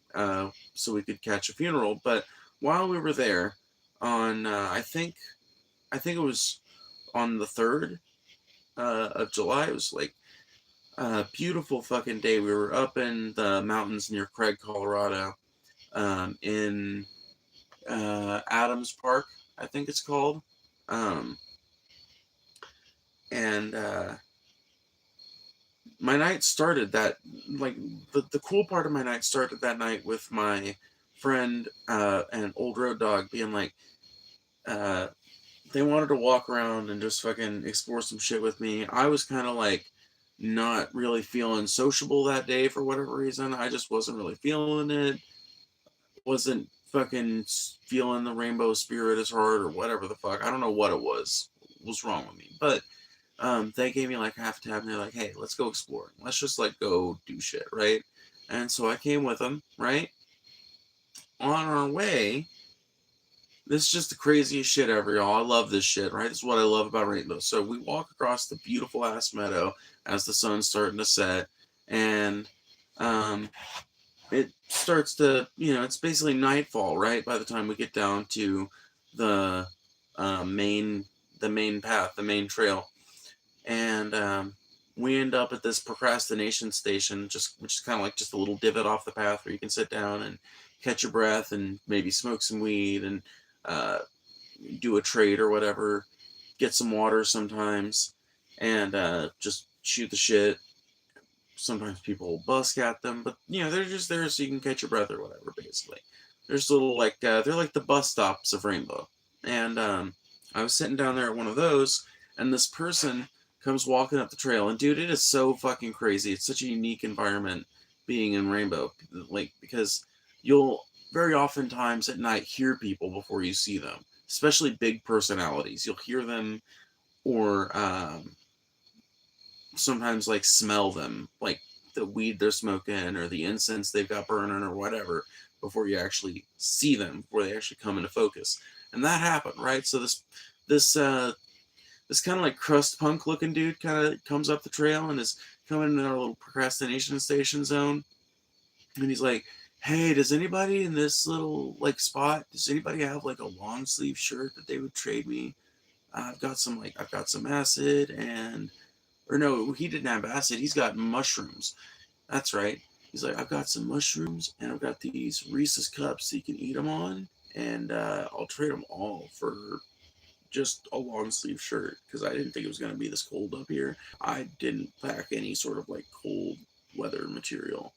so we could catch a funeral. But while we were there, on I think it was on the 3rd of July. It was like a beautiful fucking day. We were up in the mountains near Craig, Colorado, in Adams Park, I think it's called. Um, and my night started that like the cool part of my night started that night with my friend and old road dog being like, uh, they wanted to walk around and just fucking explore some shit with me. I was kind of like not really feeling sociable that day for whatever reason. I just wasn't really feeling it. Wasn't fucking feeling the rainbow spirit as hard or whatever the fuck. I don't know what it was wrong with me. But they gave me like half a tab and they're like, hey, let's go exploring. Let's just like go do shit, right? And so I came with them, right? On our way, this is just the craziest shit ever, y'all. I love this shit, right? This is what I love about Rainbow. So we walk across the beautiful ass meadow as the sun's starting to set, and um, it starts to, it's basically nightfall, right? By the time we get down to the main, the main path, the main trail, and we end up at this procrastination station, which is kind of like just a little divot off the path where you can sit down and catch your breath and maybe smoke some weed and uh, do a trade or whatever, get some water sometimes, and just shoot the shit. Sometimes people will busk at them, but they're just there so you can catch your breath or whatever. Basically, there's little like they're like the bus stops of Rainbow, and I was sitting down there at one of those, and this person comes walking up the trail, and dude, it is so fucking crazy. It's such a unique environment being in Rainbow, like because you'll very oftentimes at night hear people before you see them, especially big personalities. You'll hear them, or sometimes like smell them, like the weed they're smoking or the incense they've got burning or whatever, before you actually see them, before they actually come into focus. And that happened, right? So this this kind of like crust punk looking dude kind of comes up the trail and is coming in our little procrastination station zone, and he's like, "Hey, does anybody in this little like spot? Does anybody have like a long sleeve shirt that they would trade me? I've got some acid and or no, he didn't have acid. He's got mushrooms. That's right. He's like, I've got some mushrooms and I've got these Reese's cups so you can eat them on, and I'll trade them all for just a long sleeve shirt because I didn't think it was going to be this cold up here. I didn't pack any sort of like cold weather material.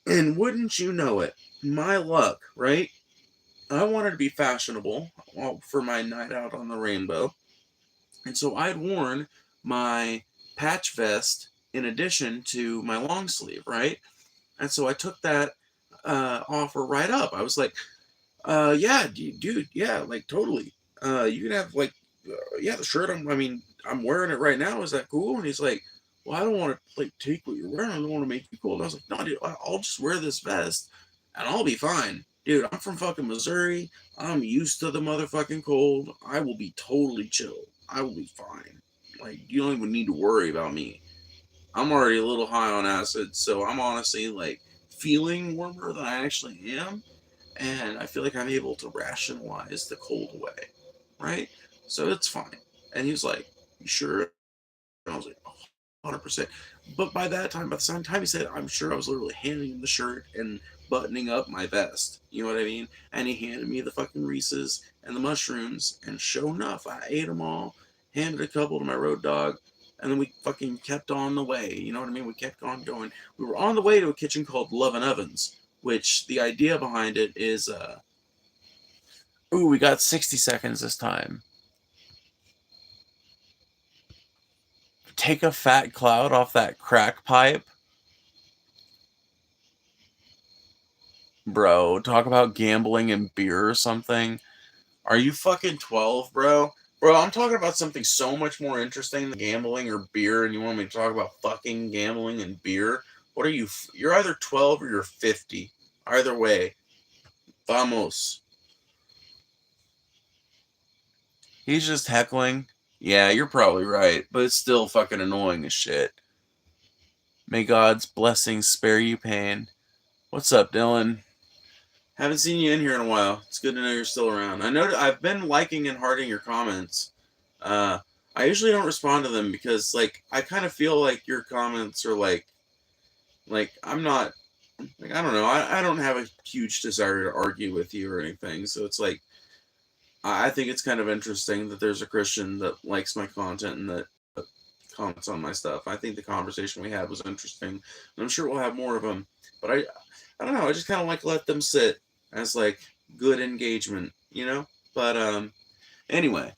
And wouldn't you know it, my luck, right? I wanted to be fashionable for my night out on the rainbow. And so I'd worn my patch vest in addition to my long sleeve, right? And so I took that offer right up. I was like, yeah, dude, yeah, like totally. You can have like, yeah, the shirt. I'm wearing it right now. Is that cool? And he's like, well, I don't want to like take what you're wearing. I don't want to make you cold. And I was like, no, dude, I'll just wear this vest and I'll be fine. Dude, I'm from fucking Missouri. I'm used to the motherfucking cold. I will be totally chill. I will be fine. Like, you don't even need to worry about me. I'm already a little high on acid, so I'm honestly like feeling warmer than I actually am, and I feel like I'm able to rationalize the cold away, right? So it's fine. And he was like, "You sure?" And I was like, 100%. But by the same time he said, I'm sure I was literally handing him the shirt and buttoning up my vest. You know what I mean? And he handed me the fucking Reese's and the mushrooms, and sure enough, I ate them all, handed a couple to my road dog, and then we fucking kept on the way. You know what I mean? We kept on going. We were on the way to a kitchen called Love and Ovens, which the idea behind it is, ooh, we got 60 seconds this time. Take a fat cloud off that crack pipe. Bro, talk about gambling and beer or something. Are you fucking 12, bro? Bro, I'm talking about something so much more interesting than gambling or beer, and you want me to talk about fucking gambling and beer? What are you? You're either 12 or you're 50. Either way. Vamos. He's just heckling. Yeah, you're probably right, but it's still fucking annoying as shit. May God's blessings spare you pain. What's up, Dylan? Haven't seen you in here in a while. It's good to know you're still around. I know I've been liking and hearting your comments. Uh, I usually don't respond to them because, like, I kind of feel like your comments are like I'm not, like, I don't know. I don't have a huge desire to argue with you or anything. So it's like, I think it's kind of interesting that there's a Christian that likes my content and that comments on my stuff. I think the conversation we had was interesting, and I'm sure we'll have more of them. But I don't know. I just kind of like let them sit as like good engagement, you know. But anyway,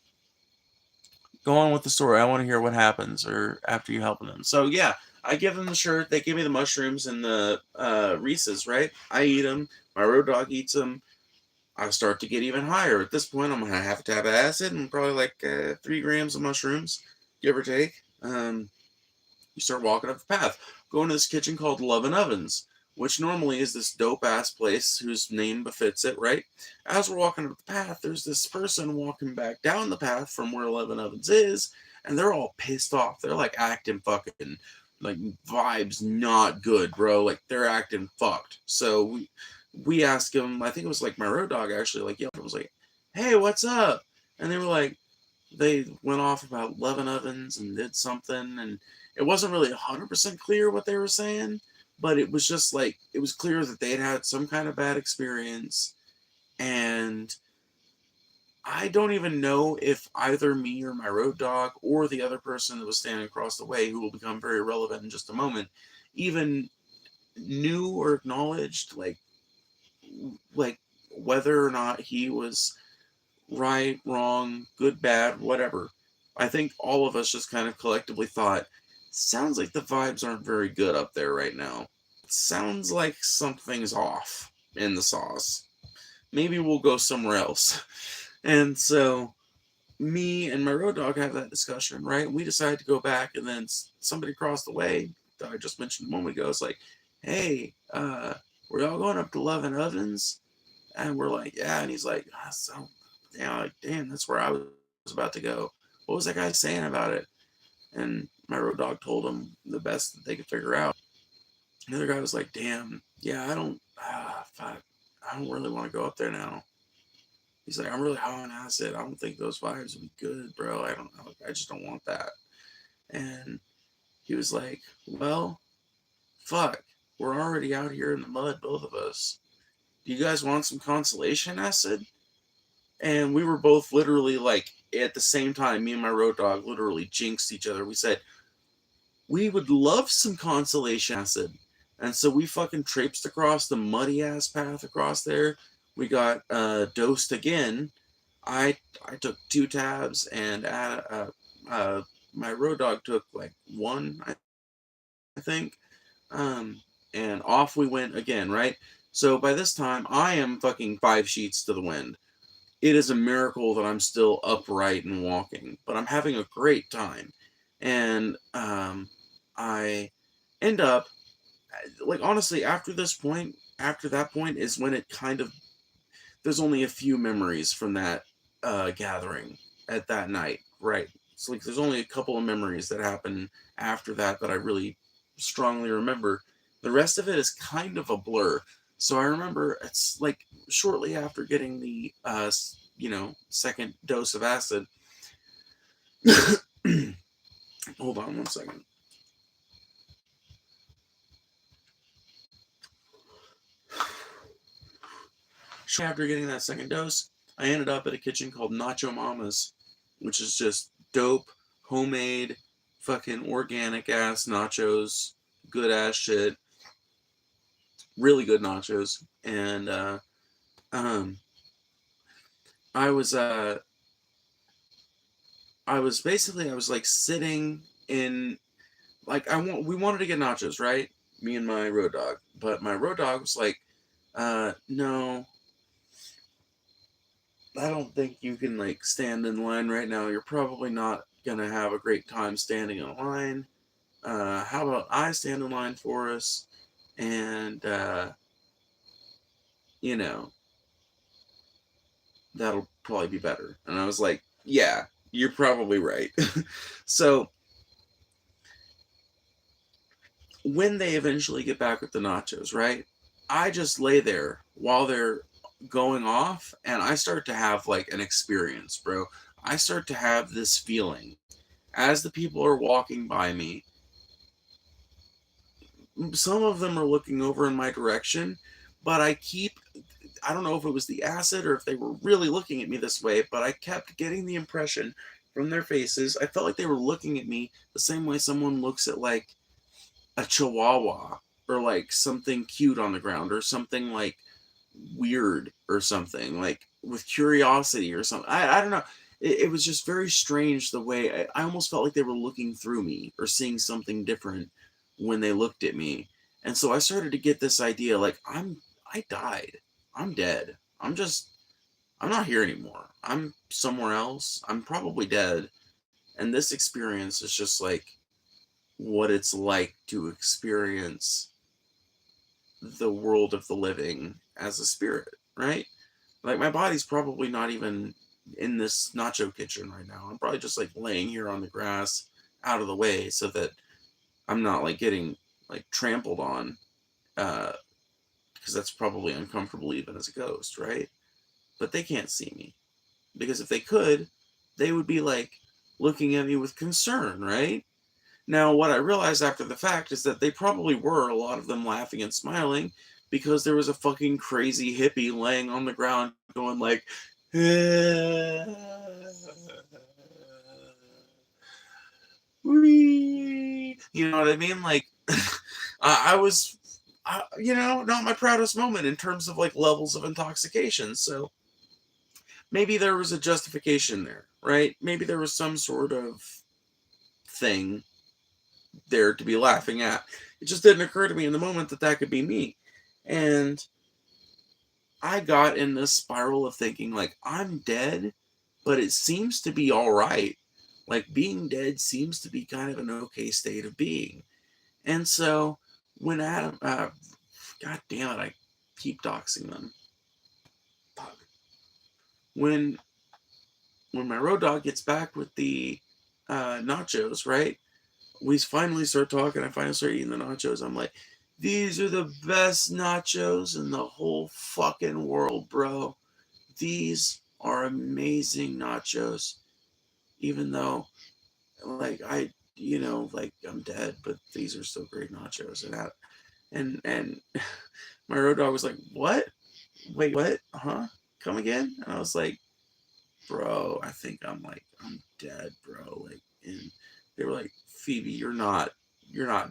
go on with the story. I want to hear what happens or after you helping them. So yeah, I give them the shirt. They give me the mushrooms and the Reese's. Right? I eat them. My road dog eats them. I start to get even higher. At this point, I'm gonna have a tab of acid and probably like 3 grams of mushrooms, give or take. You start walking up the path, going to this kitchen called Love and Ovens, which normally is this dope ass place whose name befits it, right? As we're walking up the path, there's this person walking back down the path from where Love and Ovens is, and they're all pissed off. They're like acting fucking like vibes not good, bro. Like they're acting fucked. So we asked him, I think it was like my road dog actually, like yelled, it was like, hey, what's up? And they were like, they went off about Love and Ovens and did something, and it wasn't really 100% clear what they were saying, but it was just like, it was clear that they had had some kind of bad experience, and I don't even know if either me or my road dog or the other person that was standing across the way, who will become very relevant in just a moment, even knew or acknowledged like whether or not he was right, wrong, good, bad, whatever. I think all of us just kind of collectively thought, sounds like the vibes aren't very good up there right now. It sounds like something's off in the sauce. Maybe we'll go somewhere else. And so me and my road dog have that discussion, right? We decide to go back, and then somebody across the way that I just mentioned a moment ago is like, hey, were y'all going up to Love and Ovens? And we're like, yeah. And he's like, so, yeah, like, damn, that's where I was about to go. What was that guy saying about it? And my road dog told him the best that they could figure out. The other guy was like, damn, yeah, fuck, I don't really want to go up there now. He's like, I'm really high on acid. I don't think those vibes would be good, bro. I don't know. I just don't want that. And he was like, well, fuck, we're already out here in the mud, both of us. Do you guys want some consolation acid? And we were both literally like, at the same time, me and my road dog literally jinxed each other. We said, we would love some consolation acid. And so we fucking traipsed across the muddy ass path across there. We got dosed again. I took 2 tabs, and uh, my road dog took like one, I think. Um, and off we went again, right? So by this time, I am fucking 5 sheets to the wind. It is a miracle that I'm still upright and walking, but I'm having a great time. And I end up, like, honestly, after that point is when it kind of, there's only a few memories from that gathering at that night, right? It's like there's only a couple of memories that happen after that that I really strongly remember. The rest of it is kind of a blur. So I remember it's like shortly after getting the second dose of acid. Hold on one second. Shortly after getting that second dose, I ended up at a kitchen called Nacho Mama's, which is just dope, homemade, fucking organic ass nachos, good ass shit, really good nachos. And um, I was I was like sitting in, like, we wanted to get nachos, right? Me and my road dog, but my road dog was like, no, I don't think you can like stand in line right now. You're probably not gonna have a great time standing in line. How about I stand in line for us? And you know, that'll probably be better. And I was like, yeah, you're probably right. So when they eventually get back with the nachos, right? I just lay there while they're going off, and I start to have like an experience, bro. I start to have this feeling as the people are walking by me. Some of them are looking over in my direction, but I don't know if it was the acid or if they were really looking at me this way, but I kept getting the impression from their faces. I felt like they were looking at me the same way someone looks at like a chihuahua or like something cute on the ground or something like weird or something like with curiosity or something. I don't know. It was just very strange the way I almost felt like they were looking through me or seeing something different when they looked at me. And so I started to get this idea like I died. I'm dead. I'm not here anymore. I'm somewhere else. I'm probably dead. And this experience is just like what it's like to experience the world of the living as a spirit, right? Like my body's probably not even in this nacho kitchen right now. I'm probably just like laying here on the grass out of the way so that I'm not like getting like trampled on because that's probably uncomfortable even as a ghost, right? But they can't see me because if they could, they would be like looking at me with concern, right? Now, what I realized after the fact is that they probably were, a lot of them laughing and smiling, because there was a fucking crazy hippie laying on the ground going like, "Wee." You know what I mean? Like, I was, not my proudest moment in terms of like levels of intoxication. So maybe there was a justification there, right? Maybe there was some sort of thing there to be laughing at. It just didn't occur to me in the moment that that could be me. And I got in this spiral of thinking, like, I'm dead, but it seems to be all right. Like, being dead seems to be kind of an okay state of being. And so, when Adam, God damn it, I keep doxing them. when my road dog gets back with the nachos, right? We finally start talking. I finally start eating the nachos. I'm like, these are the best nachos in the whole fucking world, bro. These are amazing nachos. Even though, like, like I'm dead, but these are still great nachos. And my road dog was like, what? Wait, what? Huh? Come again? And I was like, bro, I think I'm dead, bro. Like, and they were like, Phoebe, you're not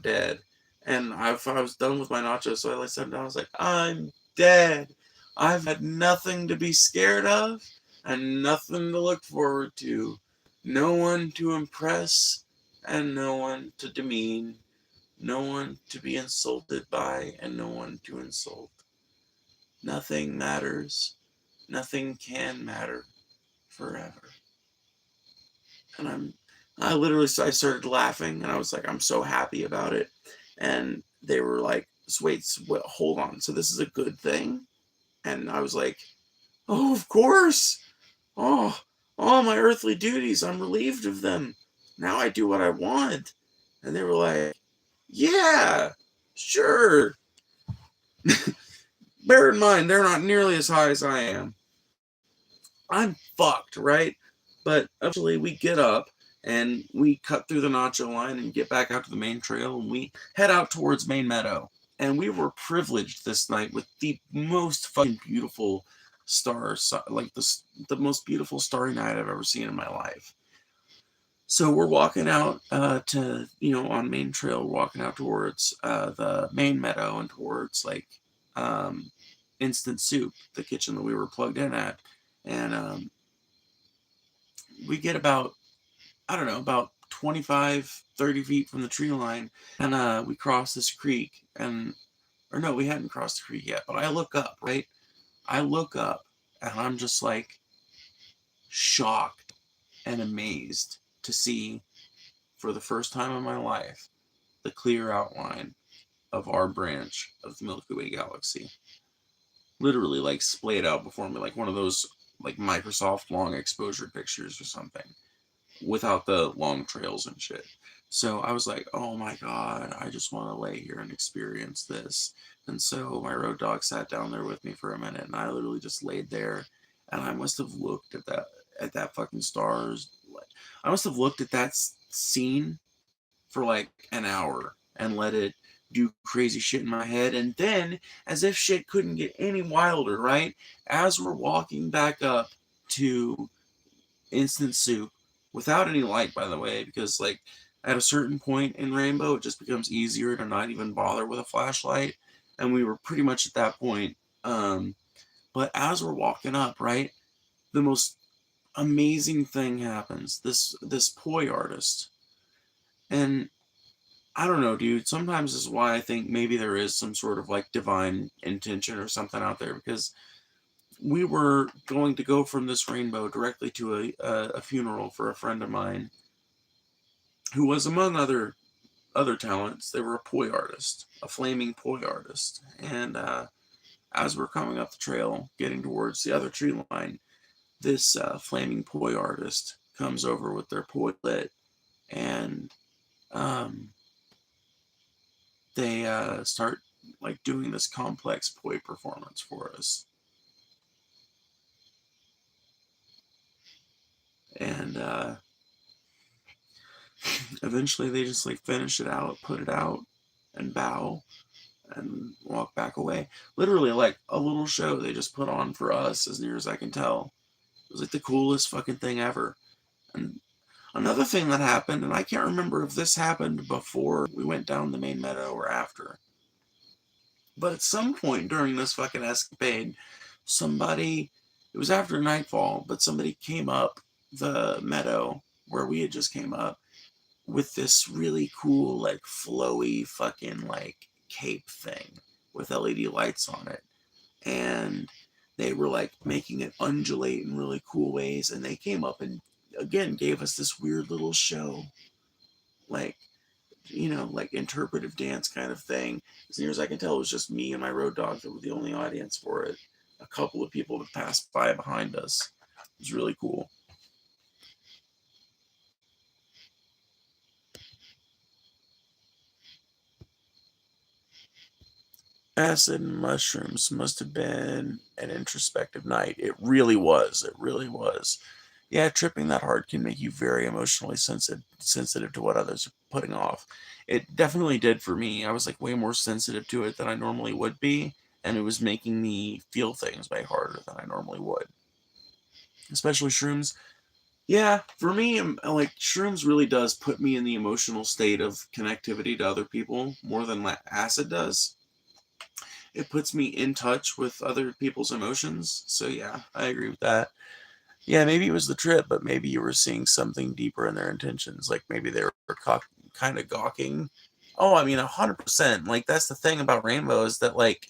dead. And I was done with my nachos, so I like sat down. I was like, I'm dead. I've had nothing to be scared of, and nothing to look forward to. No one to impress, and no one to demean. No one to be insulted by, and no one to insult. Nothing matters. Nothing can matter forever. And I started laughing, and I was like, I'm so happy about it. And they were like, so wait, hold on. So this is a good thing? And I was like, oh, of course. Oh, all my earthly duties, I'm relieved of them. Now I do what I want. And they were like, yeah, sure. Bear in mind, they're not nearly as high as I am. I'm fucked, right? But eventually we get up and we cut through the nacho line and get back out to the main trail, and we head out towards Main Meadow. And we were privileged this night with the most fucking beautiful stars, like the most beautiful starry night I've ever seen in my life. So we're walking out on Main Trail, walking out towards the Main Meadow and towards like um, Instant Soup, the kitchen that we were plugged in at. And we get about, I don't know, about 25, 30 feet from the tree line, and we cross this creek, or no, we hadn't crossed the creek yet, but I look up, right? I look up, and I'm just like shocked and amazed to see, for the first time in my life, the clear outline of our branch of the Milky Way galaxy. Literally, like, splayed out before me, like one of those, like, Microsoft long exposure pictures or something, without the long trails and shit. So I was like, oh my God, I just want to lay here and experience this. And so my road dog sat down there with me for a minute, and I literally just laid there, and I must have looked at that fucking stars. I must have looked at that scene for like an hour and let it do crazy shit in my head. And then, as if shit couldn't get any wilder, right? As we're walking back up to Instant Soup, without any light, by the way, because like at a certain point in Rainbow, it just becomes easier to not even bother with a flashlight, and we were pretty much at that point. But as we're walking up, right, the most amazing thing happens. This poi artist, and I don't know, dude. Sometimes this is why I think maybe there is some sort of like divine intention or something out there, because we were going to go from this rainbow directly to a funeral for a friend of mine who was, among other talents, they were a poi artist, a flaming poi artist. And as we're coming up the trail, getting towards the other tree line, this flaming poi artist comes over with their poi lit, and um, they start like doing this complex poi performance for us. And eventually they just like finish it out, put it out, and bow and walk back away. Literally like a little show they just put on for us, as near as I can tell. It was like the coolest fucking thing ever. And another thing that happened, and I can't remember if this happened before we went down the main meadow or after, but at some point during this fucking escapade, somebody, it was after nightfall, but somebody came up the meadow where we had just came up with this really cool, like, flowy fucking, like, cape thing with LED lights on it. And they were, like, making it undulate in really cool ways. And they came up and, again, gave us this weird little show. Like, like interpretive dance kind of thing. As near as I can tell, it was just me and my road dog that were the only audience for it. A couple of people that passed by behind us. was really cool. Acid and mushrooms must have been an introspective night. It really was. It really was. Yeah, tripping that hard can make you very emotionally sensitive to what others are putting off. It definitely did for me. I was like way more sensitive to it than I normally would be, and it was making me feel things way harder than I normally would. Especially shrooms. Yeah, for me, like shrooms really does put me in the emotional state of connectivity to other people more than acid does. It puts me in touch with other people's emotions. So yeah, I agree with that. Yeah, maybe it was the trip, but maybe you were seeing something deeper in their intentions. Like maybe they were kind of gawking. Oh, I mean, 100%. Like that's the thing about Rainbow is that like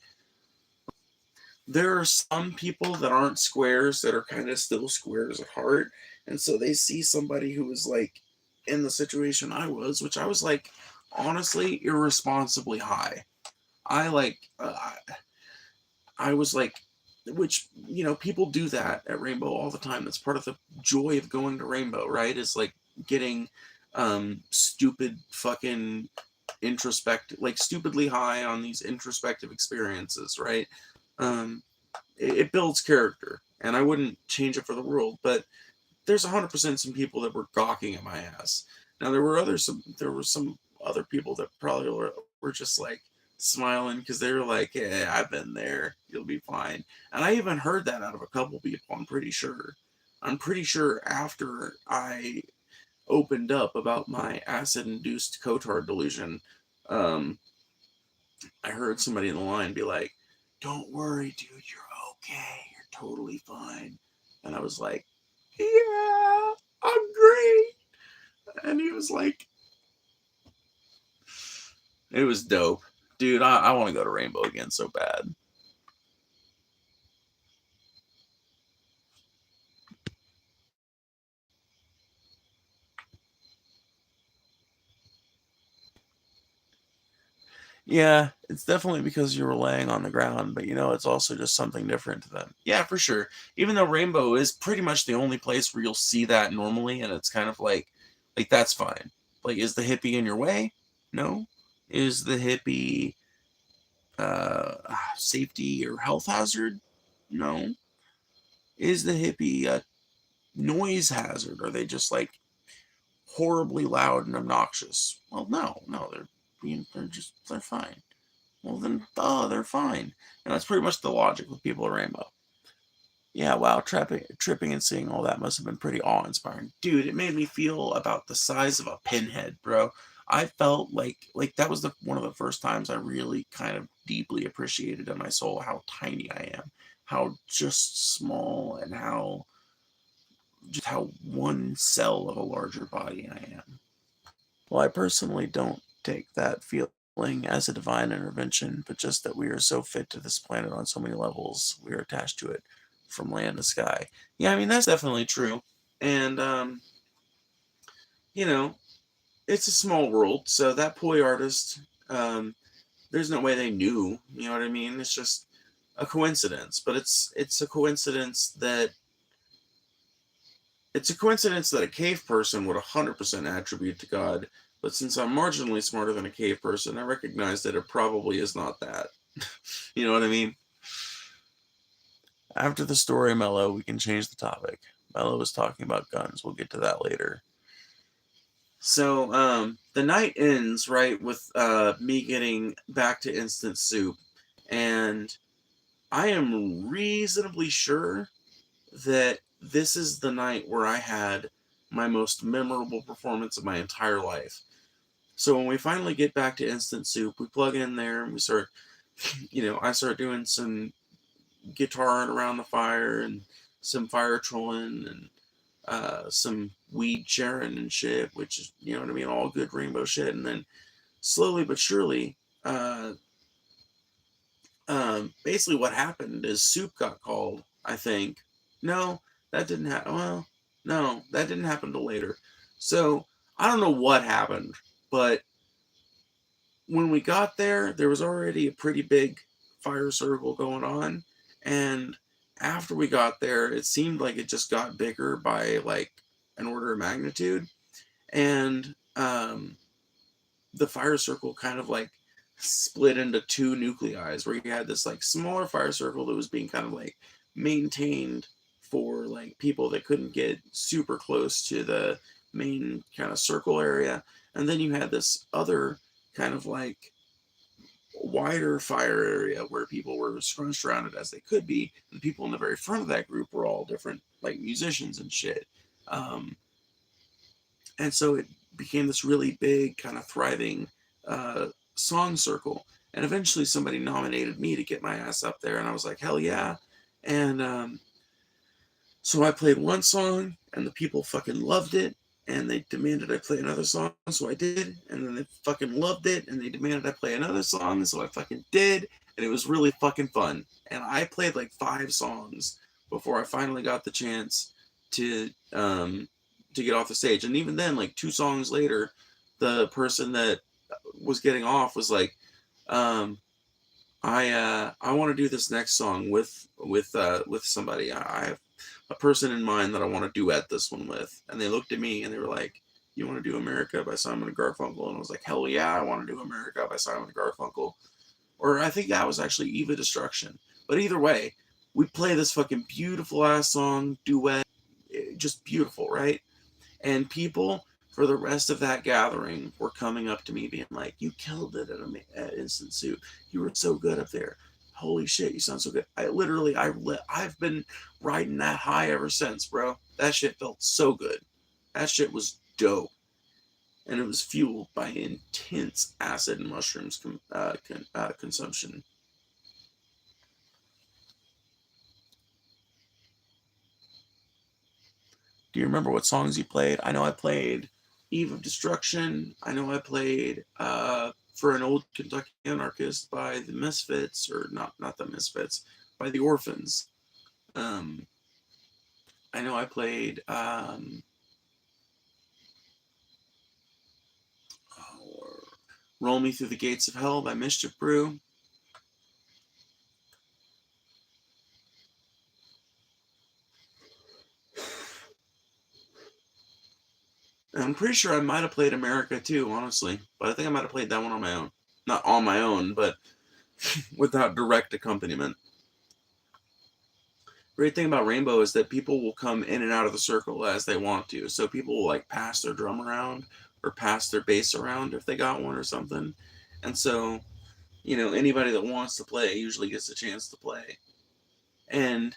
there are some people that aren't squares that are kind of still squares at heart, and so they see somebody who is like in the situation I was, which I was like honestly irresponsibly high. I like I was like, which, people do that at Rainbow all the time. That's part of the joy of going to Rainbow, right? Is like getting stupid fucking introspective, like stupidly high on these introspective experiences, right? Um, it builds character, and I wouldn't change it for the world, but there's 100% some people that were gawking at my ass. Now there were some other people that probably were just like smiling because they were like, "Yeah, I've been there. You'll be fine." And I even heard that out of a couple people. I'm pretty sure. I'm pretty sure after I opened up about my acid-induced Cotard delusion, um, I heard somebody in the line be like, "Don't worry, dude. You're okay. You're totally fine." And I was like, "Yeah, I'm great." And he was like, it was dope. Dude, I want to go to Rainbow again so bad. Yeah, it's definitely because you were laying on the ground, but it's also just something different to them. Yeah, for sure. Even though Rainbow is pretty much the only place where you'll see that normally, and it's kind of like that's fine. Like, is the hippie in your way? No. Is the hippie safety or health hazard? No. Is the hippie a noise hazard? Are they just like horribly loud and obnoxious? Well, no, no, they're fine. Well, then, they're fine. And that's pretty much the logic with people at Rainbow. Yeah, wow, tripping and seeing all that must have been pretty awe-inspiring. Dude, it made me feel about the size of a pinhead, bro. I felt like that was the one of the first times I really kind of deeply appreciated in my soul how tiny I am, how just small, and how one cell of a larger body I am. Well, I personally don't take that feeling as a divine intervention, but just that we are so fit to this planet on so many levels, we are attached to it from land to sky. Yeah, I mean, that's definitely true. And, you know, it's a small world, so that poi artist, there's no way they knew, you know what I mean? It's just a coincidence, but it's a coincidence that a cave person would 100% attribute to God, but since I'm marginally smarter than a cave person, I recognize that it probably is not that. You know what I mean? After the story, Mello, we can change the topic. Mello was talking about guns. We'll get to that later. So, the night ends, right, with me getting back to instant soup, and I am reasonably sure that this is the night where I had my most memorable performance of my entire life. So when we finally get back to instant soup, we plug in there and we start, I start doing some guitaring around the fire and some fire trolling and some weed sharing and shit, which is, you know what I mean, all good Rainbow shit. And then slowly but surely, uh, basically what happened is soup got called, I think. No, that didn't happen. Well, no, that didn't happen till later. So I don't know what happened, but when we got there, there was already a pretty big fire circle going on, and after we got there, it seemed like it just got bigger by like an order of magnitude. And the fire circle kind of like split into two nuclei, where you had this like smaller fire circle that was being kind of like maintained for like people that couldn't get super close to the main kind of circle area. And then you had this other kind of like wider fire area where people were scrunched around it as they could be. And the people in the very front of that group were all different like musicians and shit. Um, and so it became this really big kind of thriving song circle. And eventually somebody nominated me to get my ass up there, and I was like, hell yeah. And so I played one song, and the people fucking loved it, and they demanded I play another song, so I did. And then they fucking loved it, and they demanded I play another song, so I fucking did. And it was really fucking fun. And I played like 5 songs before I finally got the chance to get off the stage. And even then, like 2 songs later, the person that was getting off was like, I want to do this next song with somebody. I have a person in mind that I want to duet this one with. And they looked at me and they were like, you want to do America by Simon and Garfunkel? And I was like, hell yeah, I want to do America by Simon and Garfunkel. Or I think that was actually Eva Destruction. But either way, we play this fucking beautiful ass song, duet, just beautiful, right? And people for the rest of that gathering were coming up to me being like, you killed it at Instant Soup. You were so good up there. Holy shit, you sound so good. I've been riding that high ever since, bro. That shit felt so good. That shit was dope. And it was fueled by intense acid and mushrooms consumption. Do you remember what songs you played? I know I played Eve of Destruction. I know I played For an Old Kentucky Anarchist by the Misfits, or not the Misfits, by the Orphans. I know I played Roll Me Through the Gates of Hell by Mischief Brew. And I'm pretty sure I might have played America too, honestly. But I think I might have played that one on my own. Not on my own, but without direct accompaniment. Great thing about Rainbow is that people will come in and out of the circle as they want to. So people will like pass their drum around or pass their bass around if they got one or something. And so, anybody that wants to play usually gets a chance to play. And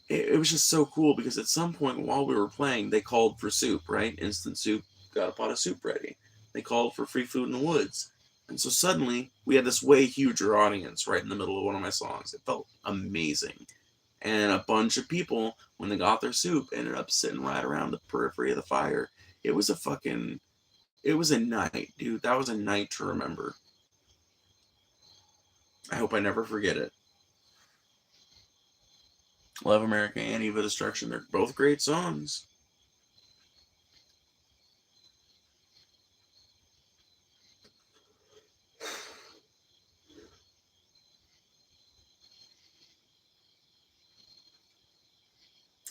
it was just so cool because at some point while we were playing, they called for soup, right? Instant Soup got a pot of soup ready. They called for free food in the woods. And so suddenly we had this way huger audience right in the middle of one of my songs. It felt amazing. And a bunch of people, when they got their soup, ended up sitting right around the periphery of the fire. It was a night, dude. That was a night to remember. I hope I never forget it. Love America and Eva Destruction. They're both great songs.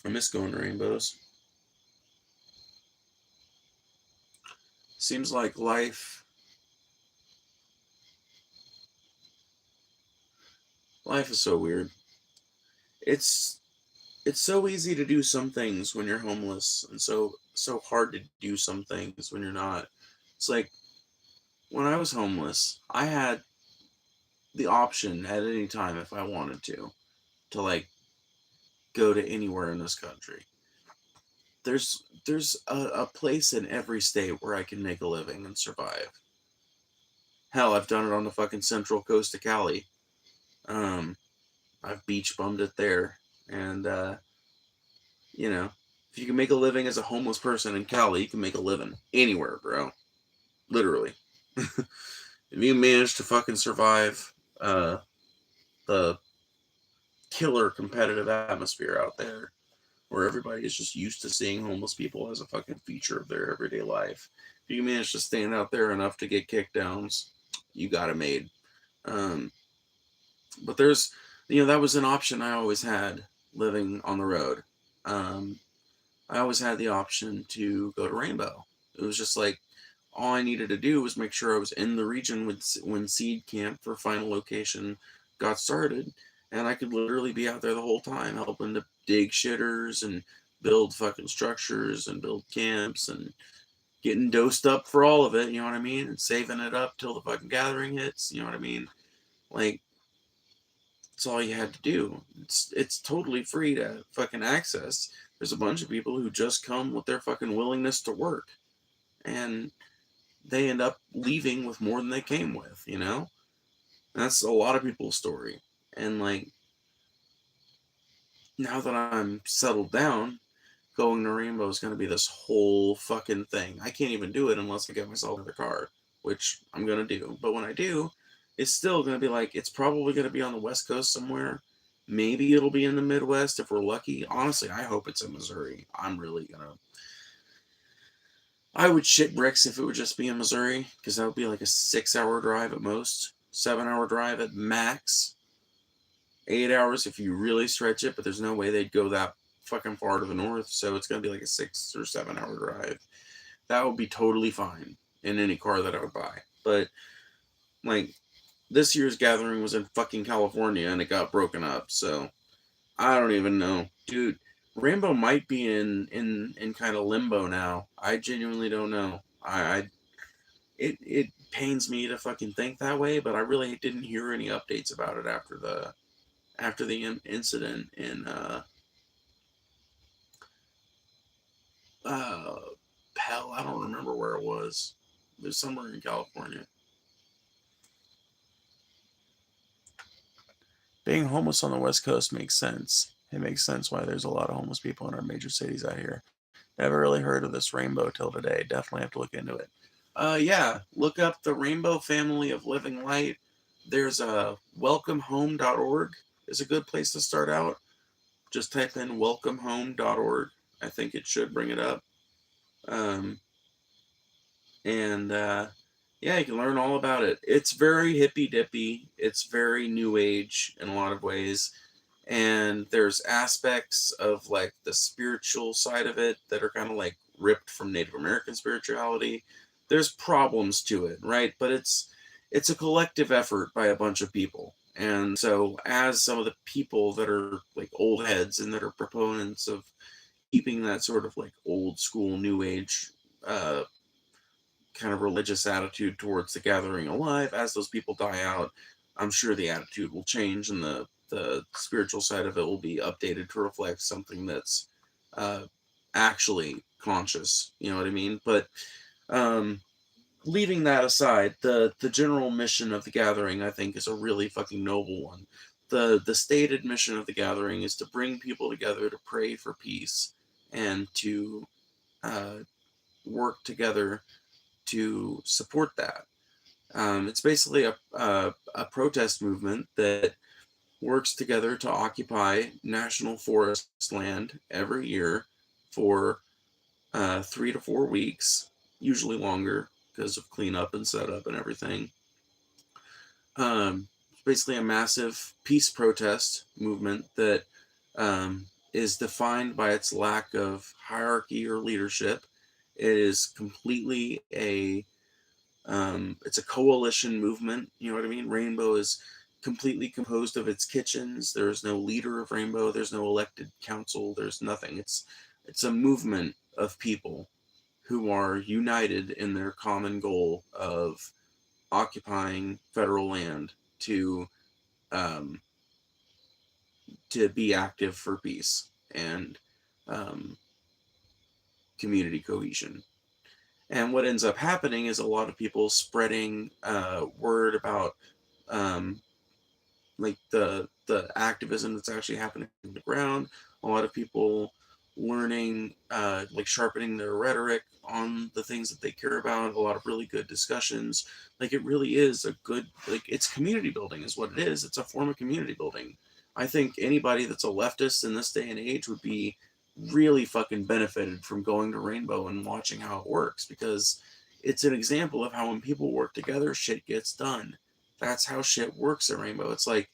I miss going to Rainbows. Seems like life is so weird. It's so easy to do some things when you're homeless, and so hard to do some things when you're not. It's like when I was homeless, I had the option at any time if I wanted to like go to anywhere in this country. There's a place in every state where I can make a living and survive. Hell, I've done it on the fucking central coast of Cali. I've beach bummed it there, and if you can make a living as a homeless person in Cali, you can make a living anywhere, bro. Literally. If you manage to fucking survive the killer competitive atmosphere out there, where everybody is just used to seeing homeless people as a fucking feature of their everyday life. If you manage to stand out there enough to get kickdowns, you got it made. But there's, that was an option I always had. living on the road. Um, I always had the option to go to Rainbow. It was just like all I needed to do was make sure I was in the region when seed camp for final location got started, and I could literally be out there the whole time helping to dig shitters and build fucking structures and build camps and getting dosed up for all of it, you know what I mean? And saving it up till the fucking gathering hits, you know what I mean? Like, that's all you had to do. It's totally free to fucking access. There's a bunch of people who just come with their fucking willingness to work, and they end up leaving with more than they came with, you know? And that's a lot of people's story. And like, now that I'm settled down, going to Rainbow is going to be this whole fucking thing. I can't even do it unless I get myself another car, which I'm going to do. But when I do, it's still going to be like, it's probably going to be on the West Coast somewhere. Maybe it'll be in the Midwest if we're lucky. Honestly, I hope it's in Missouri. I'm really going to. I would shit bricks if it would just be in Missouri, because that would be like a 6-hour drive at most, 7-hour drive at max, 8 hours if you really stretch it, but there's no way they'd go that fucking far to the north, so it's going to be like a 6 or 7 hour drive. That would be totally fine in any car that I would buy. But like, this year's gathering was in fucking California and it got broken up, so I don't even know, dude. Rainbow might be in kind of limbo now. I genuinely don't know. It pains me to fucking think that way, but I really didn't hear any updates about it after the incident in uh hell, I don't remember where it was. It was somewhere in California. Being homeless on the West Coast makes sense. It makes sense why there's a lot of homeless people in our major cities out here. Never really heard of this rainbow till today. Definitely have to look into it. Yeah, look up the Rainbow Family of Living Light. There's a welcomehome.org is a good place to start out. Just type in welcomehome.org. I think it should bring it up. Um, and yeah, you can learn all about it. It's very hippy dippy. It's very new age in a lot of ways. And there's aspects of like the spiritual side of it that are kind of like ripped from Native American spirituality. There's problems to it, right? But it's a collective effort by a bunch of people. And so as some of the people that are like old heads and that are proponents of keeping that sort of like old school new age uh, kind of religious attitude towards the gathering alive, as those people die out, I'm sure the attitude will change and the spiritual side of it will be updated to reflect something that's uh, actually conscious. You know what I mean? But um, leaving that aside, the general mission of the gathering, I think, is a really fucking noble one. The stated mission of the gathering is to bring people together to pray for peace and to uh, work together to support that. It's basically a protest movement that works together to occupy national forest land every year for 3 to 4 weeks, usually longer because of cleanup and setup and everything. It's basically a massive peace protest movement that is defined by its lack of hierarchy or leadership. It is completely it's a coalition movement. You know what I mean? Rainbow is completely composed of its kitchens. There is no leader of Rainbow. There's no elected council. There's nothing. It's a movement of people who are united in their common goal of occupying federal land um, to be active for peace and um, community cohesion. And what ends up happening is a lot of people spreading word about um, like the activism that's actually happening on the ground. A lot of people learning, like sharpening their rhetoric on the things that they care about. A lot of really good discussions. Like it really is a good, like it's community building is what it is. It's a form of community building. I think anybody that's a leftist in this day and age would be really fucking benefited from going to Rainbow and watching how it works, because it's an example of how when people work together, shit gets done. That's how shit works at Rainbow. It's like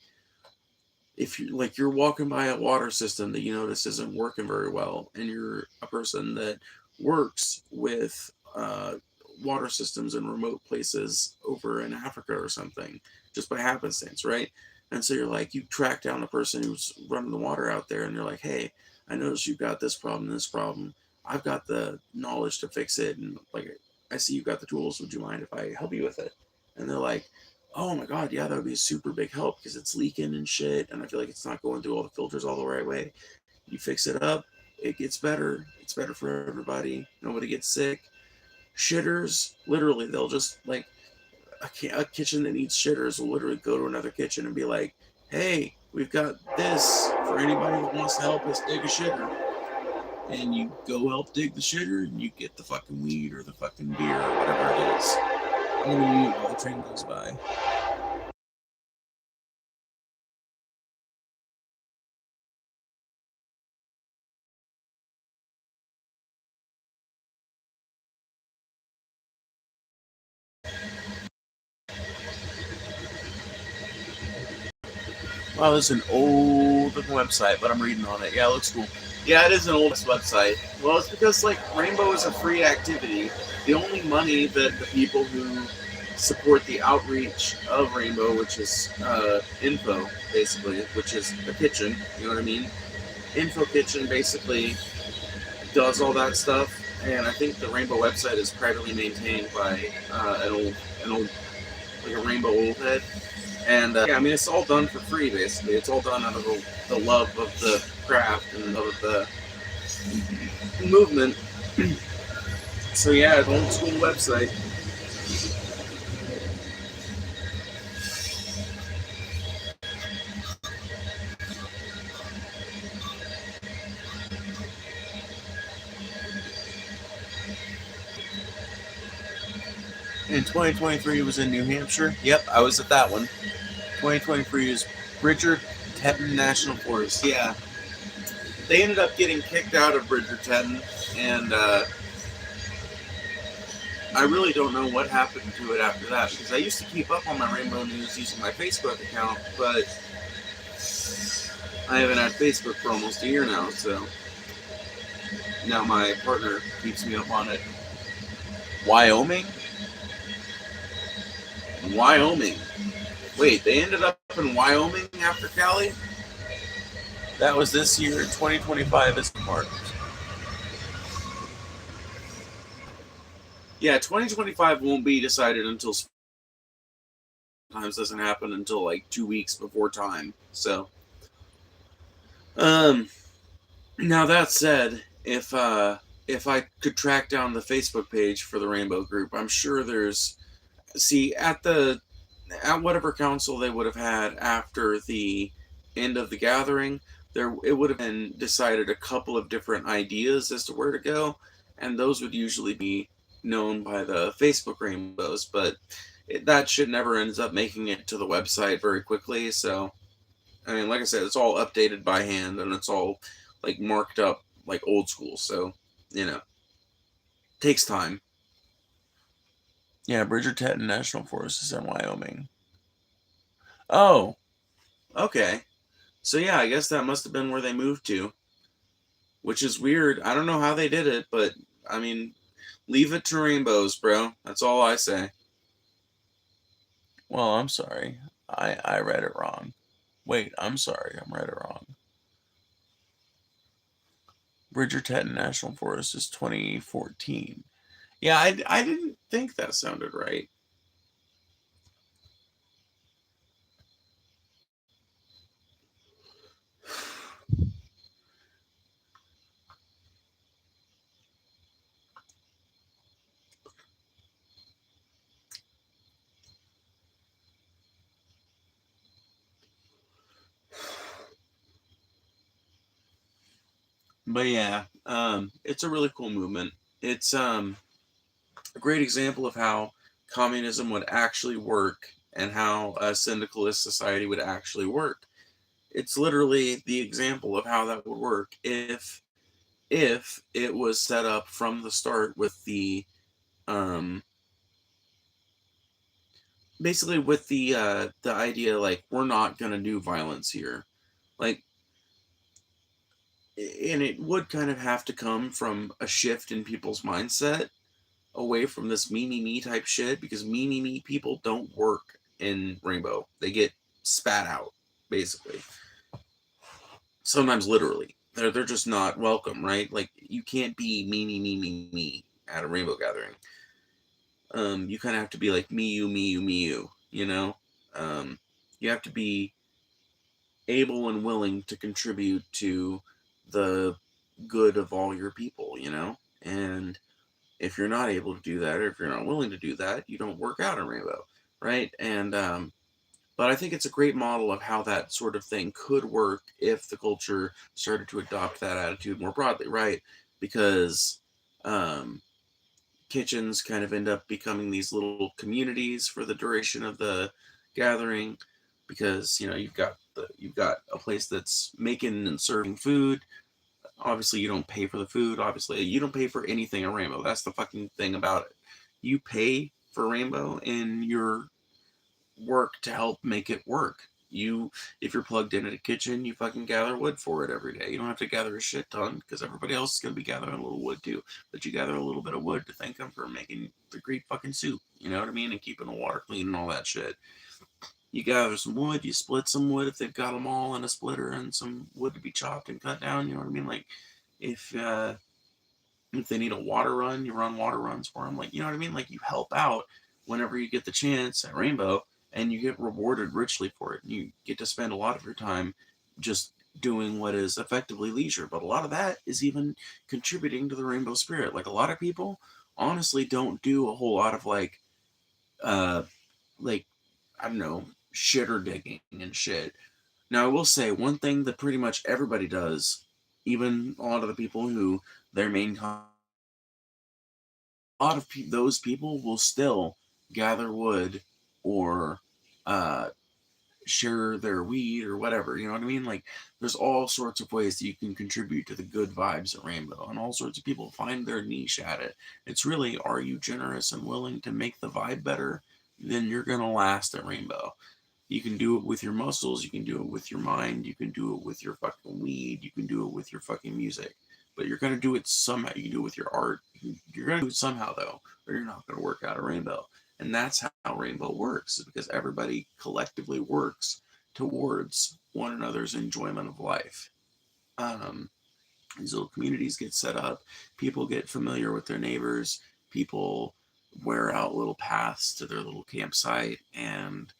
if you like you're walking by a water system that you notice isn't working very well, and you're a person that works with water systems in remote places over in Africa or something, just by happenstance, right? And so you're like, you track down the person who's running the water out there, and you're like, hey, I noticed you've got this problem, this problem. I've got the knowledge to fix it, and like, I see you've got the tools. Would you mind if I help you with it? And they're like, oh my god, yeah, that would be a super big help because it's leaking and shit, and I feel like it's not going through all the filters all the right way. You fix it up, it gets better. It's better for everybody. Nobody gets sick. Shitters, literally, they'll just like a kitchen that needs shitters will literally go to another kitchen and be like, hey, we've got this for anybody that wants to help us dig a shitter. And you go help dig the shitter, and you get the fucking weed or the fucking beer or whatever it is. I'm gonna mute while the train goes by. Wow, this is an old website, but I'm reading on it. Yeah, it looks cool. Yeah, it is an old website. Well, it's because like Rainbow is a free activity. The only money that the people who support the outreach of Rainbow, which is Info, basically, which is a kitchen. You know what I mean? Info Kitchen basically does all that stuff, and I think the Rainbow website is privately maintained by an old, like a Rainbow old head. And yeah, I mean, it's all done for free, basically. It's all done out of the love of the craft and of the movement. So yeah, it's an old school website. And 2023 was in New Hampshire. Yep, I was at that one. 2023 is Bridger-Teton National Forest. Yeah, they ended up getting kicked out of Bridger-Teton, and I really don't know what happened to it after that, because I used to keep up on my Rainbow News using my Facebook account, but I haven't had Facebook for almost a year now, so now my partner keeps me up on it. Wyoming? Wyoming. Wait, they ended up in Wyoming after Cali? That was this year. 2025 is marked. Yeah, 2025 won't be decided until sometimes doesn't happen until like 2 weeks before time. So, um, now that said, if I could track down the Facebook page for the Rainbow Group, I'm sure there's see at whatever council they would have had after the end of the gathering, there it would have been decided a couple of different ideas as to where to go, and those would usually be known by the Facebook rainbows, but that shit never ends up making it to the website very quickly. So I mean, like I said, it's all updated by hand, and it's all like marked up like old school, so you know, takes time. Yeah, Bridger-Teton National Forest is in Wyoming. Oh, okay. So yeah, I guess that must have been where they moved to, which is weird. I don't know how they did it, but I mean, leave it to rainbows, bro. That's all I say. Well, I'm sorry. I read it wrong. Wait, I'm sorry. I read it wrong. Bridger-Teton National Forest is 2014. Yeah, I didn't think that sounded right. But yeah, it's a really cool movement. It's a great example of how communism would actually work and how a syndicalist society would actually work. It's literally the example of how that would work if it was set up from the start with the um basically with the idea like we're not going to do violence here. Like, and it would kind of have to come from a shift in people's mindset away from this me type shit, because me people don't work in Rainbow. They get spat out, basically. Sometimes literally. They're just not welcome, right? Like, you can't be me at a Rainbow gathering. You kind of have to be like me you, you know? Um, you have to be able and willing to contribute to the good of all your people, you know? And if you're not able to do that, or if you're not willing to do that, you don't work out in Rainbow, right? And but I think it's a great model of how that sort of thing could work if the culture started to adopt that attitude more broadly, right? Because um, kitchens kind of end up becoming these little communities for the duration of the gathering, because you've got a place that's making and serving food. Obviously, you don't pay for the food. Obviously, you don't pay for anything at Rainbow. That's the fucking thing about it. You pay for Rainbow and your work to help make it work. If you're plugged in at a kitchen, you fucking gather wood for it every day. You don't have to gather a shit ton, because everybody else is gonna be gathering a little wood too. But you gather a little bit of wood to thank them for making the great fucking soup. You know what I mean? And keeping the water clean and all that shit. You gather some wood, you split some wood if they've got them all in a splitter, and some wood to be chopped and cut down. You know what I mean? Like, if uh, if they need a water run, you run water runs for them. Like, you know what I mean? Like, you help out whenever you get the chance at Rainbow, and you get rewarded richly for it. And you get to spend a lot of your time just doing what is effectively leisure. But a lot of that is even contributing to the Rainbow spirit. Like, a lot of people honestly don't do a whole lot of uh, like, I don't know, shitter digging and shit. Now, I will say one thing that pretty much everybody does, even a lot of the people who their main a lot of those people will still gather wood, or uh, share their weed or whatever. You know what I mean? Like, there's all sorts of ways that you can contribute to the good vibes at Rainbow, and all sorts of people find their niche at it. It's really, are you generous and willing to make the vibe better? Then you're gonna last at Rainbow. You can do it with your muscles, you can do it with your mind, you can do it with your fucking weed, you can do it with your fucking music. But you're gonna do it somehow. You can do it with your art. You're gonna do it somehow though, or you're not gonna work out a Rainbow. And that's how Rainbow works, is because everybody collectively works towards one another's enjoyment of life. Um, these little communities get set up, people get familiar with their neighbors, people wear out little paths to their little campsite, and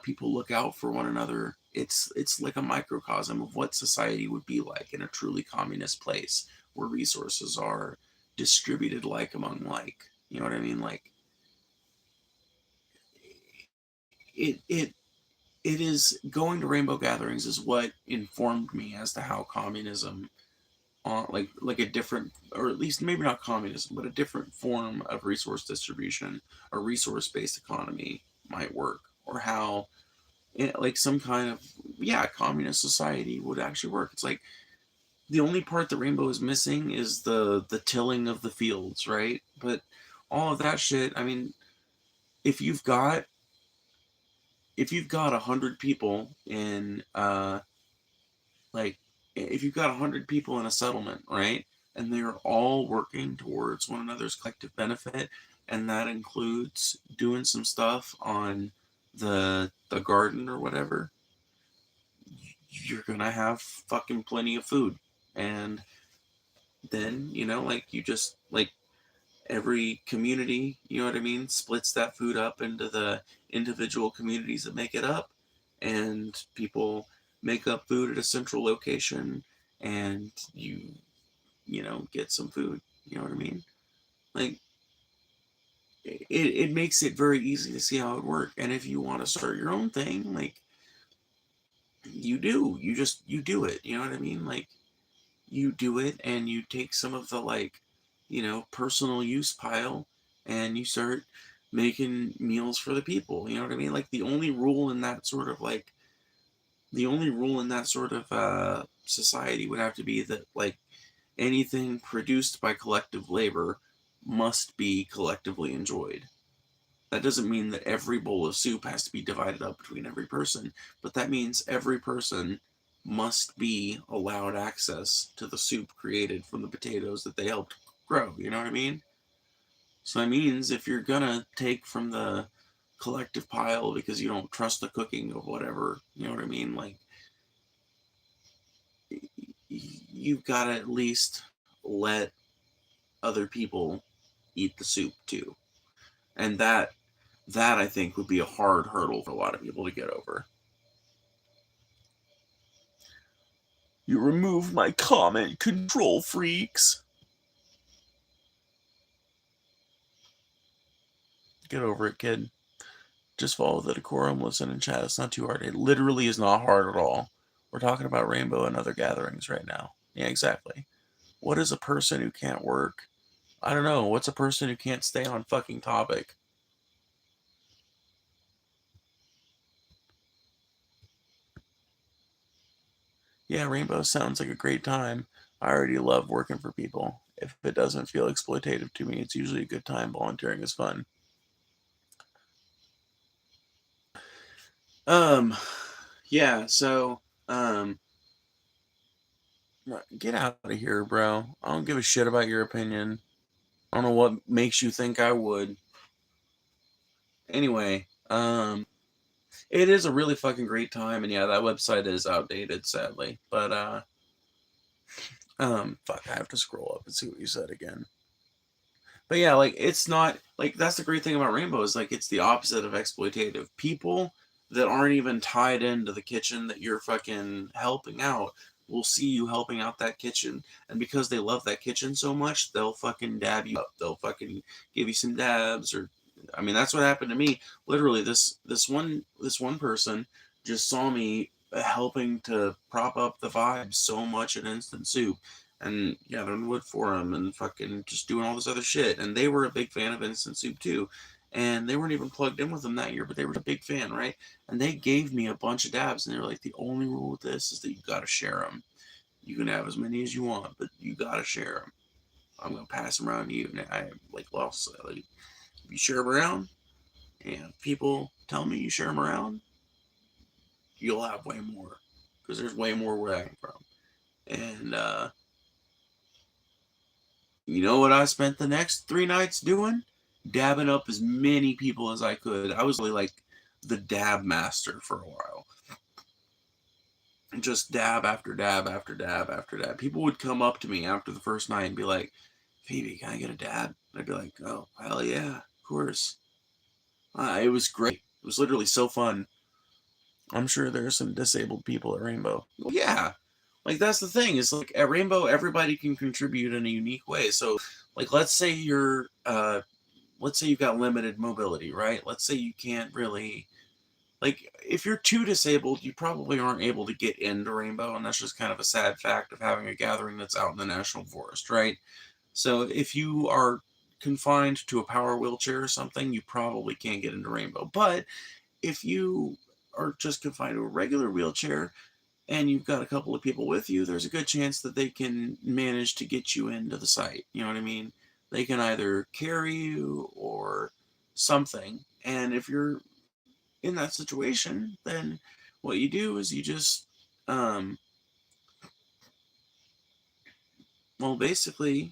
people look out for one another. It's like a microcosm of what society would be like in a truly communist place, where resources are distributed like among like. You know what I mean? Like, it it is, going to rainbow gatherings is what informed me as to how communism, like a different, or at least maybe not communism, but a different form of resource distribution, a resource-based economy might work, or how like some kind of, yeah, communist society would actually work. It's like, the only part the rainbow is missing is the tilling of the fields, right? But all of that shit, I mean, if you've got if you've got 100 people in like if you've got 100 people in a settlement, right, and they're all working towards one another's collective benefit, and that includes doing some stuff on the garden or whatever, you're gonna have fucking plenty of food. And then, like, you just, like, every community, you know what I mean, splits that food up into the individual communities that make it up, and people make up food at a central location, and you get some food. You know what I mean? Like, it makes it very easy to see how it works. And if you want to start your own thing, like, you do it. You know what I mean? Like, you do it, and you take some of the, like, personal use pile, and you start making meals for the people. You know what I mean? Like, the only rule in that sort of society would have to be that, like, anything produced by collective labor must be collectively enjoyed. That doesn't mean that every bowl of soup has to be divided up between every person, but that means every person must be allowed access to the soup created from the potatoes that they helped grow. You know what I mean? So that means if you're gonna take from the collective pile because you don't trust the cooking of whatever, you know what I mean? Like, you've got to at least let other people eat the soup too. And that I think would be a hard hurdle for a lot of people to get over. You removed my comment, control freaks. Get over it, kid. Just follow the decorum, listen, and chat. It's not too hard. It literally is not hard at all. We're talking about Rainbow and other gatherings right now. Yeah, exactly. What is a person who can't work? I don't know. What's a person who can't stay on fucking topic? Yeah, Rainbow sounds like a great time. I already love working for people. If it doesn't feel exploitative to me, it's usually a good time. Volunteering is fun. Um, yeah, so, get out of here, bro. I don't give a shit about your opinion. I don't know what makes you think I would. Anyway, it is a really fucking great time, and yeah, that website is outdated, sadly. But fuck, I have to scroll up and see what you said again. But yeah, like it's not like that's the great thing about Rainbow is like it's the opposite of exploitative. People that aren't even tied into the kitchen that you're fucking helping out will see you helping out that kitchen, and because they love that kitchen so much, they'll fucking dab you up. They'll fucking give you some dabs, or I mean, that's what happened to me. Literally, this one person just saw me helping to prop up the vibe so much at Instant Soup and gathering wood for them and fucking just doing all this other shit. And they were a big fan of Instant Soup too. And they weren't even plugged in with them that year, but they were a big fan, right? And they gave me a bunch of dabs, and they were like, the only rule with this is that you gotta share them. You can have as many as you want, but you gotta share them. I'm gonna pass them around to you. And I like, well, so, like, if you share them around, and people tell me you share them around, you'll have way more because there's way more where I came from. And you know what I spent the next 3 nights doing? Dabbing up as many people as I could. I was really like the dab master for a while. Just dab after dab after dab after dab. People would come up to me after the first night and be like, Phoebe, can I get a dab? And I'd be like, oh, hell yeah, of course. It was great. It was literally so fun. I'm sure there are some disabled people at Rainbow. Well, yeah. Like, that's the thing. Is like, at Rainbow, everybody can contribute in a unique way. So, like, let's say you've got limited mobility, right? Let's say you can't really, like, if you're too disabled, you probably aren't able to get into Rainbow, and that's just kind of a sad fact of having a gathering that's out in the national forest, right? So if you are confined to a power wheelchair or something, you probably can't get into Rainbow. But if you are just confined to a regular wheelchair and you've got a couple of people with you, there's a good chance that they can manage to get you into the site. You know what I mean? They can either carry you or something. And if you're in that situation, then what you do is you just, um, well, basically,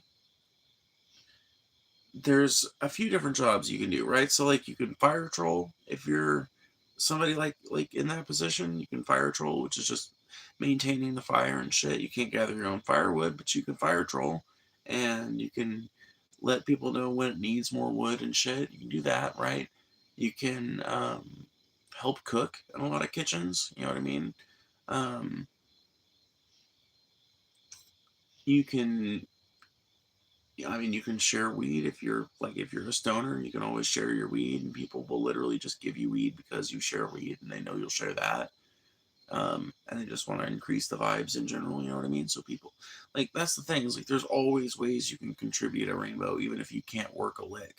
there's a few different jobs you can do, right? So like you can fire troll if you're somebody like in that position, you can fire troll, which is just maintaining the fire and shit. You can't gather your own firewood, but you can fire troll and you can let people know when it needs more wood and shit. You can do that, right? You can help cook in a lot of kitchens, you know what I mean? Um, you can I mean, you can share weed if you're a stoner, you can always share your weed, and people will literally just give you weed because you share weed, and they know you'll share that. And they just want to increase the vibes in general. You know what I mean? So people, like, that's the thing is like, there's always ways you can contribute a rainbow, even if you can't work a lick.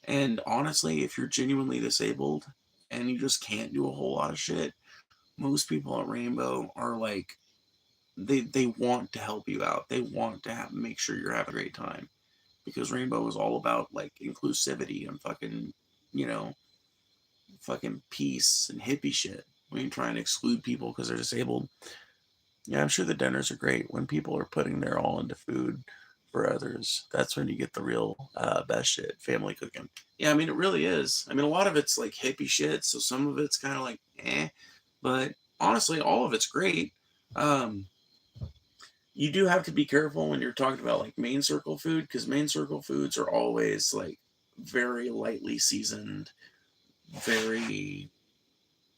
And honestly, if you're genuinely disabled and you just can't do a whole lot of shit, most people at Rainbow are like, they want to help you out. They want to make sure you're having a great time because Rainbow is all about like inclusivity and fucking, you know, fucking peace and hippie shit. when you try and exclude people because they're disabled. Yeah, I'm sure the dinners are great when people are putting their all into food for others. That's when you get the real best shit, family cooking. Yeah, I mean, it really is. I mean, a lot of it's like hippie shit, so some of it's kind of like eh, but honestly, all of it's great. Um, you do have to be careful when you're talking about like main circle food because main circle foods are always like very lightly seasoned, very,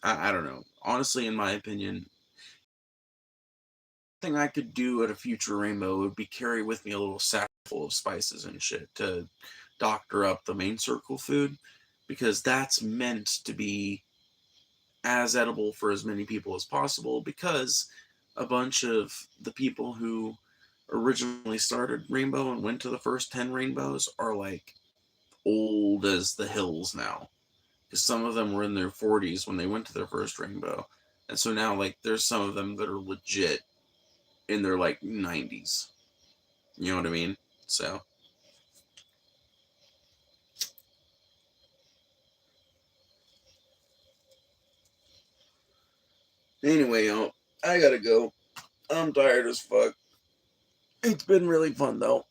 I don't know. Honestly, in my opinion, thing I could do at a future rainbow would be carry with me a little sack full of spices and shit to doctor up the main circle food because that's meant to be as edible for as many people as possible because a bunch of the people who originally started rainbow and went to the first 10 rainbows are like old as the hills now because some of them were in their 40s when they went to their first rainbow, and so now like there's some of them that are legit in their like 90s. You know what I mean? So anyway, I gotta go. I'm tired as fuck. It's been really fun though.